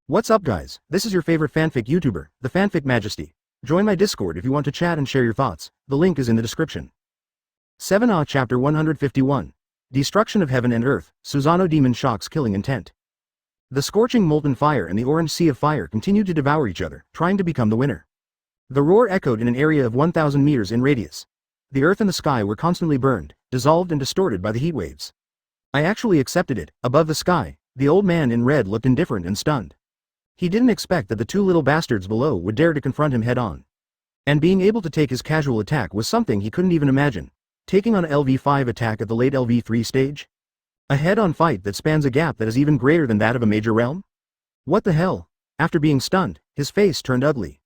What's up guys, this is your favorite fanfic YouTuber, the Fanfic Majesty. Join my Discord if you want to chat and share your thoughts, the link is in the description. 7 Chapter 151. Destruction of Heaven and Earth, Susanoo Demon Shock's Killing Intent. The scorching molten fire and the orange sea of fire continued to devour each other, trying to become the winner. The roar echoed in an area of 1,000 meters in radius. The earth and the sky were constantly burned, dissolved and distorted by the heat waves. I actually accepted it. Above the sky, the old man in red looked indifferent and stunned. He didn't expect that the two little bastards below would dare to confront him head-on. And being able to take his casual attack was something he couldn't even imagine. Taking on a LV5 attack at the late LV3 stage? A head-on fight that spans a gap that is even greater than that of a major realm? What the hell? After being stunned, his face turned ugly.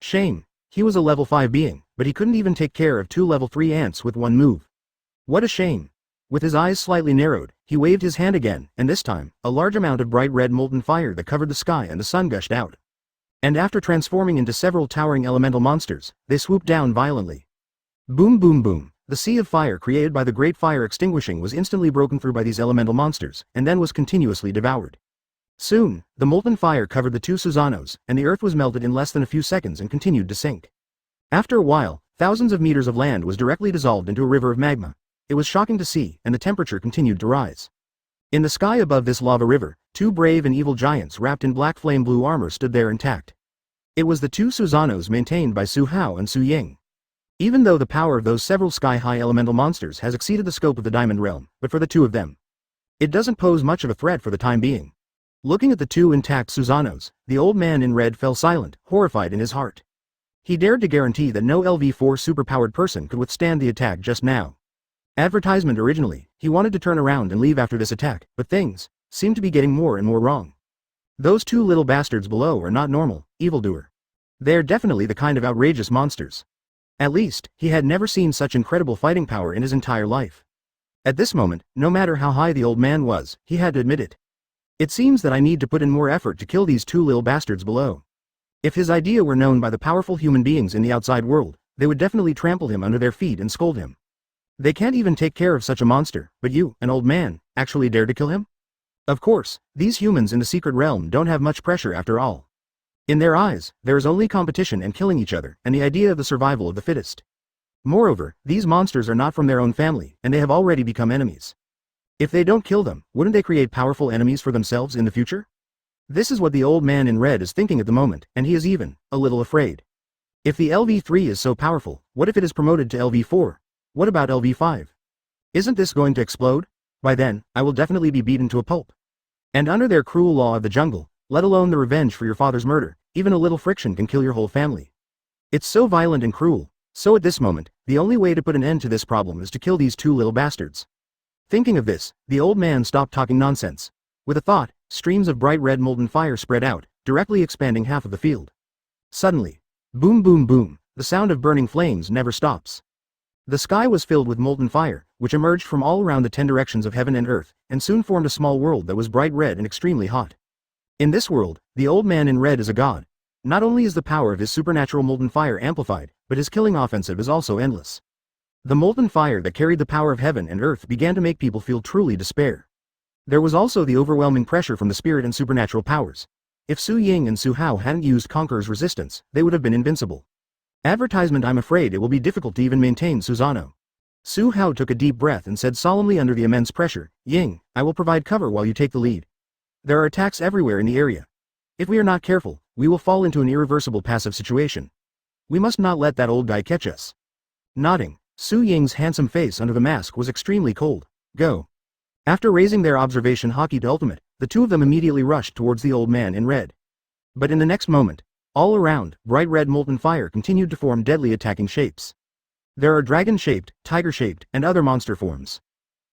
Shame. He was a level 5 being, but he couldn't even take care of two level 3 ants with one move. What a shame. With his eyes slightly narrowed, he waved his hand again, and this time, a large amount of bright red molten fire that covered the sky and the sun gushed out. And after transforming into several towering elemental monsters, they swooped down violently. Boom boom boom. The sea of fire created by the great fire extinguishing was instantly broken through by these elemental monsters, and then was continuously devoured. Soon, the molten fire covered the two Susanoos, and the earth was melted in less than a few seconds and continued to sink. After a while, thousands of meters of land was directly dissolved into a river of magma. It was shocking to see, and the temperature continued to rise. In the sky above this lava river, two brave and evil giants wrapped in black flame blue armor stood there intact. It was the two Susanoos maintained by Su Hao and Su Ying. Even though the power of those several sky-high elemental monsters has exceeded the scope of the Diamond Realm, but for the two of them, it doesn't pose much of a threat for the time being. Looking at the two intact Susanoos, the old man in red fell silent, horrified in his heart. He dared to guarantee that no LV4 superpowered person could withstand the attack just now. Advertisement originally, he wanted to turn around and leave after this attack, but things seemed to be getting more and more wrong. Those two little bastards below are not normal, evildoer. They are definitely the kind of outrageous monsters. At least, he had never seen such incredible fighting power in his entire life. At this moment, no matter how high the old man was, he had to admit it. It seems that I need to put in more effort to kill these two little bastards below. If his idea were known by the powerful human beings in the outside world, they would definitely trample him under their feet and scold him. They can't even take care of such a monster, but you, an old man, actually dare to kill him? Of course, these humans in the secret realm don't have much pressure after all. In their eyes, there is only competition and killing each other, and the idea of the survival of the fittest. Moreover, these monsters are not from their own family, and they have already become enemies. If they don't kill them, wouldn't they create powerful enemies for themselves in the future? This is what the old man in red is thinking at the moment, and he is even a little afraid. If the LV3 is so powerful, what if it is promoted to LV4? What about LV5? Isn't this going to explode? By then, I will definitely be beaten to a pulp. And under their cruel law of the jungle, let alone the revenge for your father's murder, even a little friction can kill your whole family. It's so violent and cruel, so at this moment, the only way to put an end to this problem is to kill these two little bastards. Thinking of this, the old man stopped talking nonsense. With a thought, streams of bright red molten fire spread out, directly expanding half of the field. Suddenly, boom boom boom, the sound of burning flames never stops. The sky was filled with molten fire, which emerged from all around the 10 directions of heaven and earth, and soon formed a small world that was bright red and extremely hot. In this world, the old man in red is a god. Not only is the power of his supernatural molten fire amplified, but his killing offensive is also endless. The molten fire that carried the power of heaven and earth began to make people feel truly despair. There was also the overwhelming pressure from the spirit and supernatural powers. If Su Ying and Su Hao hadn't used Conqueror's resistance, they would have been invincible. Advertisement. I'm afraid it will be difficult to even maintain Susanoo. Su Hao took a deep breath and said solemnly under the immense pressure, Ying, I will provide cover while you take the lead. There are attacks everywhere in the area. If we are not careful, we will fall into an irreversible passive situation. We must not let that old guy catch us. Nodding, Su Ying's handsome face under the mask was extremely cold. Go. After raising their observation Haki to ultimate, the two of them immediately rushed towards the old man in red. But in the next moment, all around, bright red molten fire continued to form deadly attacking shapes. There are dragon-shaped, tiger-shaped, and other monster forms.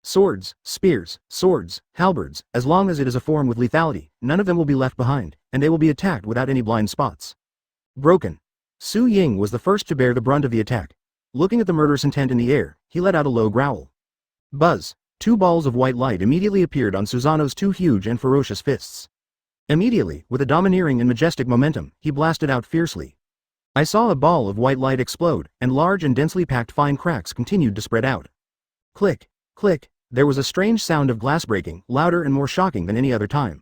Swords, spears, swords, halberds, as long as it is a form with lethality, none of them will be left behind, and they will be attacked without any blind spots. Broken. Su Ying was the first to bear the brunt of the attack. Looking at the murderous intent in the air, he let out a low growl. Buzz. Two balls of white light immediately appeared on Susanoo's two huge and ferocious fists. Immediately, with a domineering and majestic momentum, he blasted out fiercely. I saw a ball of white light explode, and large and densely packed fine cracks continued to spread out. Click, click, there was a strange sound of glass breaking, louder and more shocking than any other time.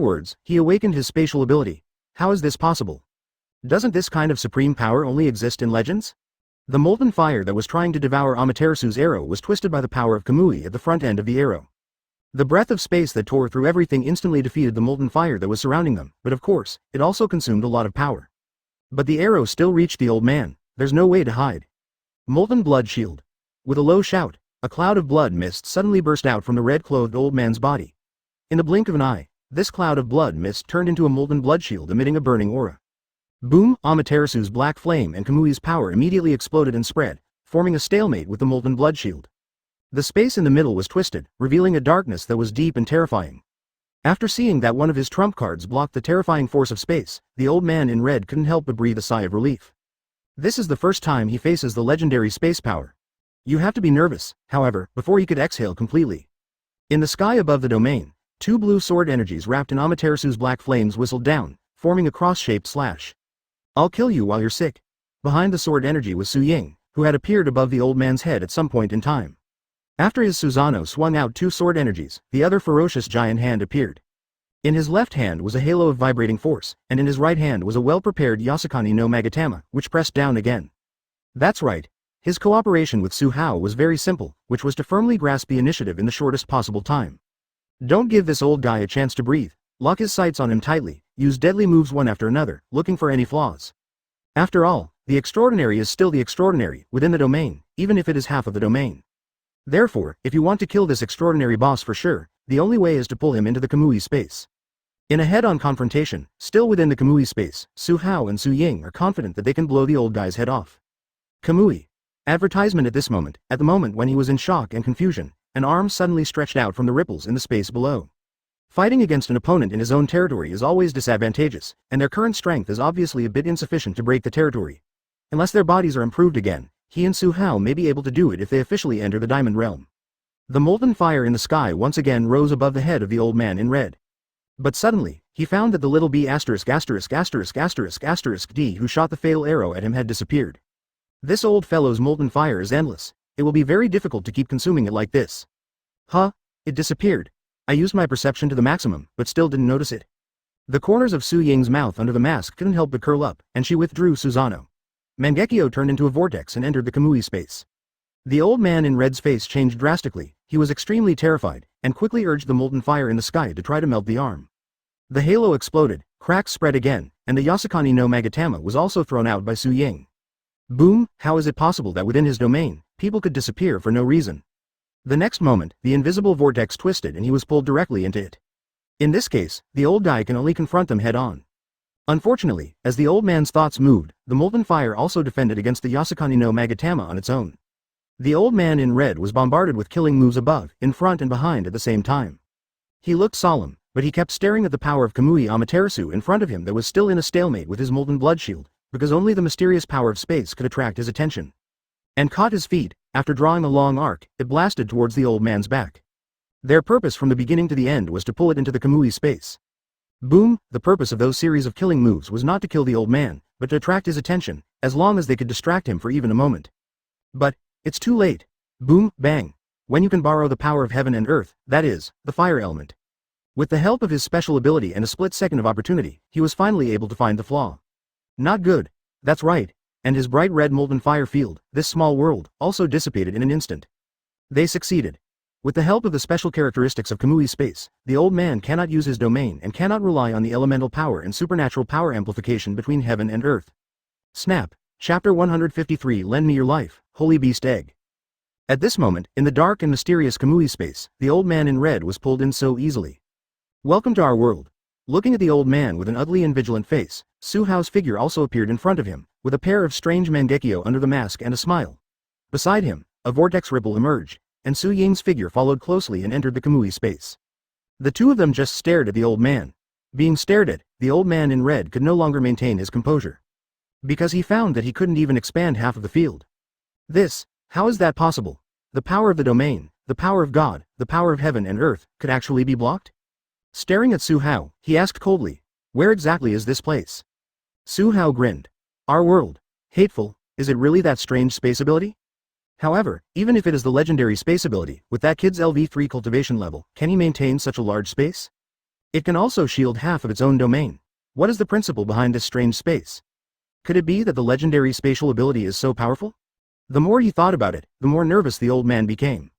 words, he awakened his spatial ability. How is this possible? Doesn't this kind of supreme power only exist in legends? The molten fire that was trying to devour Amaterasu's arrow was twisted by the power of Kamui at the front end of the arrow. The breath of space that tore through everything instantly defeated the molten fire that was surrounding them, but of course, it also consumed a lot of power. But the arrow still reached the old man. There's no way to hide. Molten blood shield. With a low shout, a cloud of blood mist suddenly burst out from the red-clothed old man's body. In the blink of an eye, this cloud of blood mist turned into a molten blood shield emitting a burning aura. Boom! Amaterasu's black flame and Kamui's power immediately exploded and spread, forming a stalemate with the molten blood shield. The space in the middle was twisted, revealing a darkness that was deep and terrifying. After seeing that one of his trump cards blocked the terrifying force of space, the old man in red couldn't help but breathe a sigh of relief. This is the first time he faces the legendary space power. You have to be nervous, however, before he could exhale completely. In the sky above the domain, two blue sword energies wrapped in Amaterasu's black flames whistled down, forming a cross-shaped slash. I'll kill you while you're sick. Behind the sword energy was Su Ying, who had appeared above the old man's head at some point in time. After his Susanoo swung out two sword energies, the other ferocious giant hand appeared. In his left hand was a halo of vibrating force, and in his right hand was a well-prepared Yasukani no Magatama, which pressed down again. That's right. His cooperation with Su Hao was very simple, which was to firmly grasp the initiative in the shortest possible time. Don't give this old guy a chance to breathe. Lock his sights on him tightly, use deadly moves one after another, looking for any flaws. After all, the extraordinary is still the extraordinary, within the domain, even if it is half of the domain. Therefore, if you want to kill this extraordinary boss for sure, the only way is to pull him into the Kamui space. In a head-on confrontation, still within the Kamui space, Su Hao and Su Ying are confident that they can blow the old guy's head off. Kamui. Advertisement at this moment, at the moment when he was in shock and confusion, an arm suddenly stretched out from the ripples in the space below. Fighting against an opponent in his own territory is always disadvantageous, and their current strength is obviously a bit insufficient to break the territory. Unless their bodies are improved again, he and Su Hao may be able to do it if they officially enter the Diamond Realm. The molten fire in the sky once again rose above the head of the old man in red. But suddenly, he found that the little B************* D who shot the fatal arrow at him had disappeared. This old fellow's molten fire is endless. It will be very difficult to keep consuming it like this. Huh? It disappeared. I used my perception to the maximum, but still didn't notice it. The corners of Su Ying's mouth under the mask couldn't help but curl up, and she withdrew Susanoo. Mangekyo turned into a vortex and entered the Kamui space. The old man in red's face changed drastically. He was extremely terrified, and quickly urged the molten fire in the sky to try to melt the arm. The halo exploded, cracks spread again, and the Yasukani no Magatama was also thrown out by Su Ying. Boom, how is it possible that within his domain, people could disappear for no reason? The next moment, the invisible vortex twisted and he was pulled directly into it. In this case, the old guy can only confront them head-on. Unfortunately, as the old man's thoughts moved, the molten fire also defended against the Yasukani no Magatama on its own. The old man in red was bombarded with killing moves above, in front and behind at the same time. He looked solemn, but he kept staring at the power of Kamui Amaterasu in front of him that was still in a stalemate with his molten blood shield, because only the mysterious power of space could attract his attention. And caught his feet. After drawing a long arc, it blasted towards the old man's back. Their purpose from the beginning to the end was to pull it into the Kamui space. Boom, the purpose of those series of killing moves was not to kill the old man, but to attract his attention, as long as they could distract him for even a moment. But, it's too late. Boom, bang. When you can borrow the power of heaven and earth, that is, the fire element. With the help of his special ability and a split second of opportunity, he was finally able to find the flaw. Not good. That's right. And his bright red molten fire field, this small world, also dissipated in an instant. They succeeded. With the help of the special characteristics of Kamui space, the old man cannot use his domain and cannot rely on the elemental power and supernatural power amplification between heaven and earth. Snap. Chapter 153 Lend me your life, Holy Beast Egg. At this moment, in the dark and mysterious Kamui space, the old man in red was pulled in so easily. Welcome to our world. Looking at the old man with an ugly and vigilant face, Su Hao's figure also appeared in front of him, with a pair of strange Mangekyo under the mask and a smile. Beside him, a vortex ripple emerged, and Su Ying's figure followed closely and entered the Kamui space. The two of them just stared at the old man. Being stared at, the old man in red could no longer maintain his composure. Because he found that he couldn't even expand half of the field. How is that possible? The power of the domain, the power of God, the power of heaven and earth, could actually be blocked? Staring at Su Hao, he asked coldly, where exactly is this place? Su Hao grinned. Our world. Hateful, is it really that strange space ability? However, even if it is the legendary space ability, with that kid's LV3 cultivation level, can he maintain such a large space? It can also shield half of its own domain. What is the principle behind this strange space? Could it be that the legendary spatial ability is so powerful? The more he thought about it, the more nervous the old man became.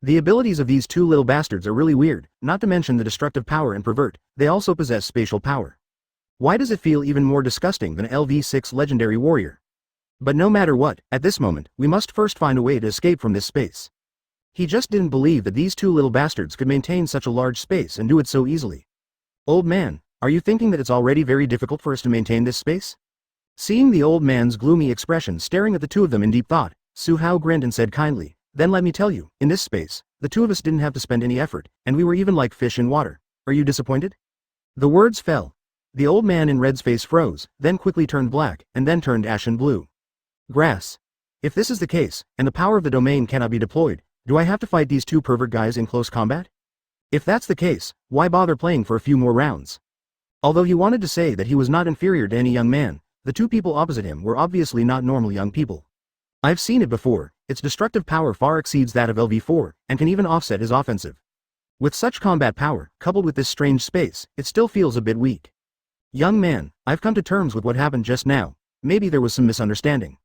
The abilities of these two little bastards are really weird, not to mention the destructive power and pervert, they also possess spatial power. Why does it feel even more disgusting than LV6 legendary warrior? But no matter what, at this moment, we must first find a way to escape from this space. He just didn't believe that these two little bastards could maintain such a large space and do it so easily. Old man, are you thinking that it's already very difficult for us to maintain this space? Seeing the old man's gloomy expression staring at the two of them in deep thought, Su Hao grinned and said kindly, then let me tell you, in this space, the two of us didn't have to spend any effort, and we were even like fish in water. Are you disappointed? The words fell. The old man in red's face froze, then quickly turned black, and then turned ashen blue. Grass. If this is the case, and the power of the domain cannot be deployed, do I have to fight these two pervert guys in close combat? If that's the case, why bother playing for a few more rounds? Although he wanted to say that he was not inferior to any young man, the two people opposite him were obviously not normal young people. I've seen it before, its destructive power far exceeds that of LV4, and can even offset his offensive. With such combat power, coupled with this strange space, it still feels a bit weak. Young man, I've come to terms with what happened just now, maybe there was some misunderstanding.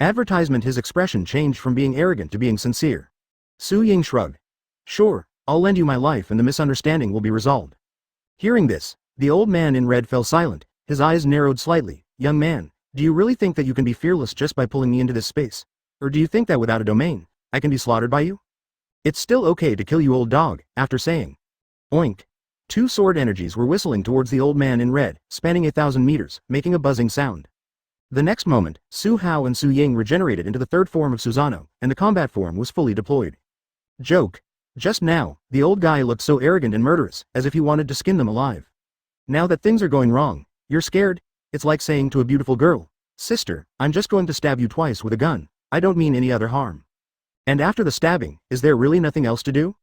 Advertisement. His expression changed from being arrogant to being sincere. Su Ying shrugged. Sure, I'll lend you my life and the misunderstanding will be resolved. Hearing this, the old man in red fell silent, his eyes narrowed slightly. Young man, do you really think that you can be fearless just by pulling me into this space? Or do you think that without a domain, I can be slaughtered by you? It's still okay to kill you, old dog, after saying. Oink. Two sword energies were whistling towards the old man in red, spanning 1,000 meters, making a buzzing sound. The next moment, Su Hao and Su Ying regenerated into the third form of Susanoo, and the combat form was fully deployed. Joke. Just now, the old guy looked so arrogant and murderous, as if he wanted to skin them alive. Now that things are going wrong, you're scared? It's like saying to a beautiful girl, "Sister, I'm just going to stab you twice with a gun, I don't mean any other harm." And after the stabbing, is there really nothing else to do?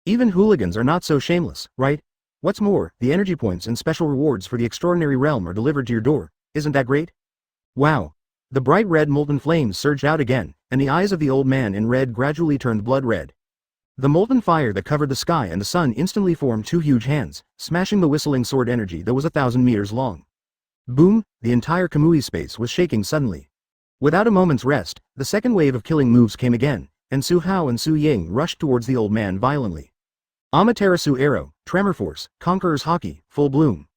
Even hooligans are not so shameless, right? What's more, the energy points and special rewards for the extraordinary realm are delivered to your door, isn't that great? Wow. The bright red molten flames surged out again, and the eyes of the old man in red gradually turned blood red. The molten fire that covered the sky and the sun instantly formed two huge hands, smashing the whistling sword energy that was 1,000 meters long. Boom, the entire Kamui space was shaking suddenly. Without a moment's rest, the second wave of killing moves came again, and Su Hao and Su Ying rushed towards the old man violently. Amaterasu Arrow, Tremor Force, Conqueror's Haki, full bloom.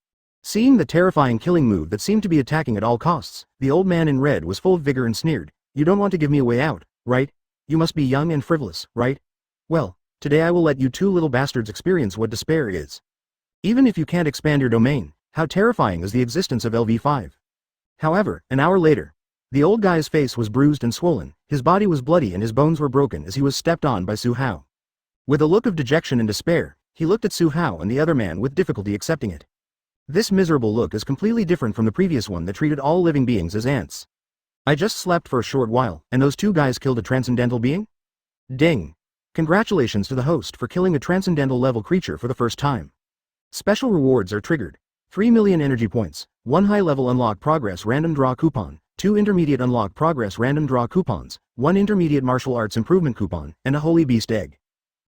Seeing the terrifying killing move that seemed to be attacking at all costs, the old man in red was full of vigor and sneered. You don't want to give me a way out, right? You must be young and frivolous, right? Well, today I will let you two little bastards experience what despair is. Even if you can't expand your domain, how terrifying is the existence of LV5? However, an hour later, the old guy's face was bruised and swollen, his body was bloody and his bones were broken as he was stepped on by Su Hao. With a look of dejection and despair, he looked at Su Hao and the other man with difficulty accepting it. This miserable look is completely different from the previous one that treated all living beings as ants. I just slept for a short while, and those two guys killed a transcendental being? Ding. Congratulations to the host for killing a transcendental level creature for the first time. Special rewards are triggered. 3 million energy points, 1 high-level unlock progress random draw coupon, 2 intermediate unlock progress random draw coupons, 1 intermediate martial arts improvement coupon, and a holy beast egg.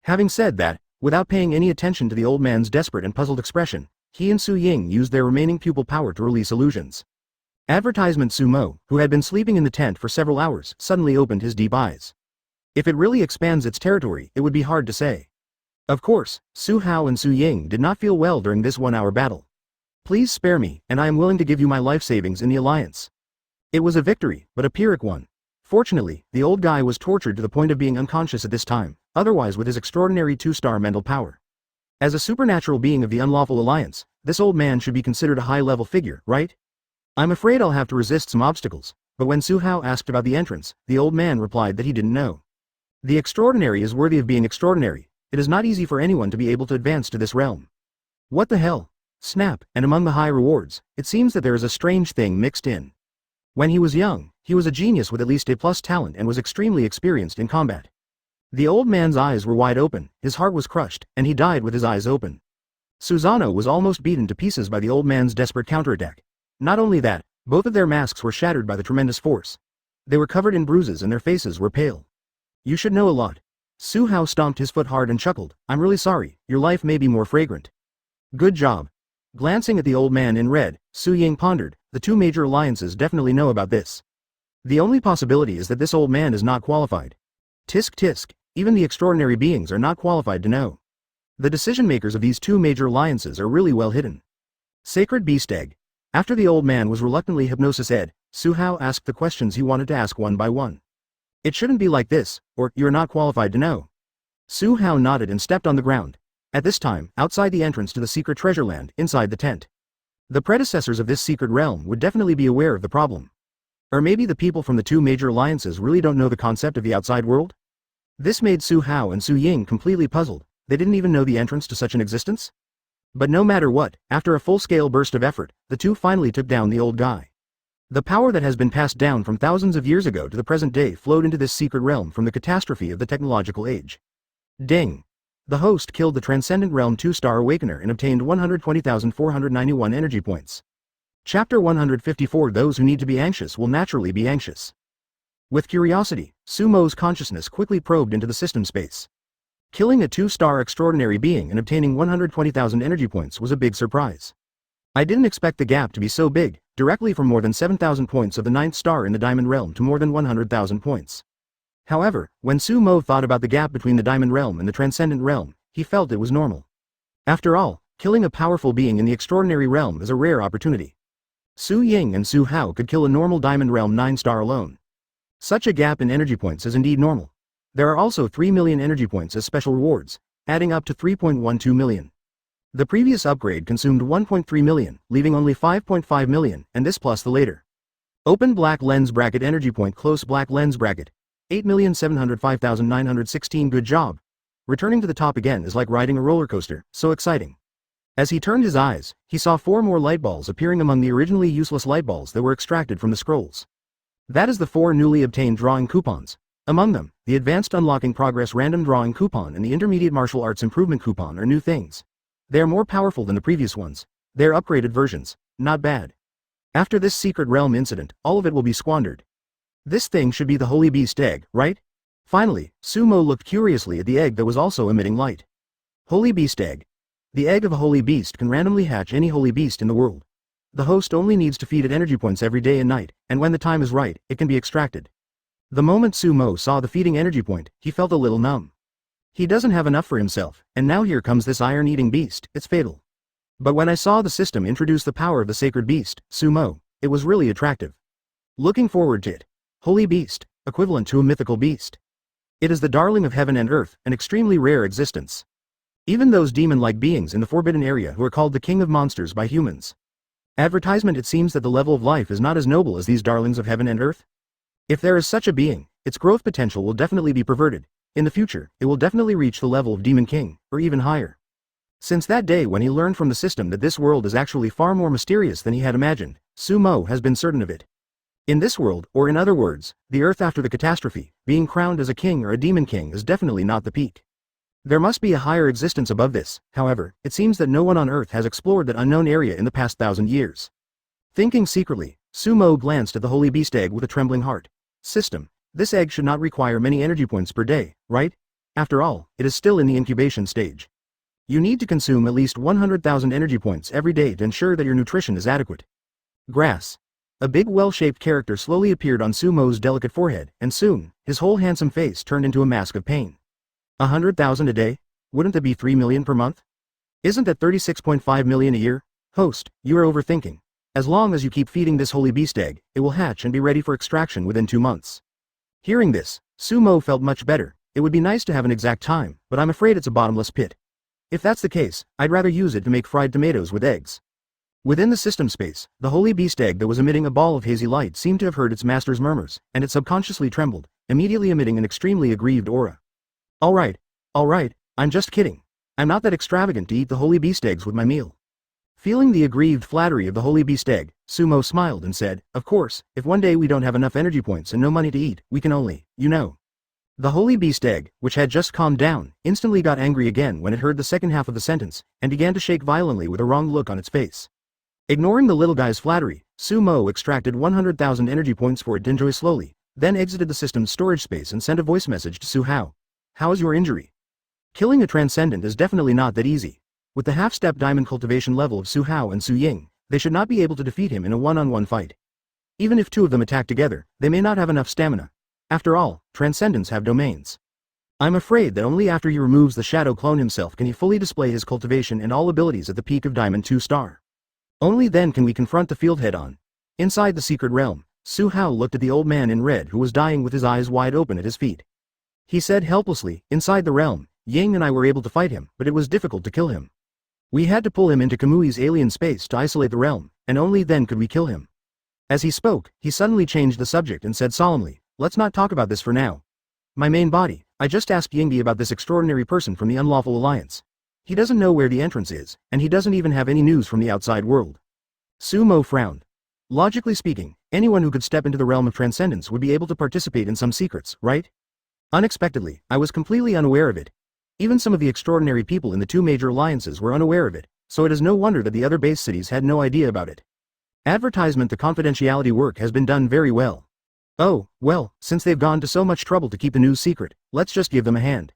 Having said that, without paying any attention to the old man's desperate and puzzled expression, he and Su Ying used their remaining pupil power to release illusions. Advertisement Sumo, who had been sleeping in the tent for several hours, suddenly opened his deep eyes. If it really expands its territory, it would be hard to say. Of course, Su Hao and Su Ying did not feel well during this 1-hour battle. Please spare me, and I am willing to give you my life savings in the alliance. It was a victory, but a Pyrrhic one. Fortunately, the old guy was tortured to the point of being unconscious at this time, otherwise with his extraordinary 2-star mental power. As a supernatural being of the unlawful alliance, this old man should be considered a high-level figure, right? I'm afraid I'll have to resist some obstacles, but when Su Hao asked about the entrance, the old man replied that he didn't know. The extraordinary is worthy of being extraordinary. It is not easy for anyone to be able to advance to this realm. What the hell? Snap, and among the high rewards, it seems that there is a strange thing mixed in. When he was young, he was a genius with at least A+ talent and was extremely experienced in combat. The old man's eyes were wide open, his heart was crushed, and he died with his eyes open. Susanoo was almost beaten to pieces by the old man's desperate counterattack. Not only that, both of their masks were shattered by the tremendous force. They were covered in bruises and their faces were pale. You should know a lot. Su Hao stomped his foot hard and chuckled. I'm really sorry, your life may be more fragrant. Good job. Glancing at the old man in red, Su Ying pondered, the two major alliances definitely know about this. The only possibility is that this old man is not qualified. Tisk tisk, even the extraordinary beings are not qualified to know. The decision makers of these two major alliances are really well hidden. Sacred Beast Egg. After the old man was reluctantly hypnosis-ed, Su Hao asked the questions he wanted to ask one by one. It shouldn't be like this, or you're not qualified to know. Su Hao nodded and stepped on the ground. At this time, outside the entrance to the secret treasure land, inside the tent. The predecessors of this secret realm would definitely be aware of the problem. Or maybe the people from the two major alliances really don't know the concept of the outside world? This made Su Hao and Su Ying completely puzzled. They didn't even know the entrance to such an existence? But no matter what, after a full-scale burst of effort, the two finally took down the old guy. The power that has been passed down from thousands of years ago to the present day flowed into this secret realm from the catastrophe of the technological age. Ding! The host killed the Transcendent Realm 2-star Awakener and obtained 120,491 energy points. Chapter 154 Those who need to be anxious will naturally be anxious. With curiosity, Sumo's consciousness quickly probed into the system space. Killing a 2-star extraordinary being and obtaining 120,000 energy points was a big surprise. I didn't expect the gap to be so big, directly from more than 7,000 points of the 9th star in the Diamond Realm to more than 100,000 points. However, when Sumo thought about the gap between the Diamond Realm and the Transcendent Realm, he felt it was normal. After all, killing a powerful being in the Extraordinary Realm is a rare opportunity. Su Ying and Su Hao could kill a normal Diamond Realm 9-star alone. Such a gap in energy points is indeed normal. There are also 3 million energy points as special rewards, adding up to 3.12 million. The previous upgrade consumed 1.3 million, leaving only 5.5 million, and this plus the later. Open black lens bracket energy point close black lens bracket. 8,705,916 good job. Returning to the top again is like riding a roller coaster, so exciting. As he turned his eyes, he saw 4 more light balls appearing among the originally useless light balls that were extracted from the scrolls. That is the 4 newly obtained drawing coupons. Among them, the Advanced Unlocking Progress Random Drawing Coupon and the Intermediate Martial Arts Improvement Coupon are new things. They are more powerful than the previous ones. They are upgraded versions. Not bad. After this secret realm incident, all of it will be squandered. This thing should be the Holy Beast egg, right? Finally, Sumo looked curiously at the egg that was also emitting light. Holy Beast egg. The egg of a holy beast can randomly hatch any holy beast in the world. The host only needs to feed it energy points every day and night, and when the time is right, it can be extracted. The moment Sumo saw the feeding energy point, he felt a little numb. He doesn't have enough for himself, and now here comes this iron-eating beast, it's fatal. But when I saw the system introduce the power of the sacred beast, Sumo, it was really attractive. Looking forward to it. Holy beast, equivalent to a mythical beast. It is the darling of heaven and earth, an extremely rare existence. Even those demon-like beings in the forbidden area who are called the king of monsters by humans. Advertisement. It seems that the level of life is not as noble as these darlings of heaven and earth. If there is such a being, its growth potential will definitely be perverted. In the future, it will definitely reach the level of Demon King, or even higher. Since that day when he learned from the system that this world is actually far more mysterious than he had imagined, Sumo has been certain of it. In this world, or in other words, the earth after the catastrophe, being crowned as a king or a demon king is definitely not the peak. There must be a higher existence above this. However, it seems that no one on earth has explored that unknown area in the past 1,000 years. Thinking secretly, Sumo glanced at the holy beast egg with a trembling heart. System. This egg should not require many energy points per day, right? After all, it is still in the incubation stage. You need to consume at least 100,000 energy points every day to ensure that your nutrition is adequate. Grass. A big well-shaped character slowly appeared on Sumo's delicate forehead, and soon, his whole handsome face turned into a mask of pain. 100,000 a day? Wouldn't that be 3 million per month? Isn't that 36.5 million a year? Host, you are overthinking. As long as you keep feeding this holy beast egg, it will hatch and be ready for extraction within 2 months. Hearing this, Sumo felt much better. It would be nice to have an exact time, but I'm afraid it's a bottomless pit. If that's the case, I'd rather use it to make fried tomatoes with eggs. Within the system space, the holy beast egg that was emitting a ball of hazy light seemed to have heard its master's murmurs, and it subconsciously trembled, immediately emitting an extremely aggrieved aura. Alright, I'm just kidding. I'm not that extravagant to eat the holy beast eggs with my meal. Feeling the aggrieved flattery of the holy beast egg, Sumo smiled and said, of course, if one day we don't have enough energy points and no money to eat, we can only, you know. The holy beast egg, which had just calmed down, instantly got angry again when it heard the second half of the sentence, and began to shake violently with a wrong look on its face. Ignoring the little guy's flattery, Sumo extracted 100,000 energy points for it to enjoy slowly, then exited the system's storage space and sent a voice message to Su Hao. How is your injury? Killing a transcendent is definitely not that easy. With the half-step diamond cultivation level of Su Hao and Su Ying, they should not be able to defeat him in a one-on-one fight. Even if 2 of them attack together, they may not have enough stamina. After all, transcendents have domains. I'm afraid that only after he removes the shadow clone himself can he fully display his cultivation and all abilities at the peak of Diamond 2-star. Only then can we confront the field head-on. Inside the secret realm, Su Hao looked at the old man in red who was dying with his eyes wide open at his feet. He said helplessly, inside the realm, Ying and I were able to fight him, but it was difficult to kill him. We had to pull him into Kamui's alien space to isolate the realm, and only then could we kill him. As he spoke, he suddenly changed the subject and said solemnly, let's not talk about this for now. My main body, I just asked Yingdi about this extraordinary person from the Unlawful Alliance. He doesn't know where the entrance is, and he doesn't even have any news from the outside world. Sumo frowned. Logically speaking, anyone who could step into the realm of transcendence would be able to participate in some secrets, right? Unexpectedly, I was completely unaware of it. Even some of the extraordinary people in the 2 major alliances were unaware of it, so it is no wonder that the other base cities had no idea about it. Advertisement. The confidentiality work has been done very well. Oh, well, since they've gone to so much trouble to keep the news secret, let's just give them a hand.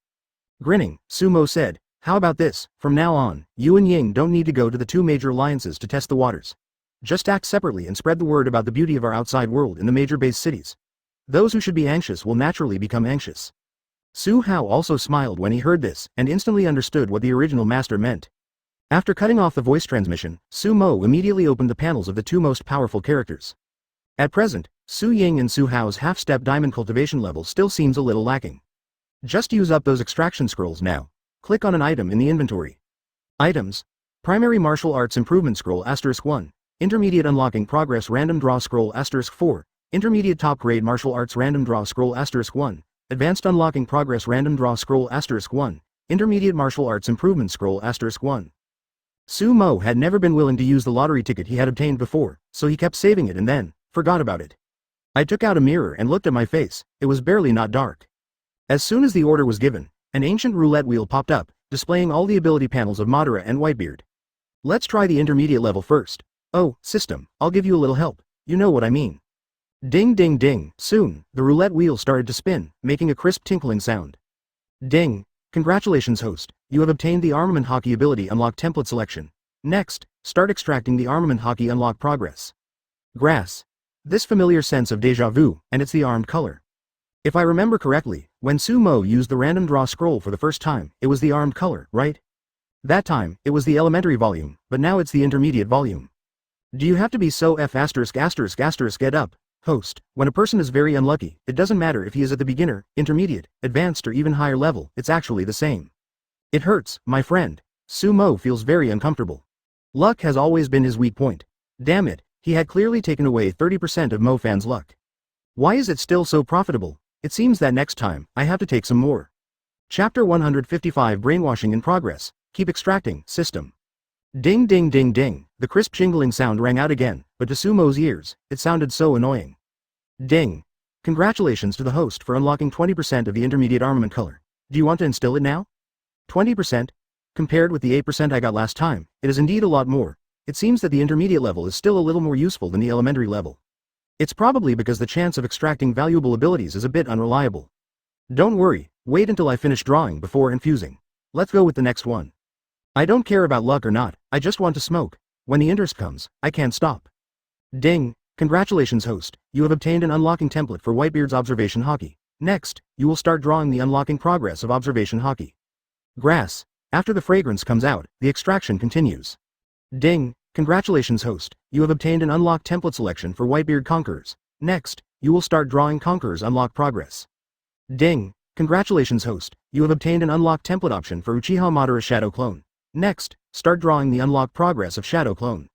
Grinning, Sumo said, how about this, from now on, you and Ying don't need to go to the 2 major alliances to test the waters. Just act separately and spread the word about the beauty of our outside world in the major base cities. Those who should be anxious will naturally become anxious. Su Hao also smiled when he heard this, and instantly understood what the original master meant. After cutting off the voice transmission, Sumo immediately opened the panels of the 2 most powerful characters. At present, Su Ying and Su Hao's half-step diamond cultivation level still seems a little lacking. Just use up those extraction scrolls now. Click on an item in the inventory. Items. Primary Martial Arts Improvement Scroll *1. Intermediate Unlocking Progress Random Draw Scroll *4. Intermediate Top Grade Martial Arts Random Draw Scroll *1. Advanced Unlocking Progress Random Draw Scroll *1. Intermediate Martial Arts Improvement Scroll *1. Su Mo had never been willing to use the lottery ticket he had obtained before, so he kept saving it and then forgot about it. I took out a mirror and looked at my face. It was barely not dark. As soon as the order was given, an ancient roulette wheel popped up, displaying all the ability panels of Madara and Whitebeard. Let's try the intermediate level first. Oh, system, I'll give you a little help. You know what I mean. Ding ding ding. Soon, the roulette wheel started to spin, making a crisp tinkling sound. Ding. Congratulations host, you have obtained the Armament Haki ability unlock template selection. Next, start extracting the Armament Haki unlock progress. Grass. This familiar sense of deja vu, and it's the armed color. If I remember correctly, when Su Mo used the random draw scroll for the first time, it was the armed color, right? That time, it was the elementary volume, but now it's the intermediate volume. Do you have to be so get up, host? When a person is very unlucky, it doesn't matter if he is at the beginner, intermediate, advanced or even higher level, it's actually the same. It hurts, my friend. Su Mo feels very uncomfortable. Luck has always been his weak point. Damn it, he had clearly taken away 30% of Mo Fan's luck. Why is it still so profitable? It seems that next time, I have to take some more. Chapter 155 Brainwashing in Progress. Keep extracting, system. Ding ding ding ding, the crisp jingling sound rang out again, but to Su Mo's ears, it sounded so annoying. Ding. Congratulations to the host for unlocking 20% of the intermediate armament color. Do you want to instill it now? 20%? Compared with the 8% I got last time, it is indeed a lot more. It seems that the intermediate level is still a little more useful than the elementary level. It's probably because the chance of extracting valuable abilities is a bit unreliable. Don't worry, wait until I finish drawing before infusing. Let's go with the next one. I don't care about luck or not, I just want to smoke. When the interest comes, I can't stop. Ding. Congratulations host, you have obtained an unlocking template for Whitebeard's Observation Haki. Next, you will start drawing the unlocking progress of Observation Haki. Grass. After the fragrance comes out, the extraction continues. Ding. Congratulations host, you have obtained an unlocked template selection for Whitebeard Conquerors. Next, you will start drawing Conquerors unlock progress. Ding. Congratulations host, you have obtained an unlocked template option for Uchiha Madara Shadow Clone. Next, start drawing the unlocked progress of Shadow Clone.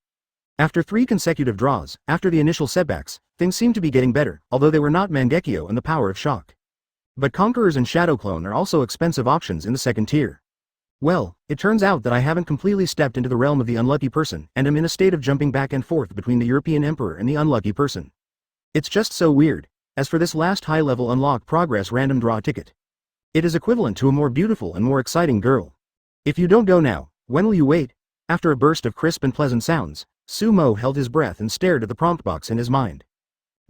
After 3 consecutive draws, after the initial setbacks, things seem to be getting better, although they were not Mangekyo and the power of shock. But Conquerors and Shadow Clone are also expensive options in the second tier. Well, it turns out that I haven't completely stepped into the realm of the unlucky person and am in a state of jumping back and forth between the European Emperor and the unlucky person. It's just so weird. As for this last high-level unlock progress random draw ticket, it is equivalent to a more beautiful and more exciting girl. If you don't go now, when will you wait? After a burst of crisp and pleasant sounds, Su Mo held his breath and stared at the prompt box in his mind.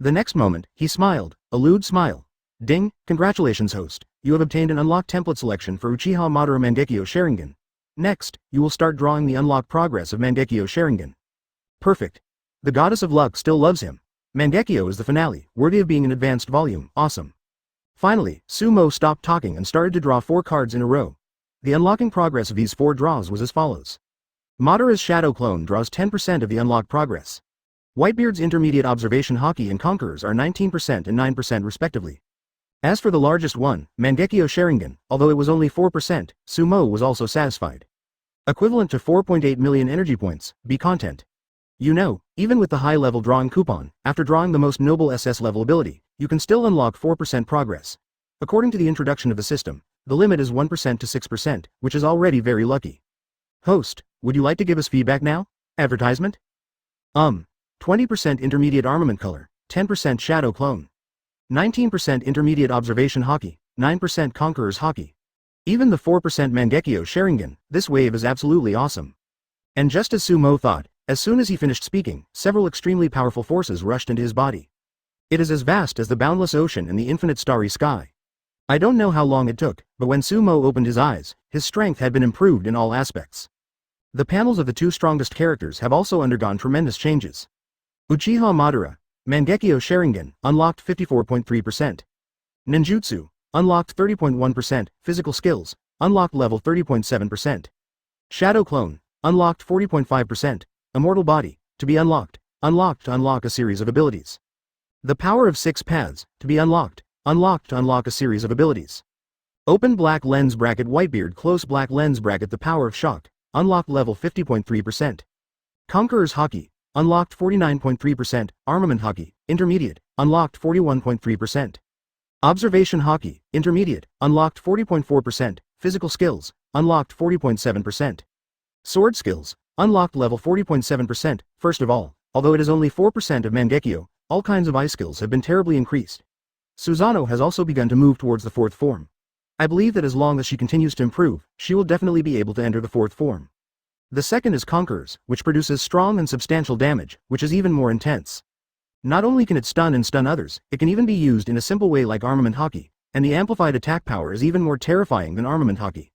The next moment, he smiled, a lewd smile. Ding, congratulations host, you have obtained an unlocked template selection for Uchiha Madara Mangekyo Sharingan. Next, you will start drawing the unlocked progress of Mangekyo Sharingan. Perfect. The goddess of luck still loves him. Mangekyo is the finale, worthy of being an advanced volume, awesome. Finally, Su Mo stopped talking and started to draw 4 cards in a row. The unlocking progress of these 4 draws was as follows. Madara's Shadow Clone draws 10% of the unlocked progress. Whitebeard's Intermediate Observation Haki and Conquerors are 19% and 9% respectively. As for the largest one, Mangekyo Sharingan, although it was only 4%, Su Mo was also satisfied. Equivalent to 4.8 million energy points, be content. You know, even with the high-level drawing coupon, after drawing the most noble SS level ability, you can still unlock 4% progress. According to the introduction of the system, the limit is 1% to 6%, which is already very lucky. Host, would you like to give us feedback now? Advertisement? 20% intermediate armament color, 10% shadow clone. 19% intermediate observation haki, 9% conqueror's haki. Even the 4% Mangekyo Sharingan, this wave is absolutely awesome. And just as Su Mo thought, as soon as he finished speaking, several extremely powerful forces rushed into his body. It is as vast as the boundless ocean and the infinite starry sky. I don't know how long it took, but when Su Mo opened his eyes, his strength had been improved in all aspects. The panels of the 2 strongest characters have also undergone tremendous changes. Uchiha Madara, Mangekyo Sharingan, unlocked 54.3%. Ninjutsu, unlocked 30.1%, physical skills, unlocked level 30.7%. Shadow Clone, unlocked 40.5%, immortal body, to be unlocked, to unlock a series of abilities. The power of 6 paths, to be unlocked. Unlocked to unlock a series of abilities. Open black lens bracket Whitebeard close black lens bracket the power of shock. Unlocked level 50.3%. Conqueror's Haki. Unlocked 49.3%. Armament Haki. Intermediate. Unlocked 41.3%. Observation Haki. Intermediate. Unlocked 40.4%. Physical skills. Unlocked 40.7%. Sword skills. Unlocked level 40.7%. First of all, although it is only 4% of Mangekyo, all kinds of eye skills have been terribly increased. Susanoo has also begun to move towards the 4th form. I believe that as long as she continues to improve, she will definitely be able to enter the 4th form. The second is Conqueror's, which produces strong and substantial damage, which is even more intense. Not only can it stun and stun others, it can even be used in a simple way like Armament Haki, and the amplified attack power is even more terrifying than Armament Haki.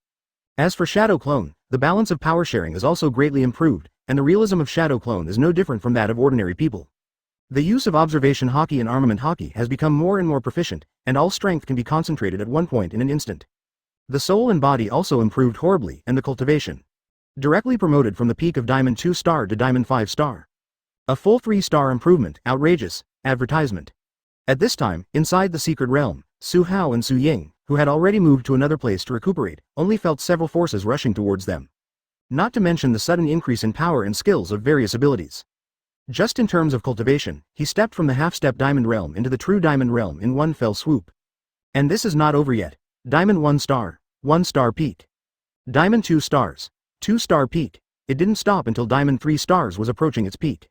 As for Shadow Clone, the balance of power sharing is also greatly improved, and the realism of Shadow Clone is no different from that of ordinary people. The use of Observation Haki and Armament Haki has become more and more proficient, and all strength can be concentrated at one point in an instant. The soul and body also improved horribly, and the cultivation. Directly promoted from the peak of Diamond 2 star to Diamond 5 star. A full 3-star improvement, outrageous, advertisement. At this time, inside the secret realm, Su Hao and Su Ying, who had already moved to another place to recuperate, only felt several forces rushing towards them. Not to mention the sudden increase in power and skills of various abilities. Just in terms of cultivation, he stepped from the half-step Diamond Realm into the true Diamond Realm in one fell swoop. And this is not over yet. Diamond 1 star, 1 star peak. Diamond 2 stars, 2 star peak. It didn't stop until Diamond 3 stars was approaching its peak.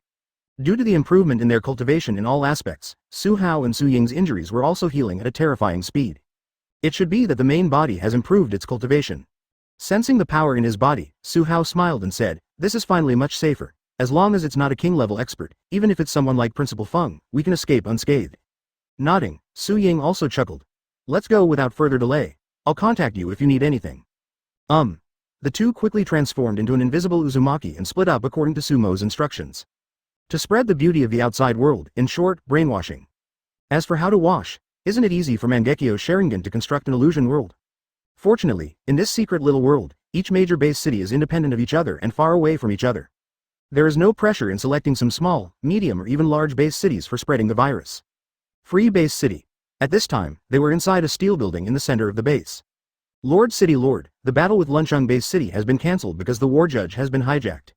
Due to the improvement in their cultivation in all aspects, Su Hao and Su Ying's injuries were also healing at a terrifying speed. It should be that the main body has improved its cultivation. Sensing the power in his body, Su Hao smiled and said, "This is finally much safer. As long as it's not a king-level expert, even if it's someone like Principal Feng, we can escape unscathed." Nodding, Su Ying also chuckled. "Let's go without further delay. I'll contact you if you need anything." The two quickly transformed into an invisible Uzumaki and split up according to Sumo's instructions. To spread the beauty of the outside world, in short, brainwashing. As for how to wash, isn't it easy for Mangekyo Sharingan to construct an illusion world? Fortunately, in this secret little world, each major base city is independent of each other and far away from each other. There is no pressure in selecting some small, medium or even large base cities for spreading the virus. Free Base City. At this time, they were inside a steel building in the center of the base. Lord City Lord, the battle with Lunchung Base City has been cancelled because the war judge has been hijacked.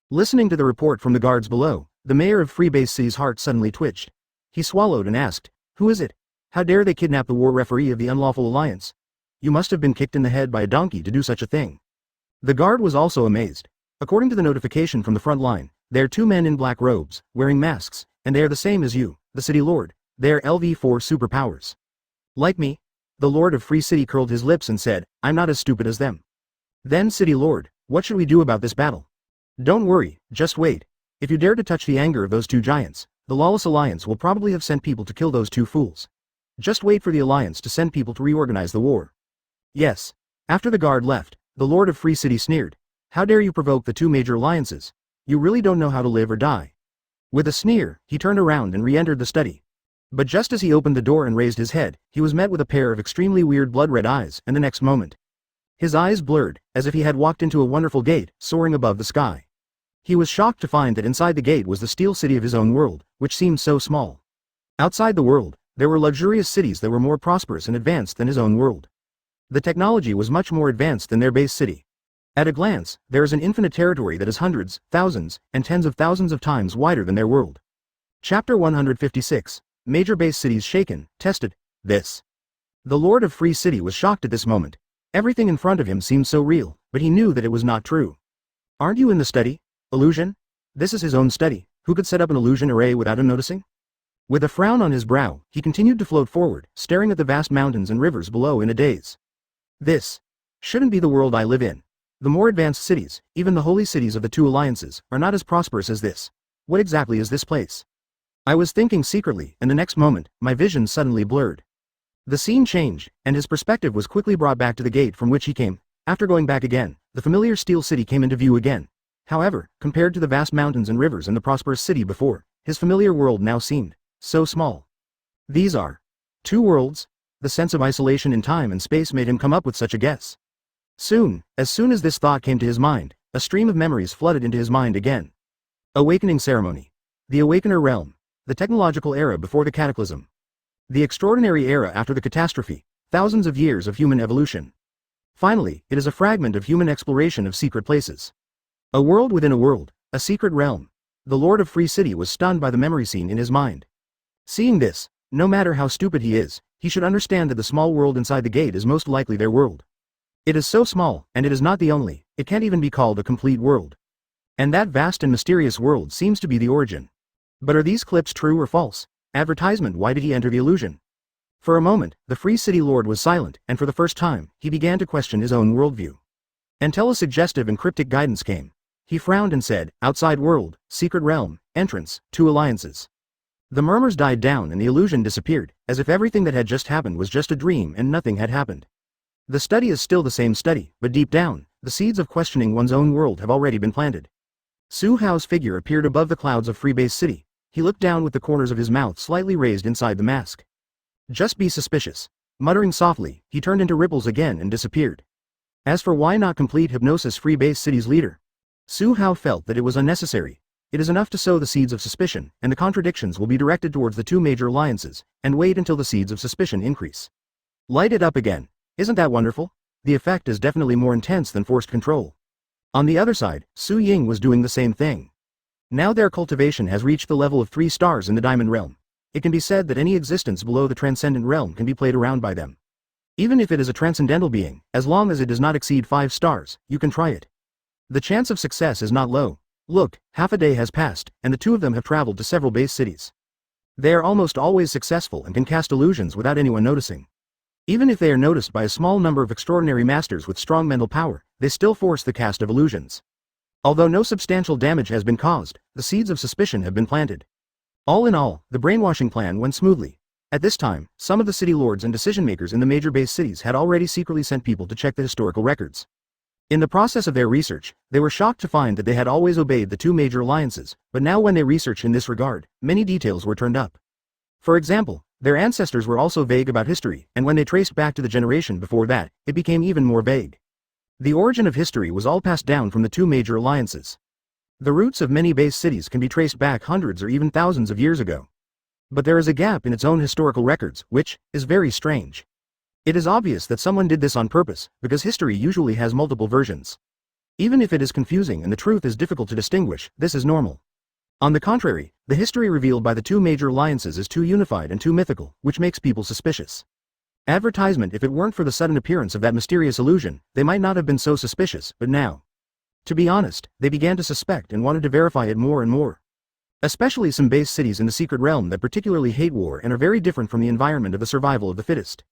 Listening to the report from the guards below, the mayor of Free Base City's heart suddenly twitched. He swallowed and asked, "Who is it? How dare they kidnap the war referee of the unlawful alliance? You must have been kicked in the head by a donkey to do such a thing." The guard was also amazed. According to the notification from the front line, they are 2 men in black robes, wearing masks, and they are the same as you, the City Lord. They are LV4 superpowers. Like me? The Lord of Free City curled his lips and said, "I'm not as stupid as them." Then City Lord, what should we do about this battle? Don't worry, just wait. If you dare to touch the anger of those 2 giants, the Lawless Alliance will probably have sent people to kill those 2 fools. Just wait for the Alliance to send people to reorganize the war. Yes. After the guard left, the Lord of Free City sneered. "How dare you provoke the 2 major alliances? You really don't know how to live or die." With a sneer, he turned around and re-entered the study. But just as he opened the door and raised his head, he was met with a pair of extremely weird blood-red eyes, and the next moment, his eyes blurred, as if he had walked into a wonderful gate, soaring above the sky. He was shocked to find that inside the gate was the steel city of his own world, which seemed so small. Outside the world, there were luxurious cities that were more prosperous and advanced than his own world. The technology was much more advanced than their base city. At a glance, there is an infinite territory that is hundreds, thousands, and tens of thousands of times wider than their world. Chapter 156. Major base cities shaken, tested. This. The Lord of Free City was shocked at this moment. Everything in front of him seemed so real, but he knew that it was not true. "Aren't you in the study? Illusion? This is his own study. Who could set up an illusion array without him noticing?" With a frown on his brow, he continued to float forward, staring at the vast mountains and rivers below in a daze. "This shouldn't be the world I live in. The more advanced cities, even the holy cities of the 2 alliances, are not as prosperous as this. What exactly is this place?" I was thinking secretly, and the next moment, my vision suddenly blurred. The scene changed, and his perspective was quickly brought back to the gate from which he came. After going back again, the familiar steel city came into view again. However, compared to the vast mountains and rivers and the prosperous city before, his familiar world now seemed so small. These are 2 worlds? The sense of isolation in time and space made him come up with such a guess. As soon as this thought came to his mind, a stream of memories flooded into his mind again. Awakening ceremony. The Awakener realm. the technological era before the cataclysm. The extraordinary era after the catastrophe, thousands of years of human evolution. Finally, it is a fragment of human exploration of secret places. A world within a world, a secret realm. The Lord of Free City was stunned by the memory scene in his mind. Seeing this, no matter how stupid he is, he should understand that the small world inside the gate is most likely their world. It is so small, and it is not the only, it can't even be called a complete world. And that vast and mysterious world seems to be the origin. But are these clips true or false? Advertisement. Why did he enter the illusion? For a moment, the Free City Lord was silent, and for the first time, he began to question his own worldview. Until a suggestive and cryptic guidance came. He frowned and said, outside world, secret realm, entrance, 2 alliances. The murmurs died down and the illusion disappeared, as if everything that had just happened was just a dream and nothing had happened. The study is still the same study, but deep down, the seeds of questioning one's own world have already been planted. Su Hao's figure appeared above the clouds of Freebase City. He looked down with the corners of his mouth slightly raised inside the mask. Just be suspicious. Muttering softly, he turned into ripples again and disappeared. As for why not complete hypnosis Freebase City's leader? Su Hao felt that it was unnecessary. It is enough to sow the seeds of suspicion, and the contradictions will be directed towards the 2 major alliances, and wait until the seeds of suspicion increase. Light it up again. Isn't that wonderful? The effect is definitely more intense than forced control. On the other side, Su Ying was doing the same thing. Now their cultivation has reached the level of 3 stars in the Diamond Realm. It can be said that any existence below the Transcendent Realm can be played around by them. Even if it is a transcendental being, as long as it does not exceed 5 stars, you can try it. The chance of success is not low. Look, half a day has passed, and the 2 of them have traveled to several base cities. They are almost always successful and can cast illusions without anyone noticing. Even if they are noticed by a small number of extraordinary masters with strong mental power, they still force the cast of illusions. Although no substantial damage has been caused, the seeds of suspicion have been planted. All in all, the brainwashing plan went smoothly. At this time, some of the city lords and decision-makers in the major base cities had already secretly sent people to check the historical records. In the process of their research, they were shocked to find that they had always obeyed the 2 major alliances, but now when they researched in this regard, many details were turned up. For example, their ancestors were also vague about history, and when they traced back to the generation before that, it became even more vague. The origin of history was all passed down from the 2 major alliances. The roots of many base cities can be traced back hundreds or even thousands of years ago. But there is a gap in its own historical records, which is very strange. It is obvious that someone did this on purpose, because history usually has multiple versions. Even if it is confusing and the truth is difficult to distinguish, this is normal. On the contrary, the history revealed by the 2 major alliances is too unified and too mythical, which makes people suspicious. Advertisement. If it weren't for the sudden appearance of that mysterious illusion, they might not have been so suspicious, but now. To be honest, they began to suspect and wanted to verify it more and more. Especially some base cities in the secret realm that particularly hate war and are very different from the environment of the survival of the fittest.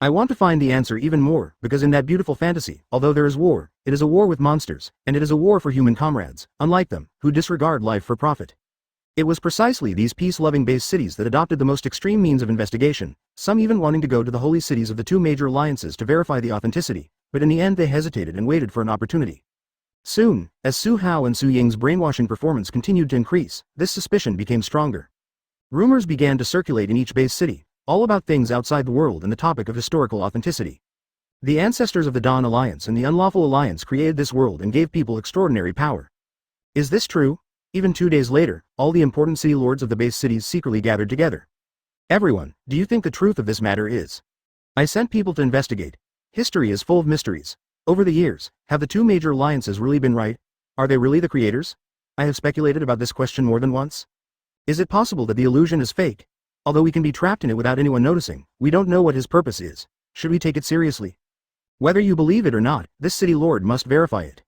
I want to find the answer even more, because in that beautiful fantasy, although there is war, it is a war with monsters, and it is a war for human comrades, unlike them, who disregard life for profit. It was precisely these peace-loving base cities that adopted the most extreme means of investigation, some even wanting to go to the holy cities of the 2 major alliances to verify the authenticity, but in the end they hesitated and waited for an opportunity. Soon, as Su Hao and Su Ying's brainwashing performance continued to increase, this suspicion became stronger. Rumors began to circulate in each base city, all about things outside the world and the topic of historical authenticity. The ancestors of the Dawn Alliance and the Unlawful Alliance created this world and gave people extraordinary power. Is this true? Even 2 days later, all the important city lords of the base cities secretly gathered together. Everyone, do you think the truth of this matter is? I sent people to investigate. History is full of mysteries. Over the years, have the 2 major alliances really been right? Are they really the creators? I have speculated about this question more than once. Is it possible that the illusion is fake? Although we can be trapped in it without anyone noticing, we don't know what his purpose is. Should we take it seriously? Whether you believe it or not, this city lord must verify it.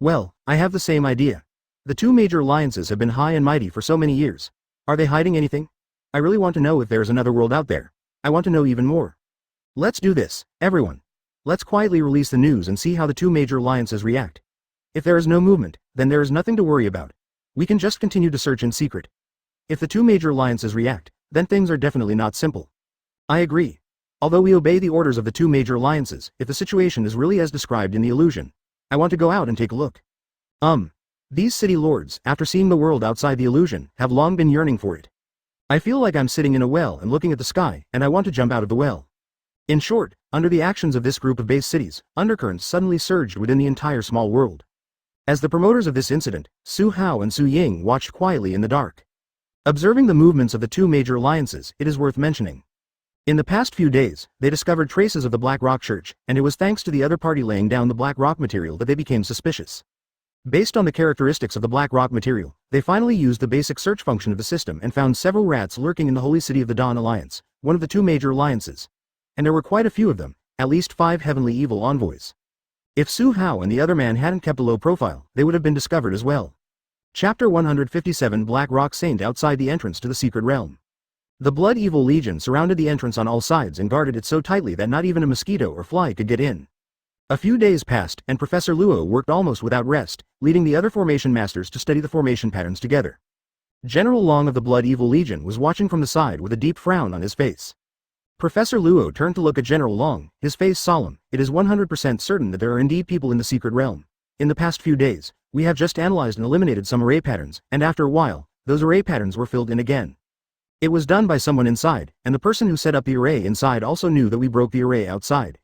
Well, I have the same idea. The 2 major alliances have been high and mighty for so many years. Are they hiding anything? I really want to know if there is another world out there. I want to know even more. Let's do this, everyone. Let's quietly release the news and see how the 2 major alliances react. If there is no movement, then there is nothing to worry about. We can just continue to search in secret. If the 2 major alliances react, then things are definitely not simple. I agree. Although we obey the orders of the 2 major alliances, if the situation is really as described in the illusion, I want to go out and take a look. These city lords, after seeing the world outside the illusion, have long been yearning for it. I feel like I'm sitting in a well and looking at the sky, and I want to jump out of the well. In short, under the actions of this group of base cities, undercurrents suddenly surged within the entire small world. As the promoters of this incident, Su Hao and Su Ying watched quietly in the dark. Observing the movements of the two major alliances, it is worth mentioning. In the past few days, they discovered traces of the Black Rock Church, and it was thanks to the other party laying down the Black Rock material that they became suspicious. Based on the characteristics of the Black Rock material, they finally used the basic search function of the system and found several rats lurking in the Holy City of the Dawn Alliance, one of the two major alliances. And there were quite a few of them, at least 5 heavenly evil envoys. If Su Hao and the other man hadn't kept a low profile, they would have been discovered as well. Chapter 157 Black Rock Saint outside the entrance to the secret realm. The Blood Evil Legion surrounded the entrance on all sides and guarded it so tightly that not even a mosquito or fly could get in. A few days passed, and Professor Luo worked almost without rest, leading the other formation masters to study the formation patterns together. General Long of the Blood Evil Legion was watching from the side with a deep frown on his face. Professor Luo turned to look at General Long, his face solemn. It is 100% certain that there are indeed people in the secret realm. In the past few days, we have just analyzed and eliminated some array patterns, and after a while, those array patterns were filled in again. It was done by someone inside, and the person who set up the array inside also knew that we broke the array outside.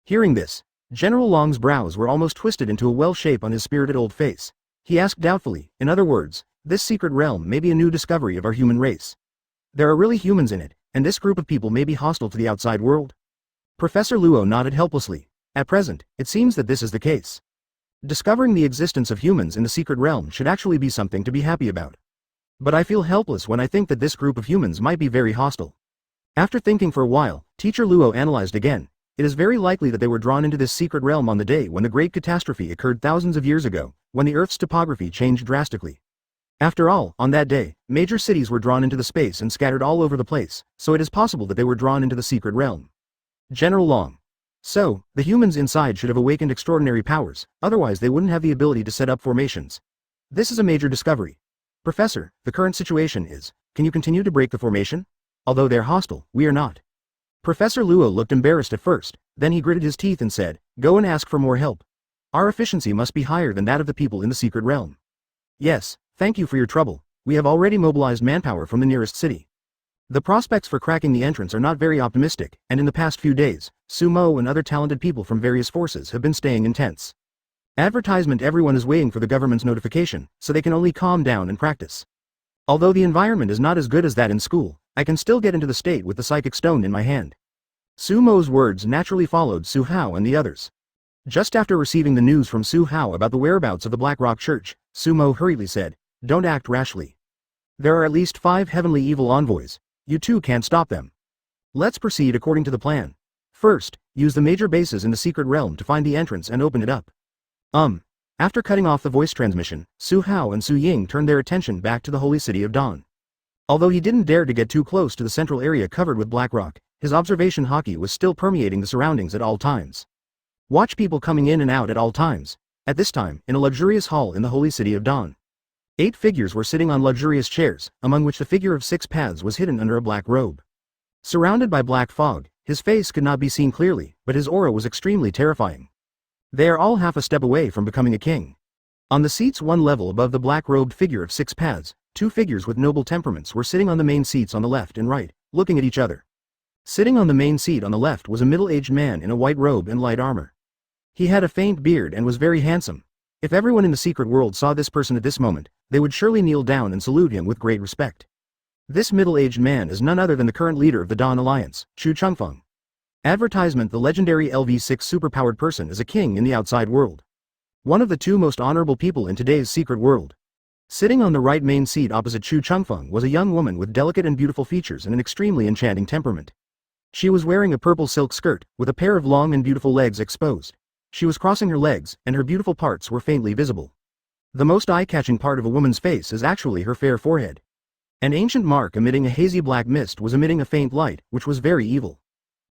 Hearing this, General Long's brows were almost twisted into a well shape on his spirited old face. He asked doubtfully, in other words, this secret realm may be a new discovery of our human race. There are really humans in it, and this group of people may be hostile to the outside world? Professor Luo nodded helplessly. At present, it seems that this is the case. Discovering the existence of humans in the secret realm should actually be something to be happy about. But I feel helpless when I think that this group of humans might be very hostile. After thinking for a while, Teacher Luo analyzed again. It is very likely that they were drawn into this secret realm on the day when the great catastrophe occurred thousands of years ago, when the Earth's topography changed drastically. After all, on that day, major cities were drawn into the space and scattered all over the place, so it is possible that they were drawn into the secret realm. General Long. So, the humans inside should have awakened extraordinary powers, otherwise they wouldn't have the ability to set up formations. This is a major discovery. Professor, the current situation is, can you continue to break the formation? Although they're hostile, we are not. Professor Luo looked embarrassed at first, then he gritted his teeth and said, go and ask for more help. Our efficiency must be higher than that of the people in the secret realm. Yes, thank you for your trouble, we have already mobilized manpower from the nearest city. The prospects for cracking the entrance are not very optimistic, and in the past few days, Sumo and other talented people from various forces have been staying intense. Advertisement everyone is waiting for the government's notification, so they can only calm down and practice. Although the environment is not as good as that in school, I can still get into the state with the psychic stone in my hand. Sumo's words naturally followed Su Hao and the others. Just after receiving the news from Su Hao about the whereabouts of the Black Rock Church, Sumo hurriedly said, don't act rashly. There are at least 5 heavenly evil envoys. You too can't stop them. Let's proceed according to the plan. First, use the major bases in the secret realm to find the entrance and open it up. After cutting off the voice transmission, Su Hao and Su Ying turned their attention back to the Holy City of Dawn. Although he didn't dare to get too close to the central area covered with black rock, his observation haki was still permeating the surroundings at all times. Watch people coming in and out at all times. At this time, in a luxurious hall in the Holy City of Dawn. 8 figures were sitting on luxurious chairs, among which the figure of 6 paths was hidden under a black robe. Surrounded by black fog, his face could not be seen clearly, but his aura was extremely terrifying. They are all half a step away from becoming a king. On the seats one level above the black-robed figure of 6 paths, 2 figures with noble temperaments were sitting on the main seats on the left and right, looking at each other. Sitting on the main seat on the left was a middle-aged man in a white robe and light armor. He had a faint beard and was very handsome. If everyone in the secret world saw this person at this moment, they would surely kneel down and salute him with great respect. This middle-aged man is none other than the current leader of the Dawn Alliance, Chu Changfeng. Advertisement: the legendary LV6 superpowered person is a king in the outside world. One of the 2 most honorable people in today's secret world. Sitting on the right main seat opposite Chu Changfeng was a young woman with delicate and beautiful features and an extremely enchanting temperament. She was wearing a purple silk skirt, with a pair of long and beautiful legs exposed. She was crossing her legs, and her beautiful parts were faintly visible. The most eye-catching part of a woman's face is actually her fair forehead. An ancient mark emitting a hazy black mist was emitting a faint light, which was very evil.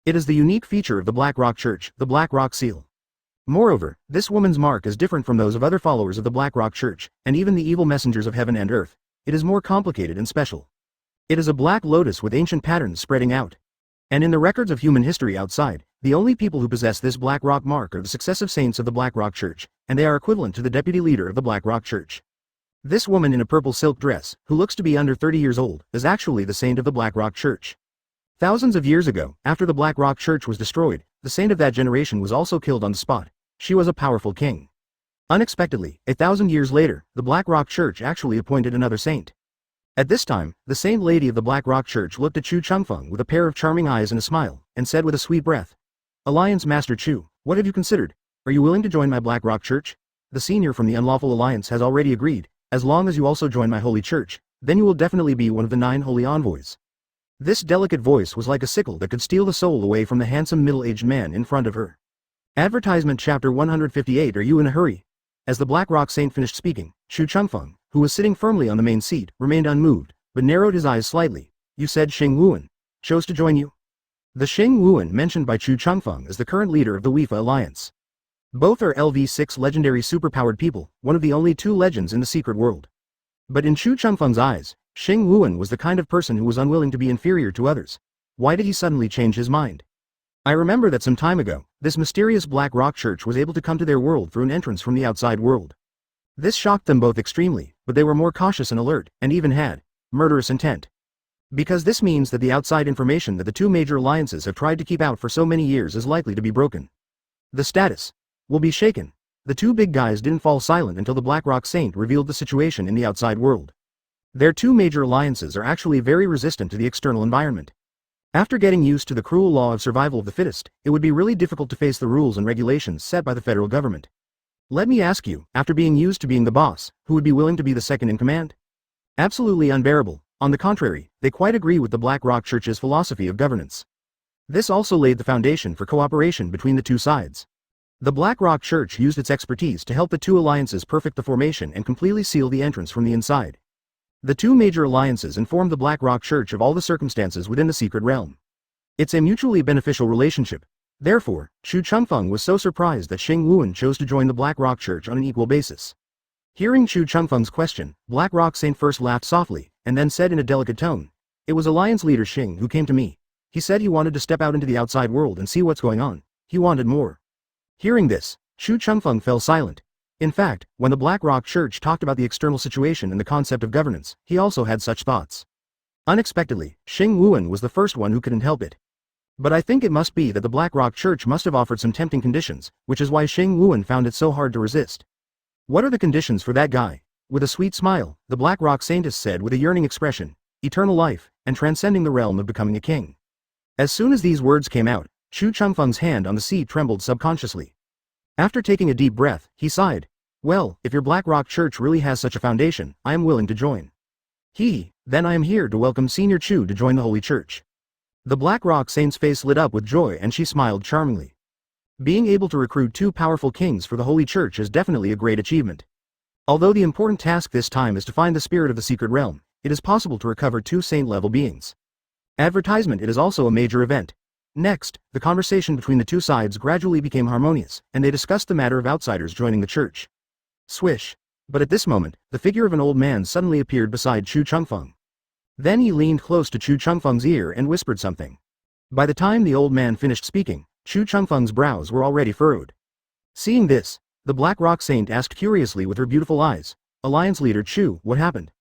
It is the unique feature of the Black Rock Church, the Black Rock Seal. Moreover, this woman's mark is different from those of other followers of the Black Rock Church, and even the evil messengers of heaven and earth. It is more complicated and special. It is a black lotus with ancient patterns spreading out. And in the records of human history outside, the only people who possess this Black Rock mark are the successive saints of the Black Rock Church, and they are equivalent to the deputy leader of the Black Rock Church. This woman in a purple silk dress, who looks to be under 30 years old, is actually the saint of the Black Rock Church. Thousands of years ago, after the Black Rock Church was destroyed, the saint of that generation was also killed on the spot. She was a powerful king. Unexpectedly, 1,000 years later, the Black Rock Church actually appointed another saint. At this time, the Saint Lady of the Black Rock Church looked at Chu Changfeng with a pair of charming eyes and a smile, and said with a sweet breath, "Alliance Master Chu, what have you considered? Are you willing to join my Black Rock Church? The senior from the Unlawful Alliance has already agreed, as long as you also join my holy church, then you will definitely be one of the 9 holy envoys." This delicate voice was like a sickle that could steal the soul away from the handsome middle-aged man in front of her. Advertisement Chapter 158. Are you in a hurry? As the Black Rock Saint finished speaking, Chu Changfeng, who was sitting firmly on the main seat, remained unmoved, but narrowed his eyes slightly. "You said Xing Wuan chose to join you?" The Xing Wuan mentioned by Chu Changfeng is the current leader of the Weifa Alliance. Both are LV6 legendary superpowered people, one of the only 2 legends in the secret world. But in Chu Changfeng's eyes, Xing Wuan was the kind of person who was unwilling to be inferior to others. Why did he suddenly change his mind? I remember that some time ago, this mysterious Black Rock Church was able to come to their world through an entrance from the outside world. This shocked them both extremely, but they were more cautious and alert, and even had murderous intent. Because this means that the outside information that the 2 major alliances have tried to keep out for so many years is likely to be broken. The status will be shaken. The 2 big guys didn't fall silent until the Black Rock Saint revealed the situation in the outside world. Their 2 major alliances are actually very resistant to the external environment. After getting used to the cruel law of survival of the fittest, it would be really difficult to face the rules and regulations set by the federal government. Let me ask you, after being used to being the boss, who would be willing to be the second in command? Absolutely unbearable. On the contrary, they quite agree with the Black Rock Church's philosophy of governance. This also laid the foundation for cooperation between the 2 sides. The Black Rock Church used its expertise to help the 2 alliances perfect the formation and completely seal the entrance from the inside. The 2 major alliances informed the Black Rock Church of all the circumstances within the secret realm. It's a mutually beneficial relationship. Therefore, Chu Changfeng was so surprised that Xing Wuan chose to join the Black Rock Church on an equal basis. Hearing Chu Changfeng's question, Black Rock Saint first laughed softly, and then said in a delicate tone, "It was Alliance leader Xing who came to me. He said he wanted to step out into the outside world and see what's going on. He wanted more." Hearing this, Chu Changfeng fell silent. In fact, when the Black Rock Church talked about the external situation and the concept of governance, he also had such thoughts. Unexpectedly, Xing Wuan was the first one who couldn't help it. But I think it must be that the Black Rock Church must have offered some tempting conditions, which is why Xing Wuan found it so hard to resist. "What are the conditions for that guy?" With a sweet smile, the Black Rock Saintess said with a yearning expression, "Eternal life, and transcending the realm of becoming a king." As soon as these words came out, Chu Changfeng's hand on the seat trembled subconsciously. After taking a deep breath, he sighed. "Well, if your Black Rock Church really has such a foundation, I am willing to join. Then I am here to welcome Senior Chu to join the Holy Church." The Black Rock Saint's face lit up with joy and she smiled charmingly. Being able to recruit 2 powerful kings for the Holy Church is definitely a great achievement. Although the important task this time is to find the spirit of the secret realm, it is possible to recover 2 saint-level beings. Advertisement. It is also a major event. Next, the conversation between the 2 sides gradually became harmonious, and they discussed the matter of outsiders joining the church. Swish. But at this moment, the figure of an old man suddenly appeared beside Chu Changfeng. Then he leaned close to Chu Changfeng's ear and whispered something. By the time the old man finished speaking, Chu Changfeng's brows were already furrowed. Seeing this, the Black Rock Saint asked curiously with her beautiful eyes, "Alliance leader Chu, what happened?"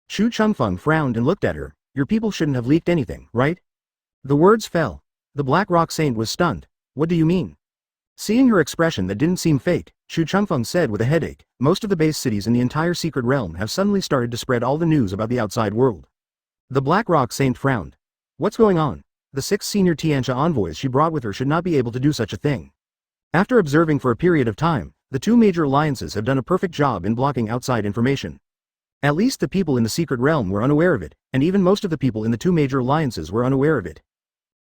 Chu Changfeng frowned and looked at her. "Your people shouldn't have leaked anything, right?" The words fell. The Black Rock Saint was stunned. "What do you mean?" Seeing her expression that didn't seem fake, Chu Changfeng said with a headache, "Most of the base cities in the entire secret realm have suddenly started to spread all the news about the outside world." The Black Rock Saint frowned. "What's going on? The 6 senior Tianxia envoys she brought with her should not be able to do such a thing." After observing for a period of time, the 2 major alliances have done a perfect job in blocking outside information. At least the people in the secret realm were unaware of it, and even most of the people in the 2 major alliances were unaware of it.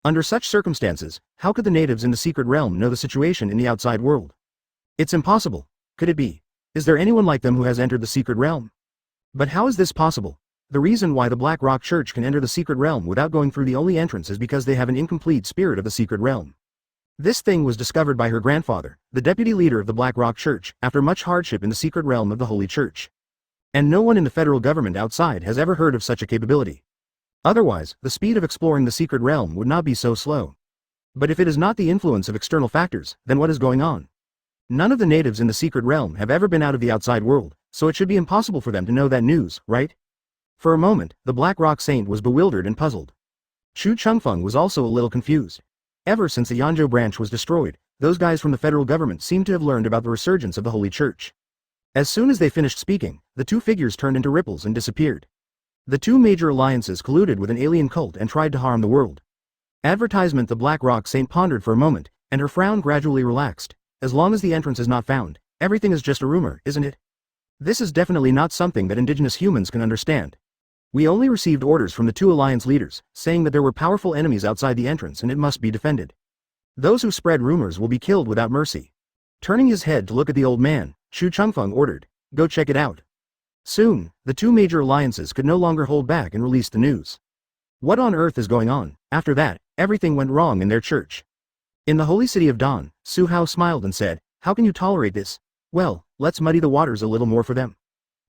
Under such circumstances, how could the natives in the secret realm know the situation in the outside world? It's impossible. Could it be? Is there anyone like them who has entered the secret realm? But how is this possible? The reason why the Black Rock Church can enter the secret realm without going through the only entrance is because they have an incomplete spirit of the secret realm. This thing was discovered by her grandfather, the deputy leader of the Black Rock Church, after much hardship in the secret realm of the Holy Church. And no one in the federal government outside has ever heard of such a capability. Otherwise, the speed of exploring the secret realm would not be so slow. But if it is not the influence of external factors, then what is going on? None of the natives in the secret realm have ever been out of the outside world, so it should be impossible for them to know that news, right? For a moment, the Black Rock Saint was bewildered and puzzled. Chu Changfeng was also a little confused. Ever since the Yanzhou branch was destroyed, those guys from the federal government seemed to have learned about the resurgence of the Holy Church. As soon as they finished speaking, the 2 figures turned into ripples and disappeared. The two major alliances colluded with an alien cult and tried to harm the world. Advertisement. The Black Rock Saint pondered for a moment, and her frown gradually relaxed. As long as the entrance is not found, everything is just a rumor, isn't it? This is definitely not something that indigenous humans can understand. We only received orders from the two alliance leaders, saying that there were powerful enemies outside the entrance and it must be defended. Those who spread rumors will be killed without mercy. Turning his head to look at the old man, Shu Changfeng ordered, "Go check it out." Soon, the two major alliances could no longer hold back and released the news. What on earth is going on? After that, everything went wrong in their church. In the holy city of Dawn, Su Hao smiled and said, "How can you tolerate this? Well, let's muddy the waters a little more for them."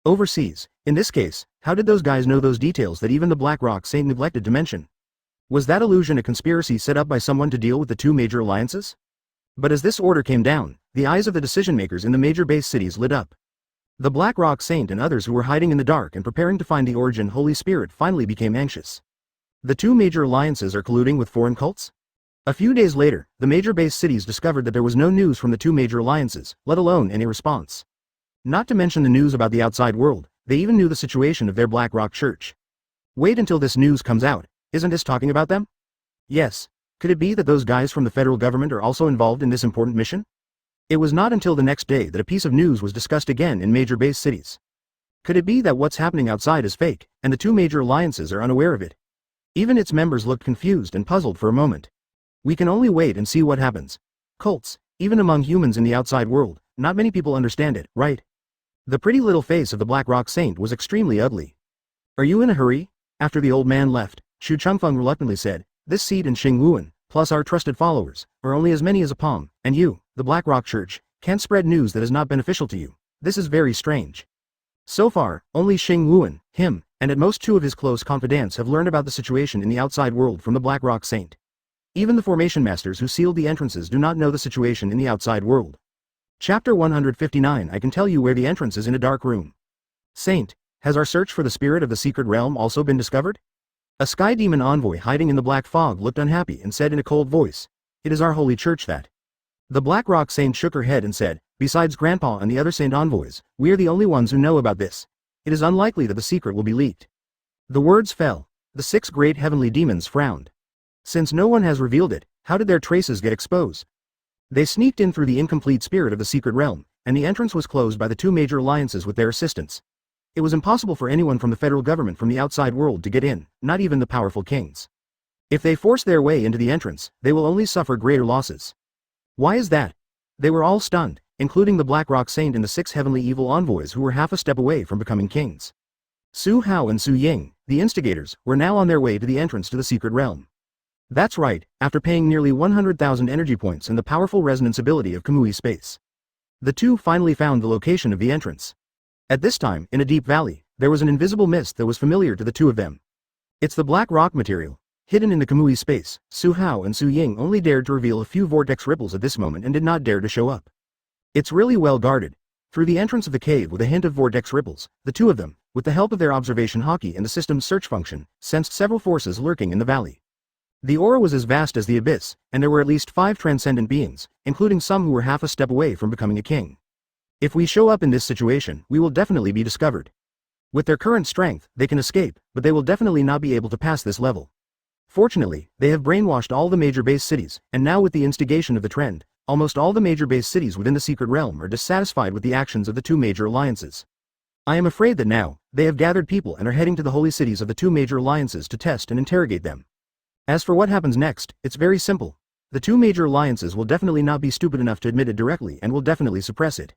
Overseas, in this case, how did those guys know those details that even the Black Rock Saint neglected to mention? Was that illusion a conspiracy set up by someone to deal with the two major alliances? But as this order came down, the eyes of the decision-makers in the major base cities lit up. The Black Rock Saint and others who were hiding in the dark and preparing to find the origin Holy Spirit finally became anxious. The two major alliances are colluding with foreign cults? A few days later, the major base cities discovered that there was no news from the two major alliances, let alone any response. Not to mention the news about the outside world, they even knew the situation of their Black Rock church. Wait until this news comes out, isn't this talking about them? Yes. Could it be that those guys from the federal government are also involved in this important mission? It was not until the next day that a piece of news was discussed again in major base cities. Could it be that what's happening outside is fake, and the two major alliances are unaware of it? Even its members looked confused and puzzled for a moment. We can only wait and see what happens. Cults, even among humans in the outside world, not many people understand it, right? The pretty little face of the Black Rock Saint was extremely ugly. "Are you in a hurry?" After the old man left, Shu Changfeng reluctantly said, "This seed and Xing Wuan, plus our trusted followers, are only as many as a palm, and you, the Black Rock Church, can't spread news that is not beneficial to you. This is very strange." So far, only Xing Wuan, him, and at most two of his close confidants have learned about the situation in the outside world from the Black Rock Saint. Even the formation masters who sealed the entrances do not know the situation in the outside world. Chapter 159. I can tell you where the entrance is in a dark room. Saint, has our search for the spirit of the secret realm also been discovered? A sky demon envoy hiding in the black fog looked unhappy and said in a cold voice, "It is our holy church that." The Black Rock Saint shook her head and said, "Besides Grandpa and the other Saint envoys, we are the only ones who know about this. It is unlikely that the secret will be leaked." The words fell. The six great heavenly demons frowned. Since no one has revealed it, how did their traces get exposed? They sneaked in through the incomplete spirit of the secret realm, and the entrance was closed by the two major alliances with their assistance. It was impossible for anyone from the federal government from the outside world to get in, not even the powerful kings. If they force their way into the entrance, they will only suffer greater losses. Why is that? They were all stunned, including the Black Rock Saint and the six heavenly evil envoys who were half a step away from becoming kings. Su Hao and Su Ying, the instigators, were now on their way to the entrance to the secret realm. That's right, after paying nearly 100,000 energy points and the powerful resonance ability of Kamui space. The two finally found the location of the entrance. At this time, in a deep valley, there was an invisible mist that was familiar to the two of them. It's the black rock material. Hidden in the Kamui space, Su Hao and Su Ying only dared to reveal a few vortex ripples at this moment and did not dare to show up. It's really well guarded. Through the entrance of the cave with a hint of vortex ripples, the two of them, with the help of their observation haki and the system's search function, sensed several forces lurking in the valley. The aura was as vast as the abyss, and there were at least 5 transcendent beings, including some who were half a step away from becoming a king. If we show up in this situation, we will definitely be discovered. With their current strength, they can escape, but they will definitely not be able to pass this level. Fortunately, they have brainwashed all the major base cities, and now with the instigation of the trend, almost all the major base cities within the secret realm are dissatisfied with the actions of the two major alliances. I am afraid that now, they have gathered people and are heading to the holy cities of the two major alliances to test and interrogate them. As for what happens next, it's very simple. The two major alliances will definitely not be stupid enough to admit it directly and will definitely suppress it.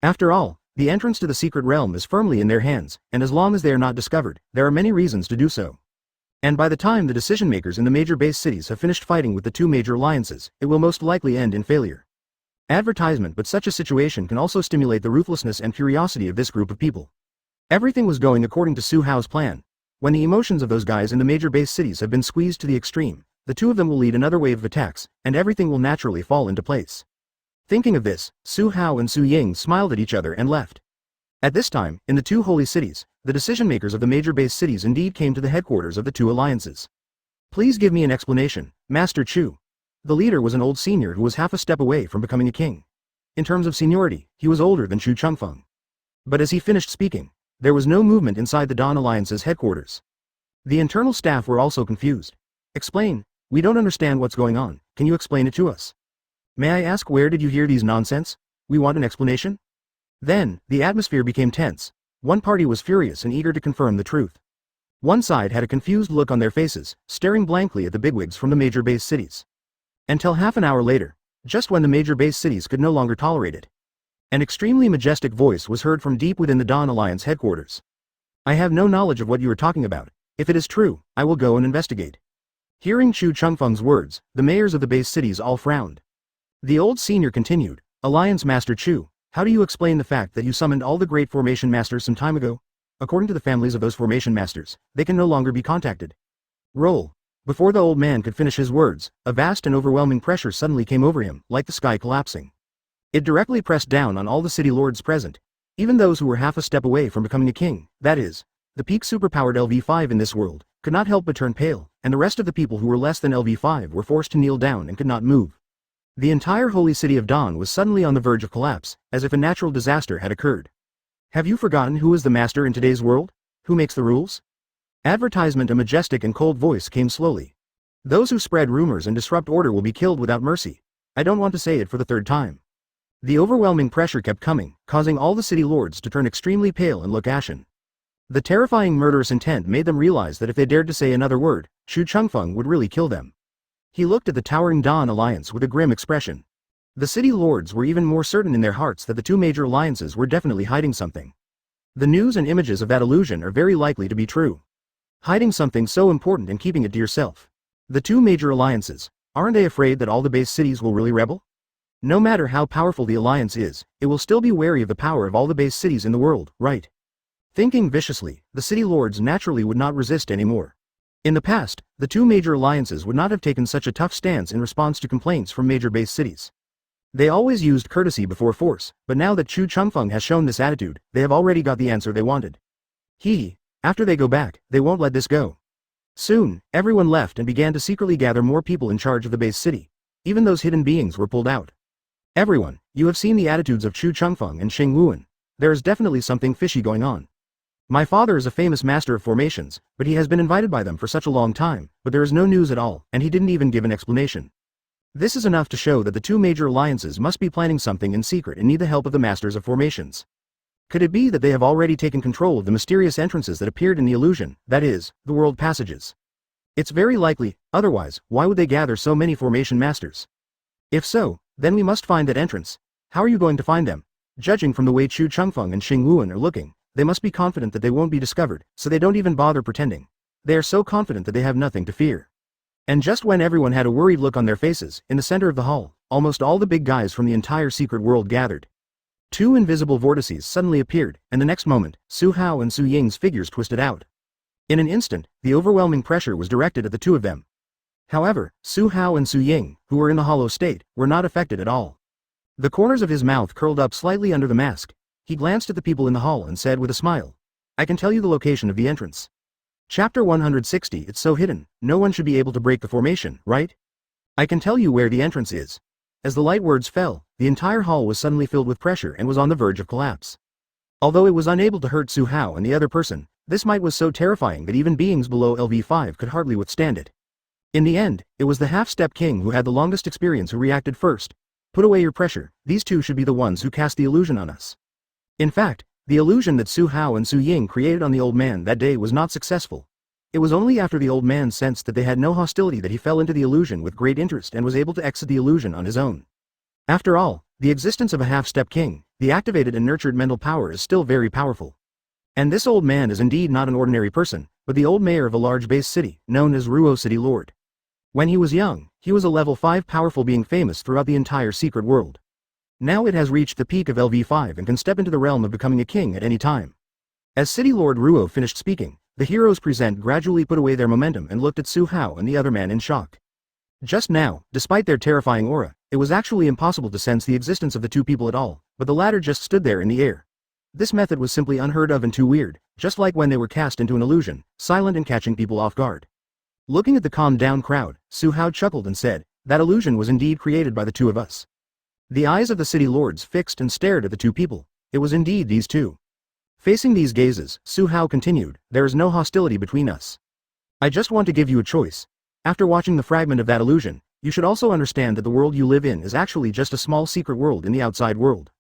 After all, the entrance to the secret realm is firmly in their hands, and as long as they are not discovered, there are many reasons to do so. And by the time the decision-makers in the major base cities have finished fighting with the two major alliances, it will most likely end in failure. Advertisement. But such a situation can also stimulate the ruthlessness and curiosity of this group of people. Everything was going according to Su Hao's plan. When the emotions of those guys in the major base cities have been squeezed to the extreme, the two of them will lead another wave of attacks, and everything will naturally fall into place. Thinking of this, Su Hao and Su Ying smiled at each other and left. At this time, in the two holy cities, the decision-makers of the major base cities indeed came to the headquarters of the two alliances. "Please give me an explanation, Master Chu." The leader was an old senior who was half a step away from becoming a king. In terms of seniority, he was older than Shu Changfeng. But as he finished speaking, There was no movement inside the Dawn Alliance's headquarters. The internal staff were also confused. Explain. We don't understand what's going on. Can you explain it to us? May I ask, where did you hear these nonsense? We want an explanation. Then, the atmosphere became tense. One party was furious and eager to confirm the truth. One side had a confused look on their faces, staring blankly at the bigwigs from the major base cities. Until half an hour later, just when the major base cities could no longer tolerate it, an extremely majestic voice was heard from deep within the Dawn Alliance headquarters. I have no knowledge of what you are talking about. If it is true, I will go and investigate. Hearing Chu Changfeng's words, the mayors of the base cities all frowned. The old senior continued, Alliance Master Chu, how do you explain the fact that you summoned all the great formation masters some time ago? According to the families of those formation masters, they can no longer be contacted. Roll. Before the old man could finish his words, a vast and overwhelming pressure suddenly came over him, like the sky collapsing. It directly pressed down on all the city lords present, even those who were half a step away from becoming a king, that is, the peak superpowered LV5 in this world, could not help but turn pale, and the rest of the people who were less than LV5 were forced to kneel down and could not move. The entire holy city of Dawn was suddenly on the verge of collapse, as if a natural disaster had occurred. Have you forgotten who is the master in today's world? Who makes the rules? Advertisement. A majestic and cold voice came slowly. Those who spread rumors and disrupt order will be killed without mercy. I don't want to say it for the third time. The overwhelming pressure kept coming, causing all the city lords to turn extremely pale and look ashen. The terrifying murderous intent made them realize that if they dared to say another word, Chu Changfeng would really kill them. He looked at the towering Dawn Alliance with a grim expression. The city lords were even more certain in their hearts that the two major alliances were definitely hiding something. The news and images of that illusion are very likely to be true. Hiding something so important and keeping it to yourself. The two major alliances, aren't they afraid that all the base cities will really rebel? No matter how powerful the alliance is, it will still be wary of the power of all the base cities in the world, right? Thinking viciously, the city lords naturally would not resist anymore. In the past, the two major alliances would not have taken such a tough stance in response to complaints from major base cities. They always used courtesy before force, but now that Chu Changfeng has shown this attitude, they have already got the answer they wanted. After they go back, they won't let this go. Soon, everyone left and began to secretly gather more people in charge of the base city. Even those hidden beings were pulled out. Everyone, you have seen the attitudes of Chu Changfeng and Xing Wuan. There is definitely something fishy going on. My father is a famous master of formations, but he has been invited by them for such a long time, but there is no news at all, and he didn't even give an explanation. This is enough to show that the two major alliances must be planning something in secret and need the help of the masters of formations. Could it be that they have already taken control of the mysterious entrances that appeared in the illusion, that is, the world passages? It's very likely, otherwise, why would they gather so many formation masters? If so, then we must find that entrance. How are you going to find them? Judging from the way Chu Changfeng and Xing Wuan are looking, they must be confident that they won't be discovered, so they don't even bother pretending. They are so confident that they have nothing to fear. And just when everyone had a worried look on their faces, in the center of the hall, almost all the big guys from the entire secret world gathered. Two invisible vortices suddenly appeared, and the next moment, Su Hao and Su Ying's figures twisted out. In an instant, the overwhelming pressure was directed at the two of them. However, Su Hao and Su Ying, who were in the hollow state, were not affected at all. The corners of his mouth curled up slightly under the mask. He glanced at the people in the hall and said with a smile, I can tell you the location of the entrance. Chapter 160. It's so hidden, no one should be able to break the formation, right? I can tell you where the entrance is. As the light words fell, the entire hall was suddenly filled with pressure and was on the verge of collapse. Although it was unable to hurt Su Hao and the other person, this might was so terrifying that even beings below LV5 could hardly withstand it. In the end, it was the half-step king who had the longest experience who reacted first. Put away your pressure, these two should be the ones who cast the illusion on us. In fact, the illusion that Su Hao and Su Ying created on the old man that day was not successful. It was only after the old man sensed that they had no hostility that he fell into the illusion with great interest and was able to exit the illusion on his own. After all, the existence of a half-step king, the activated and nurtured mental power is still very powerful. And this old man is indeed not an ordinary person, but the old mayor of a large base city, known as Ruo City Lord. When he was young, he was a level 5 powerful being famous throughout the entire secret world. Now it has reached the peak of LV5 and can step into the realm of becoming a king at any time. As City Lord Ruo finished speaking, the heroes present gradually put away their momentum and looked at Su Hao and the other man in shock. Just now, despite their terrifying aura, it was actually impossible to sense the existence of the two people at all, but the latter just stood there in the air. This method was simply unheard of and too weird, just like when they were cast into an illusion, silent and catching people off guard. Looking at the calmed-down crowd, Su Hao chuckled and said, that illusion was indeed created by the two of us. The eyes of the city lords fixed and stared at the two people. It was indeed these two. Facing these gazes, Su Hao continued, there is no hostility between us. I just want to give you a choice. After watching the fragment of that illusion, you should also understand that the world you live in is actually just a small secret world in the outside world.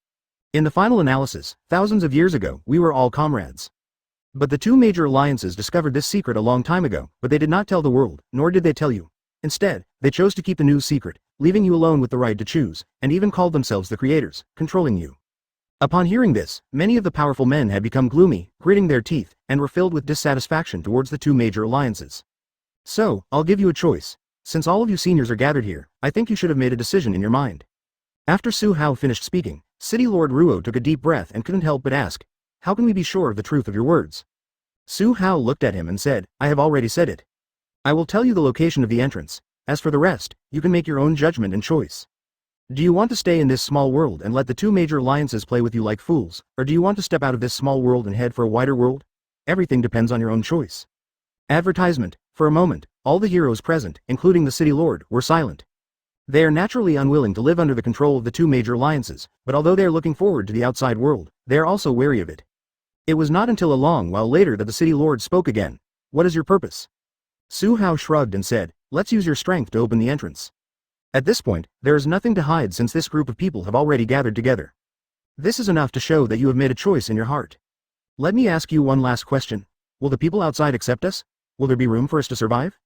In the final analysis, thousands of years ago, we were all comrades. But the two major alliances discovered this secret a long time ago, but they did not tell the world, nor did they tell you. Instead, they chose to keep the news secret, leaving you alone with the right to choose, and even called themselves the creators, controlling you. Upon hearing this, many of the powerful men had become gloomy, gritting their teeth, and were filled with dissatisfaction towards the two major alliances. So, I'll give you a choice. Since all of you seniors are gathered here, I think you should have made a decision in your mind. After Su Hao finished speaking, City Lord Ruo took a deep breath and couldn't help but ask, how can we be sure of the truth of your words? Su Hao looked at him and said, I have already said it. I will tell you the location of the entrance. As for the rest, you can make your own judgment and choice. Do you want to stay in this small world and let the two major alliances play with you like fools, or do you want to step out of this small world and head for a wider world? Everything depends on your own choice. Advertisement. For a moment, all the heroes present, including the City Lord, were silent. They are naturally unwilling to live under the control of the two major alliances, but although they are looking forward to the outside world, they are also wary of it. It was not until a long while later that the City Lord spoke again. What is your purpose? Su Hao shrugged and said, let's use your strength to open the entrance. At this point, there is nothing to hide since this group of people have already gathered together. This is enough to show that you have made a choice in your heart. Let me ask you one last question. Will the people outside accept us? Will there be room for us to survive?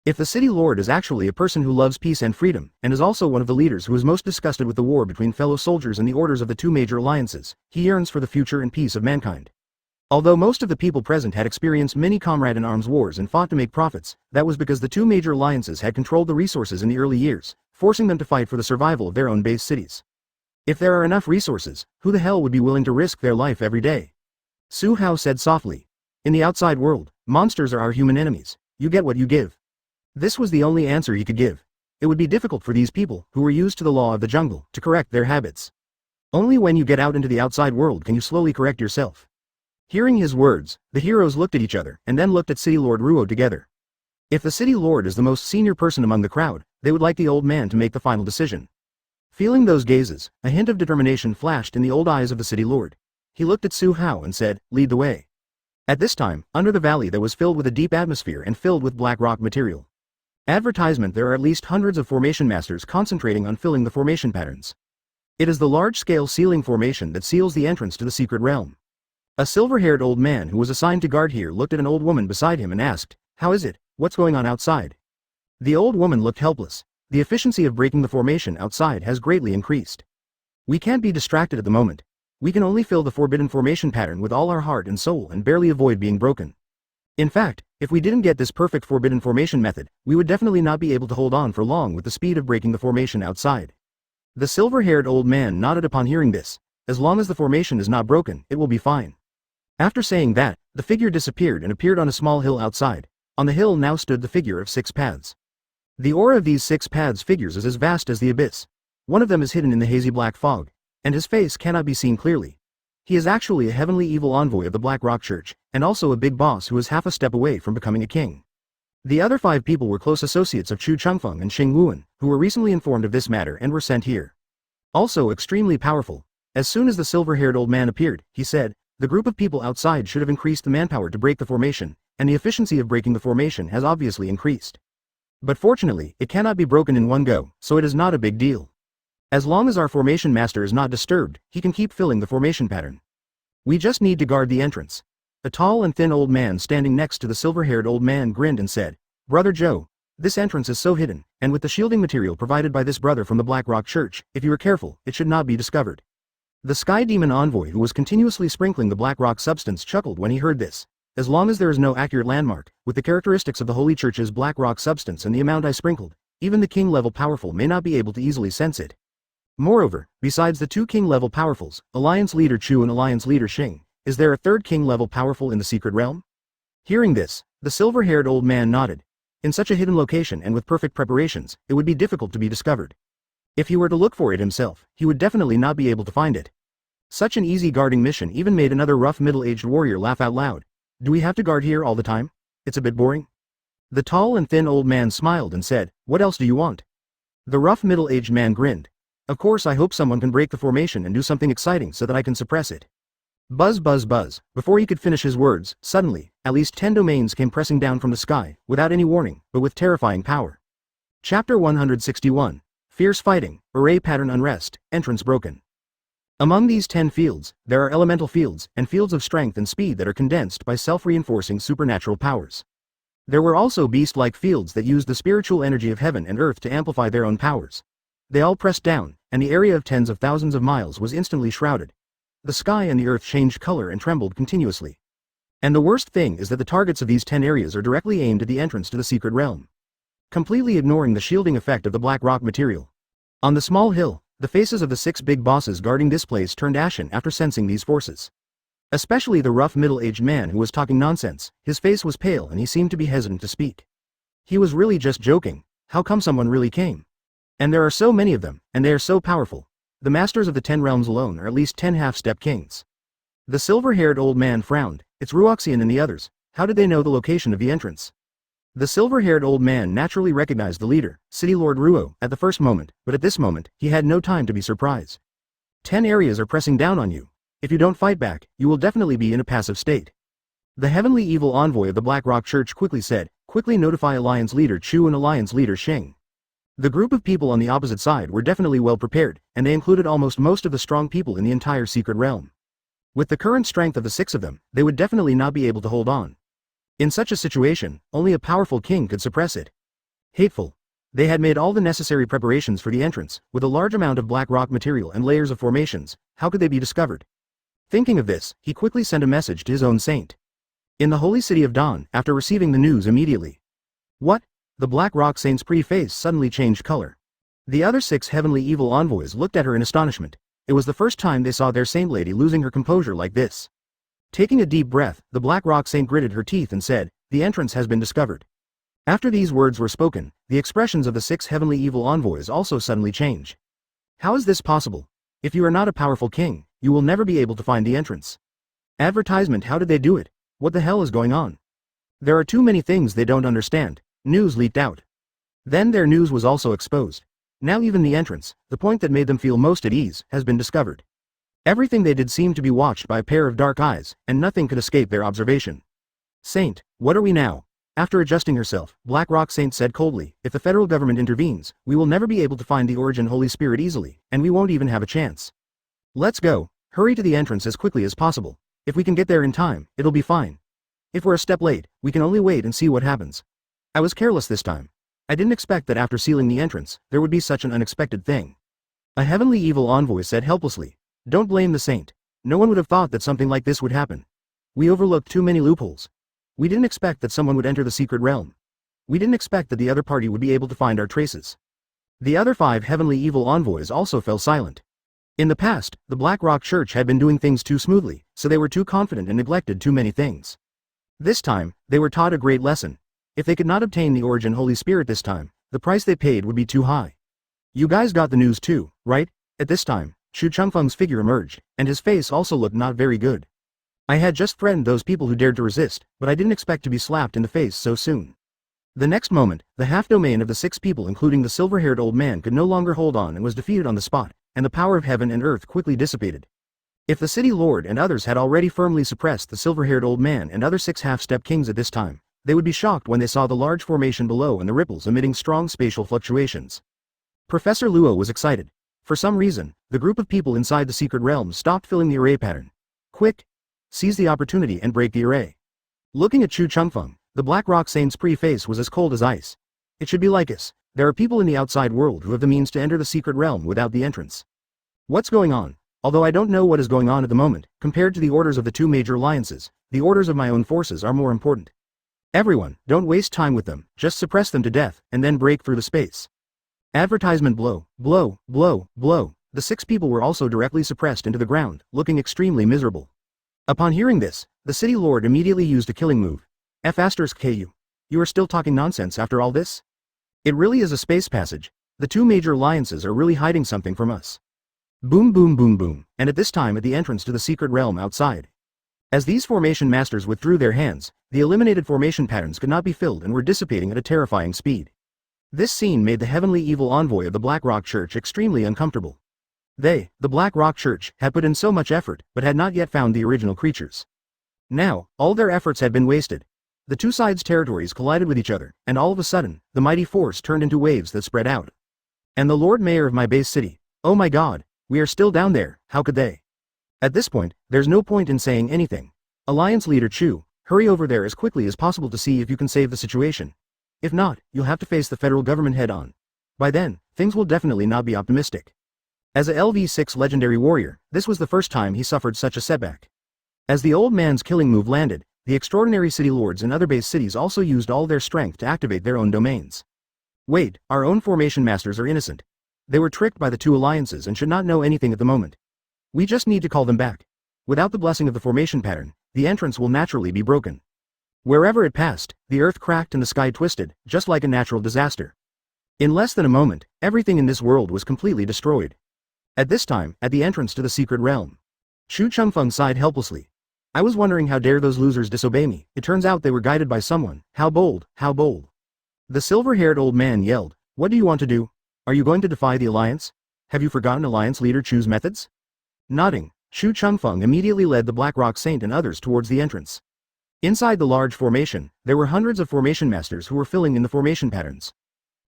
If the City Lord is actually a person who loves peace and freedom, and is also one of the leaders who is most disgusted with the war between fellow soldiers and the orders of the two major alliances, he yearns for the future and peace of mankind. Although most of the people present had experienced many comrade-in-arms wars and fought to make profits, that was because the two major alliances had controlled the resources in the early years, forcing them to fight for the survival of their own base cities. If there are enough resources, who the hell would be willing to risk their life every day? Su Hao said softly. In the outside world, monsters are our human enemies. You get what you give. This was the only answer he could give. It would be difficult for these people, who were used to the law of the jungle, to correct their habits. Only when you get out into the outside world can you slowly correct yourself. Hearing his words, the heroes looked at each other, and then looked at City Lord Ruo together. If the City Lord is the most senior person among the crowd, they would like the old man to make the final decision. Feeling those gazes, a hint of determination flashed in the old eyes of the City Lord. He looked at Su Hao and said, lead the way. At this time, under the valley that was filled with a deep atmosphere and filled with black rock material. Advertisement. There are at least hundreds of formation masters concentrating on filling the formation patterns. It is the large-scale sealing formation that seals the entrance to the secret realm. A silver-haired old man who was assigned to guard here looked at an old woman beside him and asked, how is it? What's going on outside? The old woman looked helpless. The efficiency of breaking the formation outside has greatly increased. We can't be distracted at the moment. We can only fill the forbidden formation pattern with all our heart and soul and barely avoid being broken. In fact, if we didn't get this perfect forbidden formation method, we would definitely not be able to hold on for long with the speed of breaking the formation outside. The silver-haired old man nodded upon hearing this. As long as the formation is not broken, it will be fine. After saying that, the figure disappeared and appeared on a small hill outside. On the hill now stood the figure of 6 paths. The aura of these 6 paths figures is as vast as the abyss. One of them is hidden in the hazy black fog, and his face cannot be seen clearly. He is actually a heavenly evil envoy of the Black Rock Church, and also a big boss who is half a step away from becoming a king. The other 5 people were close associates of Chu Chengfeng and Xing Wuan, who were recently informed of this matter and were sent here. Also extremely powerful. As soon as the silver-haired old man appeared, he said, the group of people outside should have increased the manpower to break the formation, and the efficiency of breaking the formation has obviously increased. But fortunately, it cannot be broken in one go, so it is not a big deal. As long as our formation master is not disturbed, he can keep filling the formation pattern. We just need to guard the entrance. A tall and thin old man standing next to the silver-haired old man grinned and said, Brother Joe, this entrance is so hidden, and with the shielding material provided by this brother from the Black Rock Church, if you are careful, it should not be discovered. The Sky Demon envoy who was continuously sprinkling the Black Rock substance chuckled when he heard this. As long as there is no accurate landmark, with the characteristics of the Holy Church's Black Rock substance and the amount I sprinkled, even the king-level powerful may not be able to easily sense it. Moreover, besides the 2 king-level powerfuls, Alliance Leader Chu and Alliance Leader Xing, is there a 3rd king-level powerful in the secret realm? Hearing this, the silver-haired old man nodded. In such a hidden location and with perfect preparations, it would be difficult to be discovered. If he were to look for it himself, he would definitely not be able to find it. Such an easy guarding mission even made another rough middle-aged warrior laugh out loud. Do we have to guard here all the time? It's a bit boring. The tall and thin old man smiled and said, what else do you want? The rough middle-aged man grinned. Of course I hope someone can break the formation and do something exciting so that I can suppress it. Buzz buzz buzz. Before he could finish his words, suddenly, at least 10 domains came pressing down from the sky, without any warning, but with terrifying power. Chapter 161. Fierce Fighting, Array Pattern Unrest, Entrance Broken. Among these 10 fields, there are elemental fields, and fields of strength and speed that are condensed by self-reinforcing supernatural powers. There were also beast-like fields that used the spiritual energy of heaven and earth to amplify their own powers. They all pressed down, and the area of tens of thousands of miles was instantly shrouded. The sky and the earth changed color and trembled continuously. And the worst thing is that the targets of these 10 areas are directly aimed at the entrance to the secret realm, completely ignoring the shielding effect of the black rock material. On the small hill, the faces of the 6 big bosses guarding this place turned ashen after sensing these forces. Especially the rough middle-aged man who was talking nonsense. His face was pale and he seemed to be hesitant to speak. He was really just joking. How come someone really came? And there are so many of them, and they are so powerful. The masters of the 10 realms alone are at least 10 half-step kings. The silver-haired old man frowned. It's Ryomen and the others. How did they know the location of the entrance? The silver-haired old man naturally recognized the leader, City Lord Ryo, at the first moment, but at this moment, he had no time to be surprised. 10 areas are pressing down on you. If you don't fight back, you will definitely be in a passive state. The heavenly evil envoy of the Black Rock Church quickly said, quickly notify Alliance Leader Chu and Alliance Leader Shing. The group of people on the opposite side were definitely well prepared, and they included almost most of the strong people in the entire secret realm. With the current strength of the 6 of them, they would definitely not be able to hold on. In such a situation, only a powerful king could suppress it. Hateful. They had made all the necessary preparations for the entrance, with a large amount of black rock material and layers of formations. How could they be discovered? Thinking of this, he quickly sent a message to his own saint. In the holy city of Dawn, after receiving the news immediately. What? The Black Rock Saint's pretty face suddenly changed color. The other 6 heavenly evil envoys looked at her in astonishment. It was the first time they saw their saint lady losing her composure like this. Taking a deep breath, the Black Rock Saint gritted her teeth and said, the entrance has been discovered. After these words were spoken, the expressions of the 6 heavenly evil envoys also suddenly changed. How is this possible? If you are not a powerful king, you will never be able to find the entrance. Advertisement, how did they do it? What the hell is going on? There are too many things they don't understand. News leaked out. Then their news was also exposed. Now even the entrance, the point that made them feel most at ease, has been discovered. Everything they did seemed to be watched by a pair of dark eyes, and nothing could escape their observation. Saint, what are we now? After adjusting herself, Black Rock Saint said coldly, if the federal government intervenes, we will never be able to find the origin Holy Spirit easily, and we won't even have a chance. Let's go. Hurry to the entrance as quickly as possible. If we can get there in time, it'll be fine. If we're a step late, we can only wait and see what happens. I was careless this time. I didn't expect that after sealing the entrance, there would be such an unexpected thing. A heavenly evil envoy said helplessly. Don't blame the saint. No one would have thought that something like this would happen. We overlooked too many loopholes. We didn't expect that someone would enter the secret realm. We didn't expect that the other party would be able to find our traces. The other 5 heavenly evil envoys also fell silent. In the past, the Black Rock Church had been doing things too smoothly, so they were too confident and neglected too many things. This time, they were taught a great lesson. If they could not obtain the origin Holy Spirit this time, the price they paid would be too high. You guys got the news too, right? At this time, Shu Changfeng's figure emerged, and his face also looked not very good. I had just threatened those people who dared to resist, but I didn't expect to be slapped in the face so soon. The next moment, the half-domain of the 6 people including the silver-haired old man could no longer hold on and was defeated on the spot, and the power of heaven and earth quickly dissipated. If the city lord and others had already firmly suppressed the silver-haired old man and other 6 half-step kings at this time, they would be shocked when they saw the large formation below and the ripples emitting strong spatial fluctuations. Professor Luo was excited. For some reason, the group of people inside the secret realm stopped filling the array pattern. Quick! Seize the opportunity and break the array. Looking at Chu Changfeng, the Black Rock Saint's face was as cold as ice. It should be like us. There are people in the outside world who have the means to enter the secret realm without the entrance. What's going on? Although I don't know what is going on at the moment, compared to the orders of the 2 major alliances, the orders of my own forces are more important. Everyone, don't waste time with them, just suppress them to death, and then break through the space. Advertisement blow, blow, blow, blow. The 6 people were also directly suppressed into the ground, looking extremely miserable. Upon hearing this, the city lord immediately used a killing move. F***KU. You are still talking nonsense after all this? It really is a space passage. The 2 major alliances are really hiding something from us. Boom boom boom boom, and at this time at the entrance to the secret realm outside. As these formation masters withdrew their hands, the eliminated formation patterns could not be filled and were dissipating at a terrifying speed. This scene made the heavenly evil envoy of the Black Rock Church extremely uncomfortable. They, the Black Rock Church, had put in so much effort, but had not yet found the original creatures. Now, all their efforts had been wasted. The two sides' territories collided with each other, and all of a sudden, the mighty force turned into waves that spread out. And the Lord Mayor of my base city, oh my god, we are still down there, how could they? At this point, there's no point in saying anything. Alliance Leader Chu, hurry over there as quickly as possible to see if you can save the situation. If not, you'll have to face the federal government head-on. By then, things will definitely not be optimistic. As a LV6 legendary warrior, this was the first time he suffered such a setback. As the old man's killing move landed, the extraordinary city lords in other base cities also used all their strength to activate their own domains. Wait, our own formation masters are innocent. They were tricked by the two alliances and should not know anything at the moment. We just need to call them back. Without the blessing of the formation pattern, the entrance will naturally be broken. Wherever it passed, the earth cracked and the sky twisted, just like a natural disaster. In less than a moment, everything in this world was completely destroyed. At this time, at the entrance to the secret realm, Shu Changfeng sighed helplessly. I was wondering how dare those losers disobey me. It turns out they were guided by someone. How bold, how bold. The silver-haired old man yelled, what do you want to do? Are you going to defy the alliance? Have you forgotten Alliance Leader Chu's methods? Nodding, Shu Changfeng immediately led the Black Rock Saint and others towards the entrance. Inside the large formation, there were hundreds of formation masters who were filling in the formation patterns.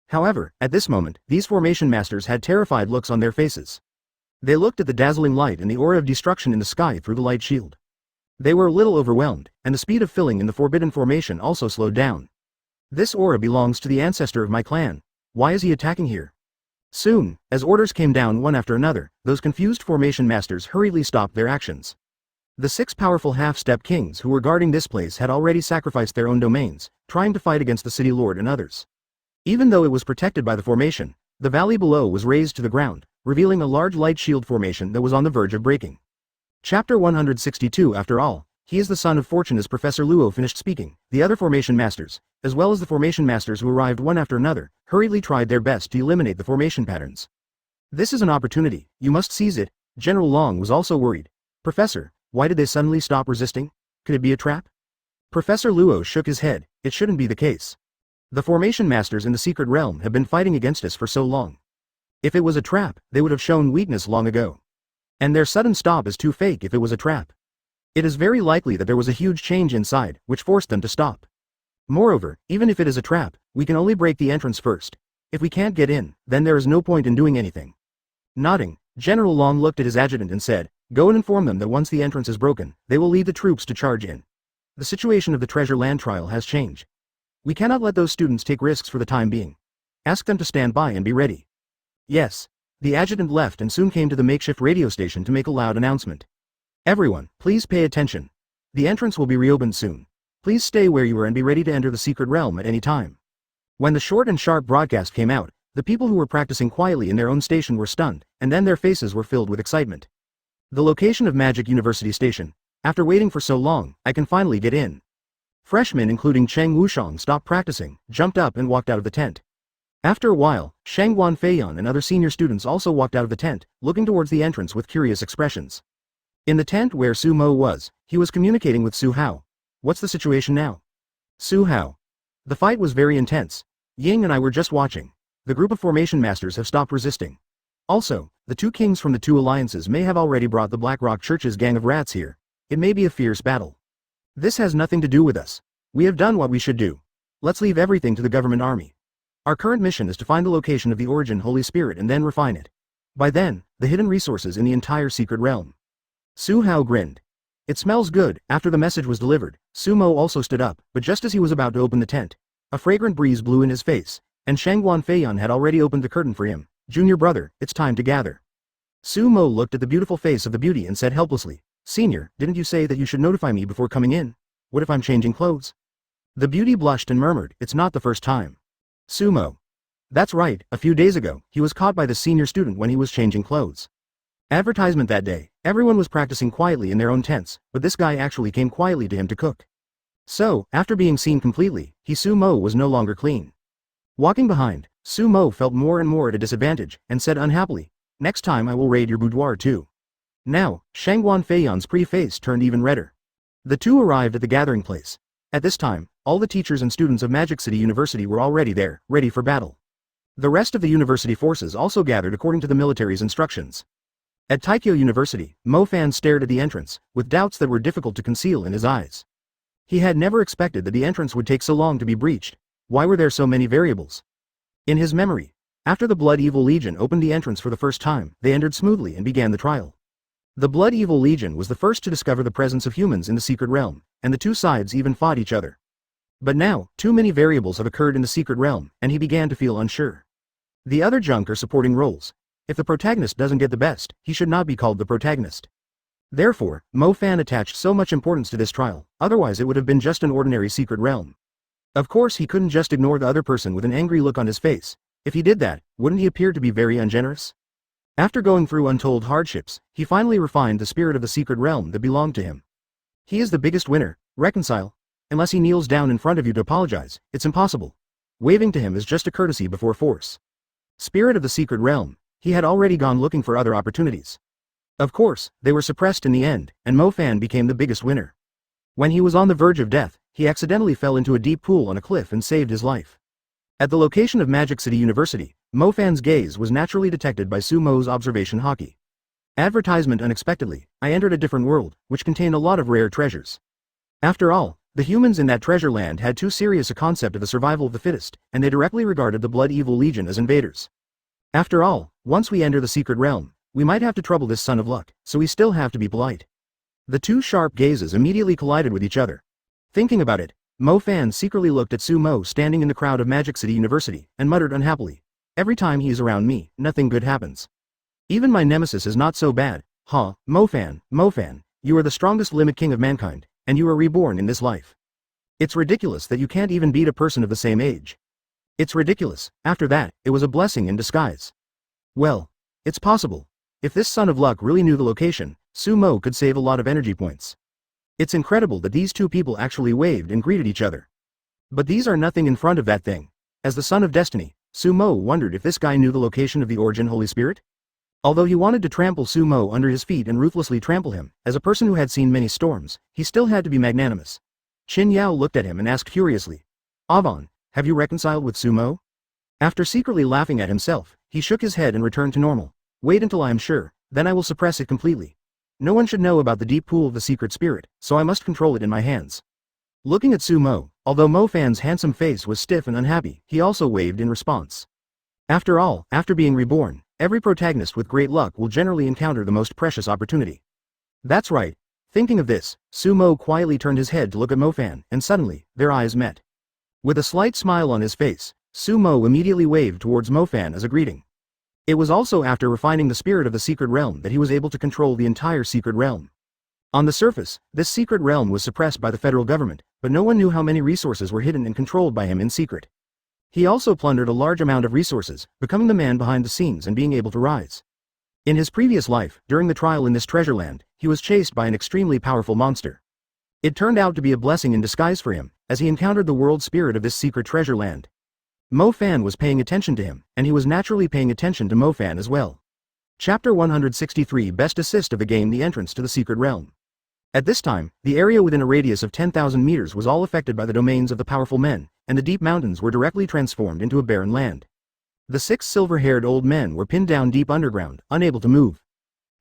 However, at this moment, these formation masters had terrified looks on their faces. They looked at the dazzling light and the aura of destruction in the sky through the light shield. They were a little overwhelmed, and the speed of filling in the forbidden formation also slowed down. This aura belongs to the ancestor of my clan. Why is he attacking here? Soon, as orders came down one after another, those confused formation masters hurriedly stopped their actions. The 6 powerful half-step kings who were guarding this place had already sacrificed their own domains, trying to fight against the city lord and others. Even though it was protected by the formation, the valley below was razed to the ground, revealing a large light shield formation that was on the verge of breaking. Chapter 162 After all, he is the son of fortune. As Professor Luo finished speaking, the other formation masters, as well as the formation masters who arrived one after another, hurriedly tried their best to eliminate the formation patterns. This is an opportunity, you must seize it. General Long was also worried. Professor, why did they suddenly stop resisting? Could it be a trap? Professor Luo shook his head. It shouldn't be the case. The formation masters in the secret realm have been fighting against us for so long. If it was a trap, they would have shown weakness long ago. And their sudden stop is too fake if it was a trap. It is very likely that there was a huge change inside, which forced them to stop. Moreover, even if it is a trap, we can only break the entrance first. If we can't get in, then there is no point in doing anything. Nodding, General Long looked at his adjutant and said, go and inform them that once the entrance is broken, they will lead the troops to charge in. The situation of the treasure land trial has changed. We cannot let those students take risks for the time being. Ask them to stand by and be ready. Yes. The adjutant left and soon came to the makeshift radio station to make a loud announcement. Everyone, please pay attention. The entrance will be reopened soon. Please stay where you are and be ready to enter the secret realm at any time. When the short and sharp broadcast came out, the people who were practicing quietly in their own station were stunned, and then their faces were filled with excitement. The location of Magic University Station. After waiting for so long, I can finally get in. Freshmen including Cheng Wushang stopped practicing, jumped up and walked out of the tent. After a while, Shang Guanfeiyan and other senior students also walked out of the tent, looking towards the entrance with curious expressions. In the tent where Su Mo was, he was communicating with Su Hao. What's the situation now? Su Hao. The fight was very intense. Ying and I were just watching. The group of formation masters have stopped resisting. Also, the 2 kings from the 2 alliances may have already brought the Black Rock Church's gang of rats here. It may be a fierce battle. This has nothing to do with us. We have done what we should do. Let's leave everything to the government army. Our current mission is to find the location of the origin Holy Spirit and then refine it. By then, the hidden resources in the entire secret realm. Su Hao grinned. It smells good. After the message was delivered, Su Mo also stood up, but just as he was about to open the tent, a fragrant breeze blew in his face, and Shang Guanfeiyan had already opened the curtain for him. Junior brother, it's time to gather. Su Mo looked at the beautiful face of the beauty and said helplessly, Senior, didn't you say that you should notify me before coming in? What if I'm changing clothes? The beauty blushed and murmured, it's not the first time. Su Mo. That's right, a few days ago, he was caught by the senior student when he was changing clothes. Advertisement that day, everyone was practicing quietly in their own tents, but this guy actually came quietly to him to cook. So, after being seen completely, Su Mo was no longer clean. Walking behind, Su Mo felt more and more at a disadvantage, and said unhappily, next time I will raid your boudoir too. Now, Shang Guanfeiyan's pretty face turned even redder. The 2 arrived at the gathering place. At this time, all the teachers and students of Magic City University were already there, ready for battle. The rest of the university forces also gathered according to the military's instructions. At Taikyo University, Mo-fan stared at the entrance, with doubts that were difficult to conceal in his eyes. He had never expected that the entrance would take so long to be breached. Why were there so many variables? In his memory, after the Blood Evil Legion opened the entrance for the first time, they entered smoothly and began the trial. The Blood Evil Legion was the first to discover the presence of humans in the secret realm, and the two sides even fought each other. But now, too many variables have occurred in the secret realm, and he began to feel unsure. The other junk are supporting roles. If the protagonist doesn't get the best, he should not be called the protagonist. Therefore, Mo-fan attached so much importance to this trial, otherwise it would have been just an ordinary secret realm. Of course he couldn't just ignore the other person with an angry look on his face. If he did that, wouldn't he appear to be very ungenerous? After going through untold hardships, he finally refined the spirit of the secret realm that belonged to him. He is the biggest winner. Reconcile. Unless he kneels down in front of you to apologize, it's impossible. Waving to him is just a courtesy before force. Spirit of the secret realm. He had already gone looking for other opportunities. Of course, they were suppressed in the end, and Mo-fan became the biggest winner. When he was on the verge of death, he accidentally fell into a deep pool on a cliff and saved his life. At the location of Magic City University, Mo-fan's gaze was naturally detected by Sumo's observation Haki. Advertisement unexpectedly, I entered a different world, which contained a lot of rare treasures. After all, the humans in that treasure land had too serious a concept of the survival of the fittest, and they directly regarded the Blood Evil Legion as invaders. After all, once we enter the secret realm, we might have to trouble this son of luck, so we still have to be polite. The two sharp gazes immediately collided with each other. Thinking about it, Mo-fan secretly looked at Sumo standing in the crowd of Magic City University, and muttered unhappily, "Every time he is around me, nothing good happens. Even my nemesis is not so bad, huh? Mo-fan, you are the strongest limit king of mankind, and you are reborn in this life. It's ridiculous that you can't even beat a person of the same age. It's ridiculous." After that, it was a blessing in disguise. Well, it's possible. If this son of luck really knew the location, Sumo could save a lot of energy points. It's incredible that these two people actually waved and greeted each other. But these are nothing in front of that thing. As the son of destiny, Sumo wondered if this guy knew the location of the origin Holy Spirit? Although he wanted to trample Sumo under his feet and ruthlessly trample him, as a person who had seen many storms, he still had to be magnanimous. Qin Yao looked at him and asked curiously, "Avon, have you reconciled with Sumo?" After secretly laughing at himself, he shook his head and returned to normal. "Wait until I am sure, then I will suppress it completely. No one should know about the deep pool of the secret spirit, so I must control it in my hands." Looking at Sumo, although Mo-fan's handsome face was stiff and unhappy, he also waved in response. After all, after being reborn, every protagonist with great luck will generally encounter the most precious opportunity. That's right. Thinking of this, Sumo quietly turned his head to look at Mo-fan, and suddenly, their eyes met. With a slight smile on his face, Sumo immediately waved towards Mo-fan as a greeting. It was also after refining the spirit of the secret realm that he was able to control the entire secret realm. On the surface, this secret realm was suppressed by the federal government, but no one knew how many resources were hidden and controlled by him in secret. He also plundered a large amount of resources, becoming the man behind the scenes and being able to rise. In his previous life, during the trial in this treasure land, he was chased by an extremely powerful monster. It turned out to be a blessing in disguise for him, as he encountered the world spirit of this secret treasure land. Mo-fan was paying attention to him, and he was naturally paying attention to Mo-fan as well. Chapter 163 Best Assist of the game The Entrance to the Secret Realm. At this time, the area within a radius of 10,000 meters was all affected by the domains of the powerful men, and the deep mountains were directly transformed into a barren land. The 6 silver-haired old men were pinned down deep underground, unable to move.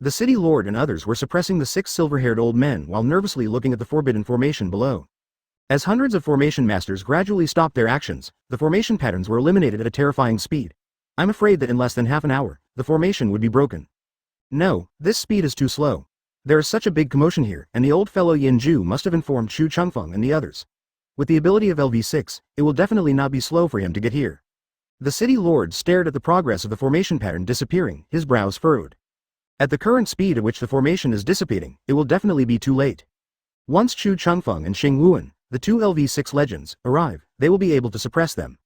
The city lord and others were suppressing the 6 silver-haired old men while nervously looking at the forbidden formation below. As hundreds of formation masters gradually stopped their actions, the formation patterns were eliminated at a terrifying speed. I'm afraid that in less than half an hour, the formation would be broken. No, this speed is too slow. There is such a big commotion here, and the old fellow Yin-Ju must have informed Chu Changfeng and the others. With the ability of LV6, it will definitely not be slow for him to get here. The city lord stared at the progress of the formation pattern disappearing, his brows furrowed. At the current speed at which the formation is dissipating, it will definitely be too late. Once Chu Changfeng and Xing Wuan, the 2 LV6 legends, arrive, they will be able to suppress them.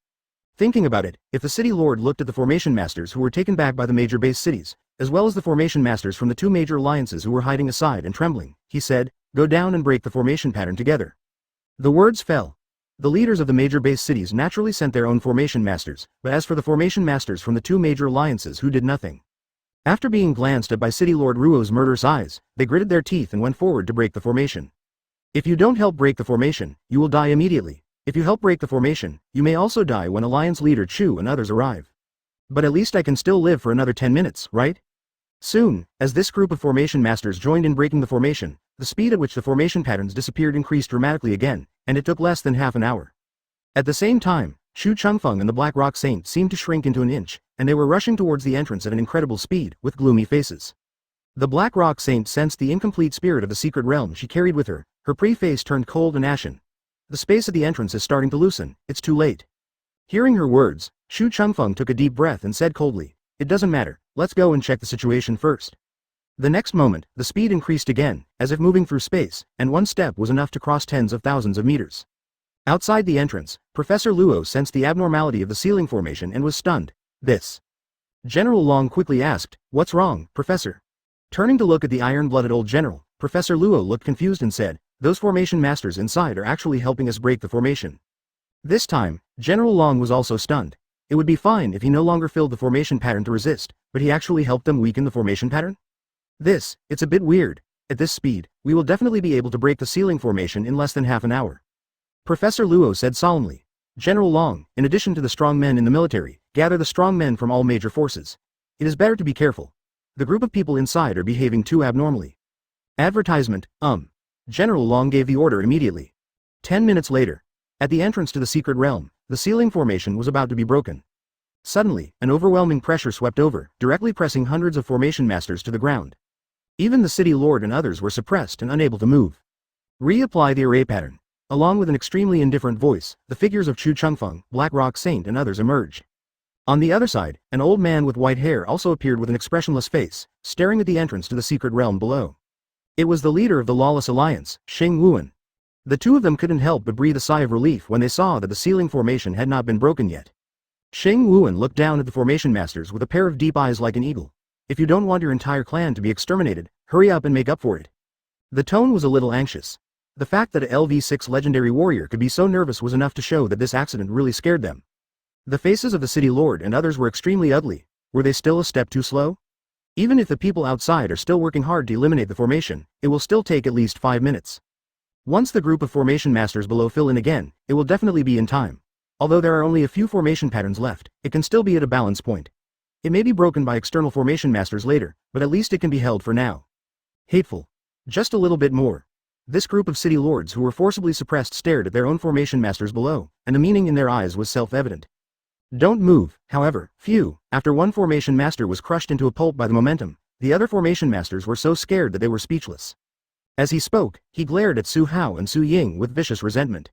Thinking about it, if the city lord looked at the formation masters who were taken back by the major base cities, as well as the formation masters from the 2 major alliances who were hiding aside and trembling, he said, "Go down and break the formation pattern together." The words fell. The leaders of the major base cities naturally sent their own formation masters, but as for the formation masters from the 2 major alliances who did nothing. After being glanced at by City Lord Ruo's murderous eyes, they gritted their teeth and went forward to break the formation. If you don't help break the formation, you will die immediately. If you help break the formation, you may also die when Alliance leader Chu and others arrive. But at least I can still live for another 10 minutes, right? Soon, as this group of formation masters joined in breaking the formation, the speed at which the formation patterns disappeared increased dramatically again, and it took less than half an hour. At the same time, Shu Changfeng and the Black Rock Saint seemed to shrink into an inch, and they were rushing towards the entrance at an incredible speed, with gloomy faces. The Black Rock Saint sensed the incomplete spirit of the secret realm she carried with her, her pretty face turned cold and ashen. The space at the entrance is starting to loosen, it's too late. Hearing her words, Shu Changfeng took a deep breath and said coldly, "It doesn't matter, let's go and check the situation first." The next moment, the speed increased again, as if moving through space, and one step was enough to cross tens of thousands of meters. Outside the entrance, Professor Luo sensed the abnormality of the ceiling formation and was stunned. This. General Long quickly asked, "What's wrong, Professor?" Turning to look at the iron-blooded old general, Professor Luo looked confused and said, "Those formation masters inside are actually helping us break the formation." This time, General Long was also stunned. It would be fine if he no longer filled the formation pattern to resist, but he actually helped them weaken the formation pattern? It's a bit weird. At this speed, we will definitely be able to break the ceiling formation in less than half an hour. Professor Luo said solemnly. General Long, in addition to the strong men in the military, gather the strong men from all major forces. It is better to be careful. The group of people inside are behaving too abnormally. Advertisement, General Long gave the order immediately. 10 minutes later, at the entrance to the secret realm, the ceiling formation was about to be broken. Suddenly, an overwhelming pressure swept over, directly pressing hundreds of formation masters to the ground. Even the city lord and others were suppressed and unable to move. Reapply the array pattern. Along with an extremely indifferent voice, the figures of Chu Changfeng, Black Rock Saint and others emerged. On the other side, an old man with white hair also appeared with an expressionless face, staring at the entrance to the secret realm below. It was the leader of the Lawless Alliance, Xing Wuan. The two of them couldn't help but breathe a sigh of relief when they saw that the ceiling formation had not been broken yet. Xing Wuan looked down at the formation masters with a pair of deep eyes like an eagle. "If you don't want your entire clan to be exterminated, hurry up and make up for it." The tone was a little anxious. The fact that a LV6 legendary warrior could be so nervous was enough to show that this accident really scared them. The faces of the city lord and others were extremely ugly. Were they still a step too slow? Even if the people outside are still working hard to eliminate the formation, it will still take at least 5 minutes. Once the group of formation masters below fill in again, it will definitely be in time. Although there are only a few formation patterns left, it can still be at a balance point. It may be broken by external formation masters later, but at least it can be held for now. Hateful. Just a little bit more. This group of city lords who were forcibly suppressed stared at their own formation masters below, and the meaning in their eyes was self-evident. Don't move, however, phew. After one formation master was crushed into a pulp by the momentum, the other formation masters were so scared that they were speechless. As he spoke, he glared at Su Hao and Su Ying with vicious resentment.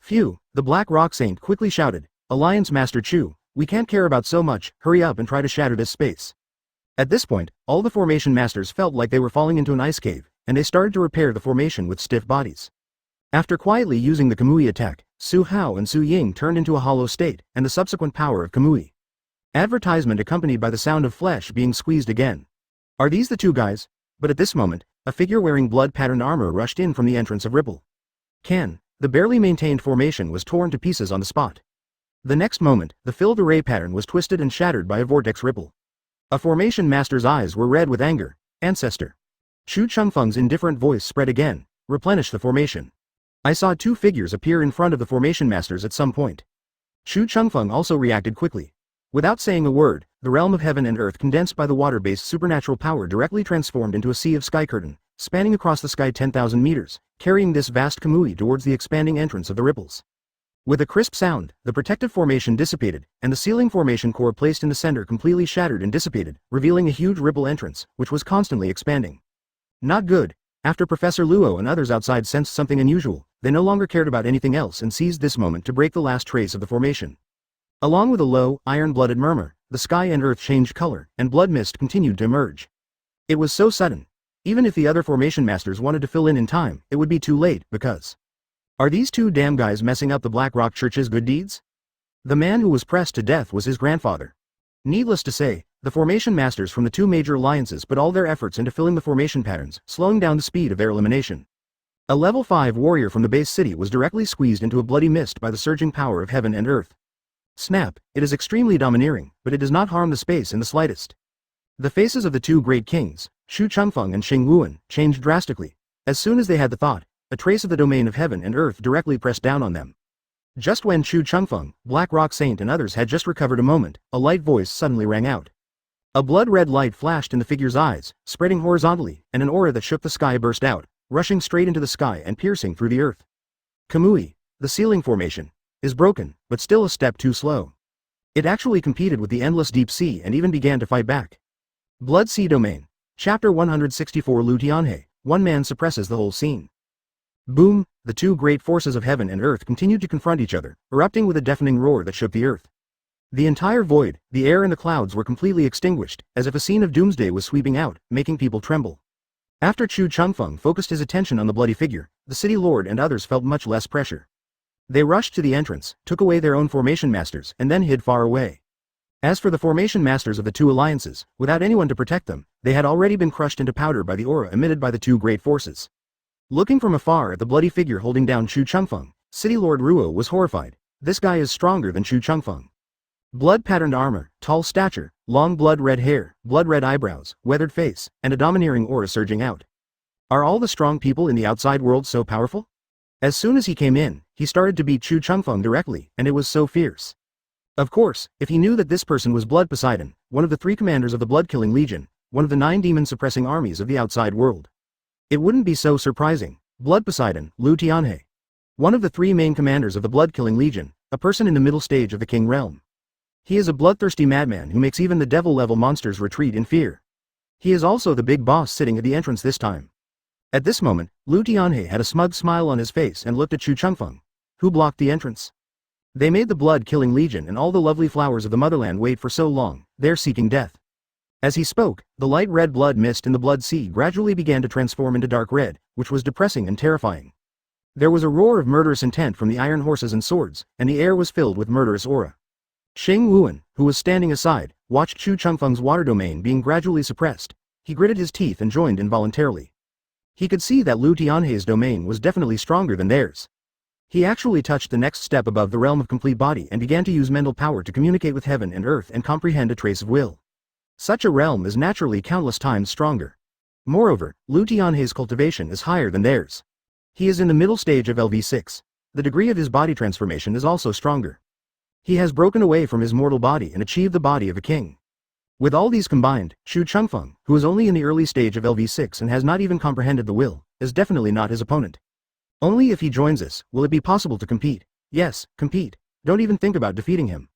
Phew, the Black Rock Saint quickly shouted, "Alliance Master Chu, we can't care about so much, hurry up and try to shatter this space." At this point, all the formation masters felt like they were falling into an ice cave, and they started to repair the formation with stiff bodies. After quietly using the Kamui attack, Su Hao and Su Ying turned into a hollow state, and the subsequent power of Kamui. Advertisement accompanied by the sound of flesh being squeezed again. Are these the two guys? But at this moment, a figure wearing blood-patterned armor rushed in from the entrance of Ripple. The barely maintained formation was torn to pieces on the spot. The next moment, the filled array pattern was twisted and shattered by a vortex ripple. A formation master's eyes were red with anger. "Ancestor." Chu Changfeng's indifferent voice spread again. "Replenish the formation." I saw two figures appear in front of the formation masters at some point. Chu Changfeng also reacted quickly. Without saying a word, the realm of heaven and earth condensed by the water-based supernatural power directly transformed into a sea of sky curtain, spanning across the sky 10,000 meters, carrying this vast Kamui towards the expanding entrance of the ripples. With a crisp sound, the protective formation dissipated, and the ceiling formation core placed in the center completely shattered and dissipated, revealing a huge ripple entrance, which was constantly expanding. Not good. After Professor Luo and others outside sensed something unusual, they no longer cared about anything else and seized this moment to break the last trace of the formation. Along with a low, iron-blooded murmur, the sky and earth changed color, and blood mist continued to emerge. It was so sudden. Even if the other formation masters wanted to fill in time, it would be too late, because... Are these two damn guys messing up the Black Rock Church's good deeds? The man who was pressed to death was his grandfather. Needless to say, the formation masters from the two major alliances put all their efforts into filling the formation patterns, slowing down the speed of their elimination. A level 5 warrior from the base city was directly squeezed into a bloody mist by the surging power of heaven and earth. Snap, it is extremely domineering, but it does not harm the space in the slightest. The faces of the two great kings, Shu Changfeng and Xing Wuan, changed drastically. As soon as they had the thought, a trace of the domain of heaven and earth directly pressed down on them. Just when Shu Changfeng, Black Rock Saint and others had just recovered a moment, a light voice suddenly rang out. A blood-red light flashed in the figure's eyes, spreading horizontally, and an aura that shook the sky burst out, rushing straight into the sky and piercing through the earth. Kamui, the ceiling formation, is broken, but still a step too slow. It actually competed with the endless deep sea and even began to fight back. Blood Sea Domain. Chapter 164 Lu Tianhe, one man suppresses the whole scene. Boom, the two great forces of heaven and earth continued to confront each other, erupting with a deafening roar that shook the earth. The entire void, the air and the clouds were completely extinguished, as if a scene of doomsday was sweeping out, making people tremble. After Chu Changfeng focused his attention on the bloody figure, the city lord and others felt much less pressure. They rushed to the entrance, took away their own formation masters, and then hid far away. As for the formation masters of the two alliances, without anyone to protect them, they had already been crushed into powder by the aura emitted by the two great forces. Looking from afar at the bloody figure holding down Chu Changfeng, City Lord Ruo was horrified. This guy is stronger than Chu Changfeng. Blood-patterned armor, tall stature, long blood-red hair, blood-red eyebrows, weathered face, and a domineering aura surging out. Are all the strong people in the outside world so powerful? As soon as he came in, he started to beat Chu Changfeng directly, and it was so fierce. Of course, if he knew that this person was Blood Poseidon, one of the 3 commanders of the Blood-Killing Legion, one of the 9 demon-suppressing armies of the outside world. It wouldn't be so surprising. Blood Poseidon, Lu Tianhe. One of the 3 main commanders of the Blood-Killing Legion, a person in the middle stage of the King Realm. He is a bloodthirsty madman who makes even the devil-level monsters retreat in fear. He is also the big boss sitting at the entrance this time. At this moment, Lu Tianhe had a smug smile on his face and looked at Chu Changfeng, who blocked the entrance. They made the Blood-Killing Legion and all the lovely flowers of the motherland wait for so long, they're seeking death. As he spoke, the light red blood mist in the blood sea gradually began to transform into dark red, which was depressing and terrifying. There was a roar of murderous intent from the iron horses and swords, and the air was filled with murderous aura. Xing Wuan, who was standing aside, watched Chu Changfeng's water domain being gradually suppressed. He gritted his teeth and joined involuntarily. He could see that Lu Tianhe's domain was definitely stronger than theirs. He actually touched the next step above the realm of complete body and began to use mental power to communicate with heaven and earth and comprehend a trace of will. Such a realm is naturally countless times stronger. Moreover, Lu Tianhe's cultivation is higher than theirs. He is in the middle stage of LV6. The degree of his body transformation is also stronger. He has broken away from his mortal body and achieved the body of a king. With all these combined, Chu Changfeng, who is only in the early stage of LV6 and has not even comprehended the will, is definitely not his opponent. Only if he joins us, will it be possible to compete. Yes, compete. Don't even think about defeating him.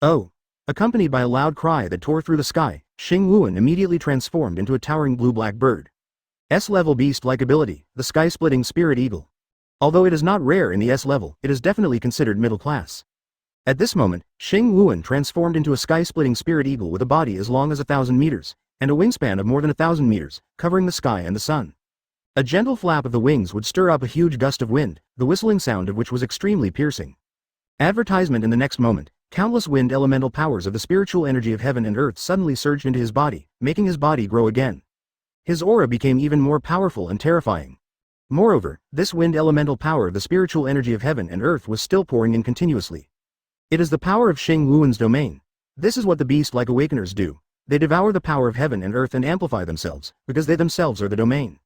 Oh. Accompanied by a loud cry that tore through the sky, Xing Wuan immediately transformed into a towering blue-black bird. S-level beast-like ability, the sky-splitting spirit eagle. Although it is not rare in the S-level, it is definitely considered middle class. At this moment, Xing Wuan transformed into a sky-splitting spirit eagle with a body as long as 1,000 meters, and a wingspan of more than 1,000 meters, covering the sky and the sun. A gentle flap of the wings would stir up a huge gust of wind, the whistling sound of which was extremely piercing. Advertisement in the next moment, countless wind elemental powers of the spiritual energy of heaven and earth suddenly surged into his body, making his body grow again. His aura became even more powerful and terrifying. Moreover, this wind elemental power of the spiritual energy of heaven and earth was still pouring in continuously. It is the power of Xing Wuan's domain. This is what the beast-like awakeners do. They devour the power of heaven and earth and amplify themselves, because they themselves are the domain.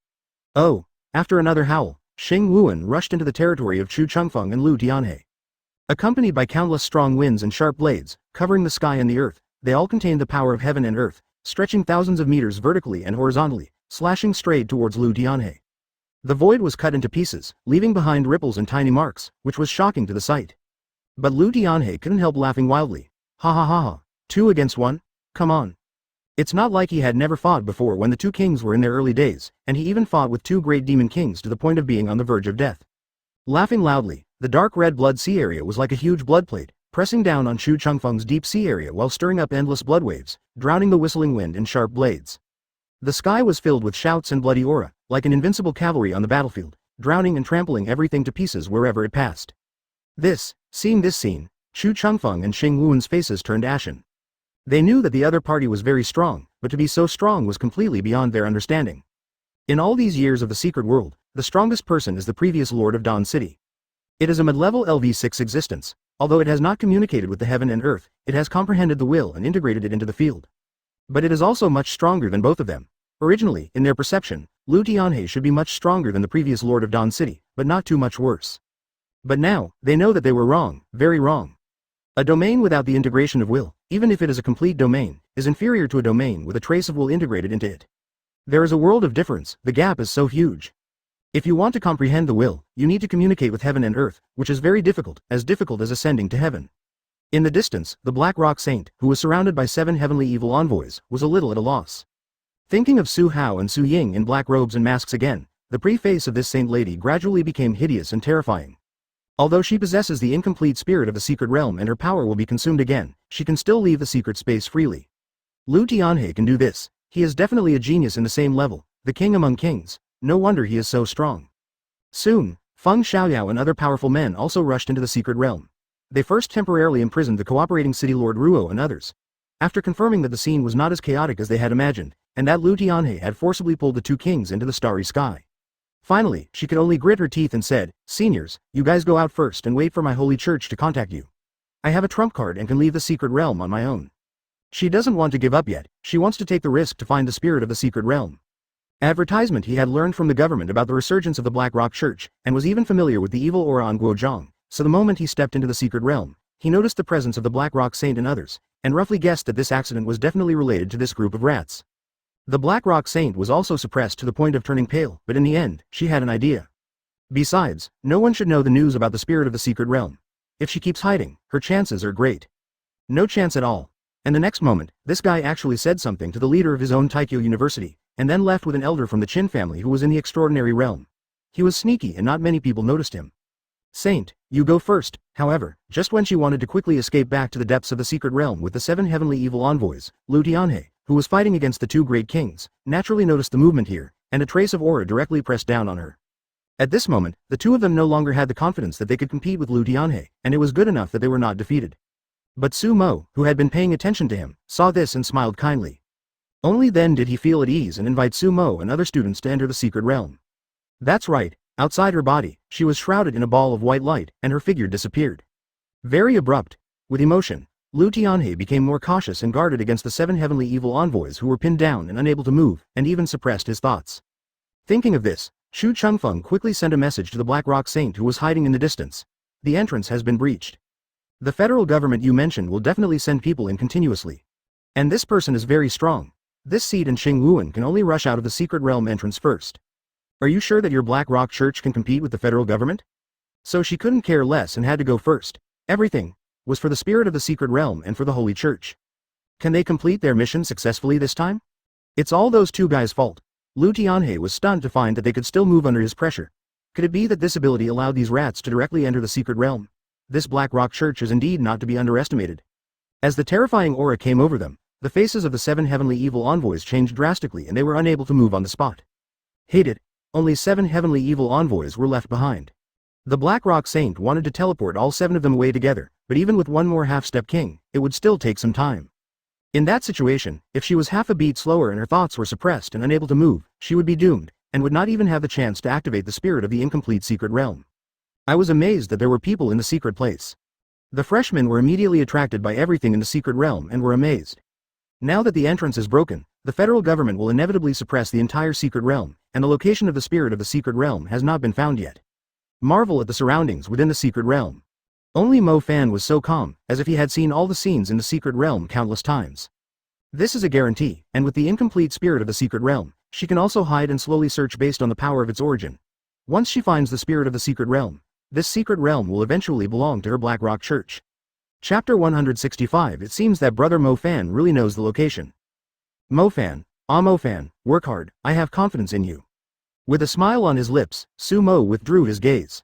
Oh, after another howl, Xing Wuan rushed into the territory of Chu Changfeng and Lu Tianhe. Accompanied by countless strong winds and sharp blades, covering the sky and the earth, they all contained the power of heaven and earth, stretching thousands of meters vertically and horizontally, slashing straight towards Lu Tianhe. The void was cut into pieces, leaving behind ripples and tiny marks, which was shocking to the sight. But Lu Tianhe couldn't help laughing wildly. Ha ha ha ha. 2 against 1? Come on. It's not like he had never fought before when the 2 kings were in their early days, and he even fought with 2 great demon kings to the point of being on the verge of death. Laughing loudly, the dark red blood sea area was like a huge blood plate, pressing down on Chu Changfeng's deep sea area while stirring up endless blood waves, drowning the whistling wind in sharp blades. The sky was filled with shouts and bloody aura, like an invincible cavalry on the battlefield, drowning and trampling everything to pieces wherever it passed. Seeing this scene, Chu Changfeng and Xing Wuan's faces turned ashen. They knew that the other party was very strong, but to be so strong was completely beyond their understanding. In all these years of the secret world, the strongest person is the previous Lord of Dawn City. It is a mid-level LV6 existence. Although it has not communicated with the heaven and earth, it has comprehended the will and integrated it into the field. But it is also much stronger than both of them. Originally, in their perception, Lu Tianhe should be much stronger than the previous Lord of Dawn City, but not too much worse. But now, they know that they were wrong, very wrong. A domain without the integration of will, even if it is a complete domain, is inferior to a domain with a trace of will integrated into it. There is a world of difference, the gap is so huge. If you want to comprehend the will, you need to communicate with heaven and earth, which is very difficult as ascending to heaven. In the distance, the Black Rock Saint, who was surrounded by 7 heavenly evil envoys, was a little at a loss. Thinking of Su Hao and Su Ying in black robes and masks again, the pre-face of this saint lady gradually became hideous and terrifying. Although she possesses the incomplete spirit of the secret realm and her power will be consumed again, she can still leave the secret space freely. Lu Tianhe can do this. He is definitely a genius in the same level, the king among kings. No wonder he is so strong. Soon, Feng Xiaoyao and other powerful men also rushed into the secret realm. They first temporarily imprisoned the cooperating city lord Ruo and others. After confirming that the scene was not as chaotic as they had imagined, and that Lu Tianhe had forcibly pulled the 2 kings into the starry sky. Finally, she could only grit her teeth and said, "Seniors, you guys go out first and wait for my holy church to contact you. I have a trump card and can leave the secret realm on my own." She doesn't want to give up yet, she wants to take the risk to find the spirit of the secret realm. Advertisement he had learned from the government about the resurgence of the Black Rock Church, and was even familiar with the evil aura on Guozhong, so the moment he stepped into the secret realm, he noticed the presence of the Black Rock Saint and others, and roughly guessed that this accident was definitely related to this group of rats. The Black Rock Saint was also suppressed to the point of turning pale, but in the end, she had an idea. Besides, no one should know the news about the spirit of the secret realm. If she keeps hiding, her chances are great. No chance at all. And the next moment, this guy actually said something to the leader of his own Taikyo University, and then left with an elder from the Qin family who was in the extraordinary realm. He was sneaky and not many people noticed him. "Saint, you go first." However, just when she wanted to quickly escape back to the depths of the secret realm with the 7 heavenly evil envoys, Lu Tianhe, who was fighting against the 2 great kings, naturally noticed the movement here, and a trace of aura directly pressed down on her. At this moment, the 2 of them no longer had the confidence that they could compete with Lu Tianhe, and it was good enough that they were not defeated. But Su Mo, who had been paying attention to him, saw this and smiled kindly. Only then did he feel at ease and invite Su Mo and other students to enter the secret realm. That's right, outside her body, she was shrouded in a ball of white light, and her figure disappeared. Very abrupt. With emotion, Lu Tianhe became more cautious and guarded against the 7 heavenly evil envoys who were pinned down and unable to move, and even suppressed his thoughts. Thinking of this, Shu Chengfeng quickly sent a message to the Black Rock Saint who was hiding in the distance. The entrance has been breached. The federal government you mentioned will definitely send people in continuously. And this person is very strong. This seed and Xing Wuan can only rush out of the secret realm entrance first. Are you sure that your Black Rock Church can compete with the federal government? So she couldn't care less and had to go first. Everything was for the spirit of the secret realm and for the Holy Church. Can they complete their mission successfully this time? It's all those 2 guys' fault. Lu Tianhe was stunned to find that they could still move under his pressure. Could it be that this ability allowed these rats to directly enter the secret realm? This Black Rock Church is indeed not to be underestimated. As the terrifying aura came over them, the faces of the 7 heavenly evil envoys changed drastically and they were unable to move on the spot. Hate it. Only 7 heavenly evil envoys were left behind. The Black Rock Saint wanted to teleport all 7 of them away together, but even with one more half-step king, it would still take some time. In that situation, if she was half a beat slower and her thoughts were suppressed and unable to move, she would be doomed, and would not even have the chance to activate the spirit of the incomplete secret realm. I was amazed that there were people in the secret place. The freshmen were immediately attracted by everything in the secret realm and were amazed. Now that the entrance is broken, the federal government will inevitably suppress the entire secret realm, and the location of the spirit of the secret realm has not been found yet. Marvel at the surroundings within the secret realm. Only Mo Fan was so calm, as if he had seen all the scenes in the secret realm countless times. This is a guarantee, and with the incomplete spirit of the secret realm, she can also hide and slowly search based on the power of its origin. Once she finds the spirit of the secret realm, this secret realm will eventually belong to her Black Rock Church. Chapter 165. It seems that brother Mo Fan really knows the location. Mo Fan, Mo Fan, work hard, I have confidence in you. With a smile on his lips, Su Mo withdrew his gaze.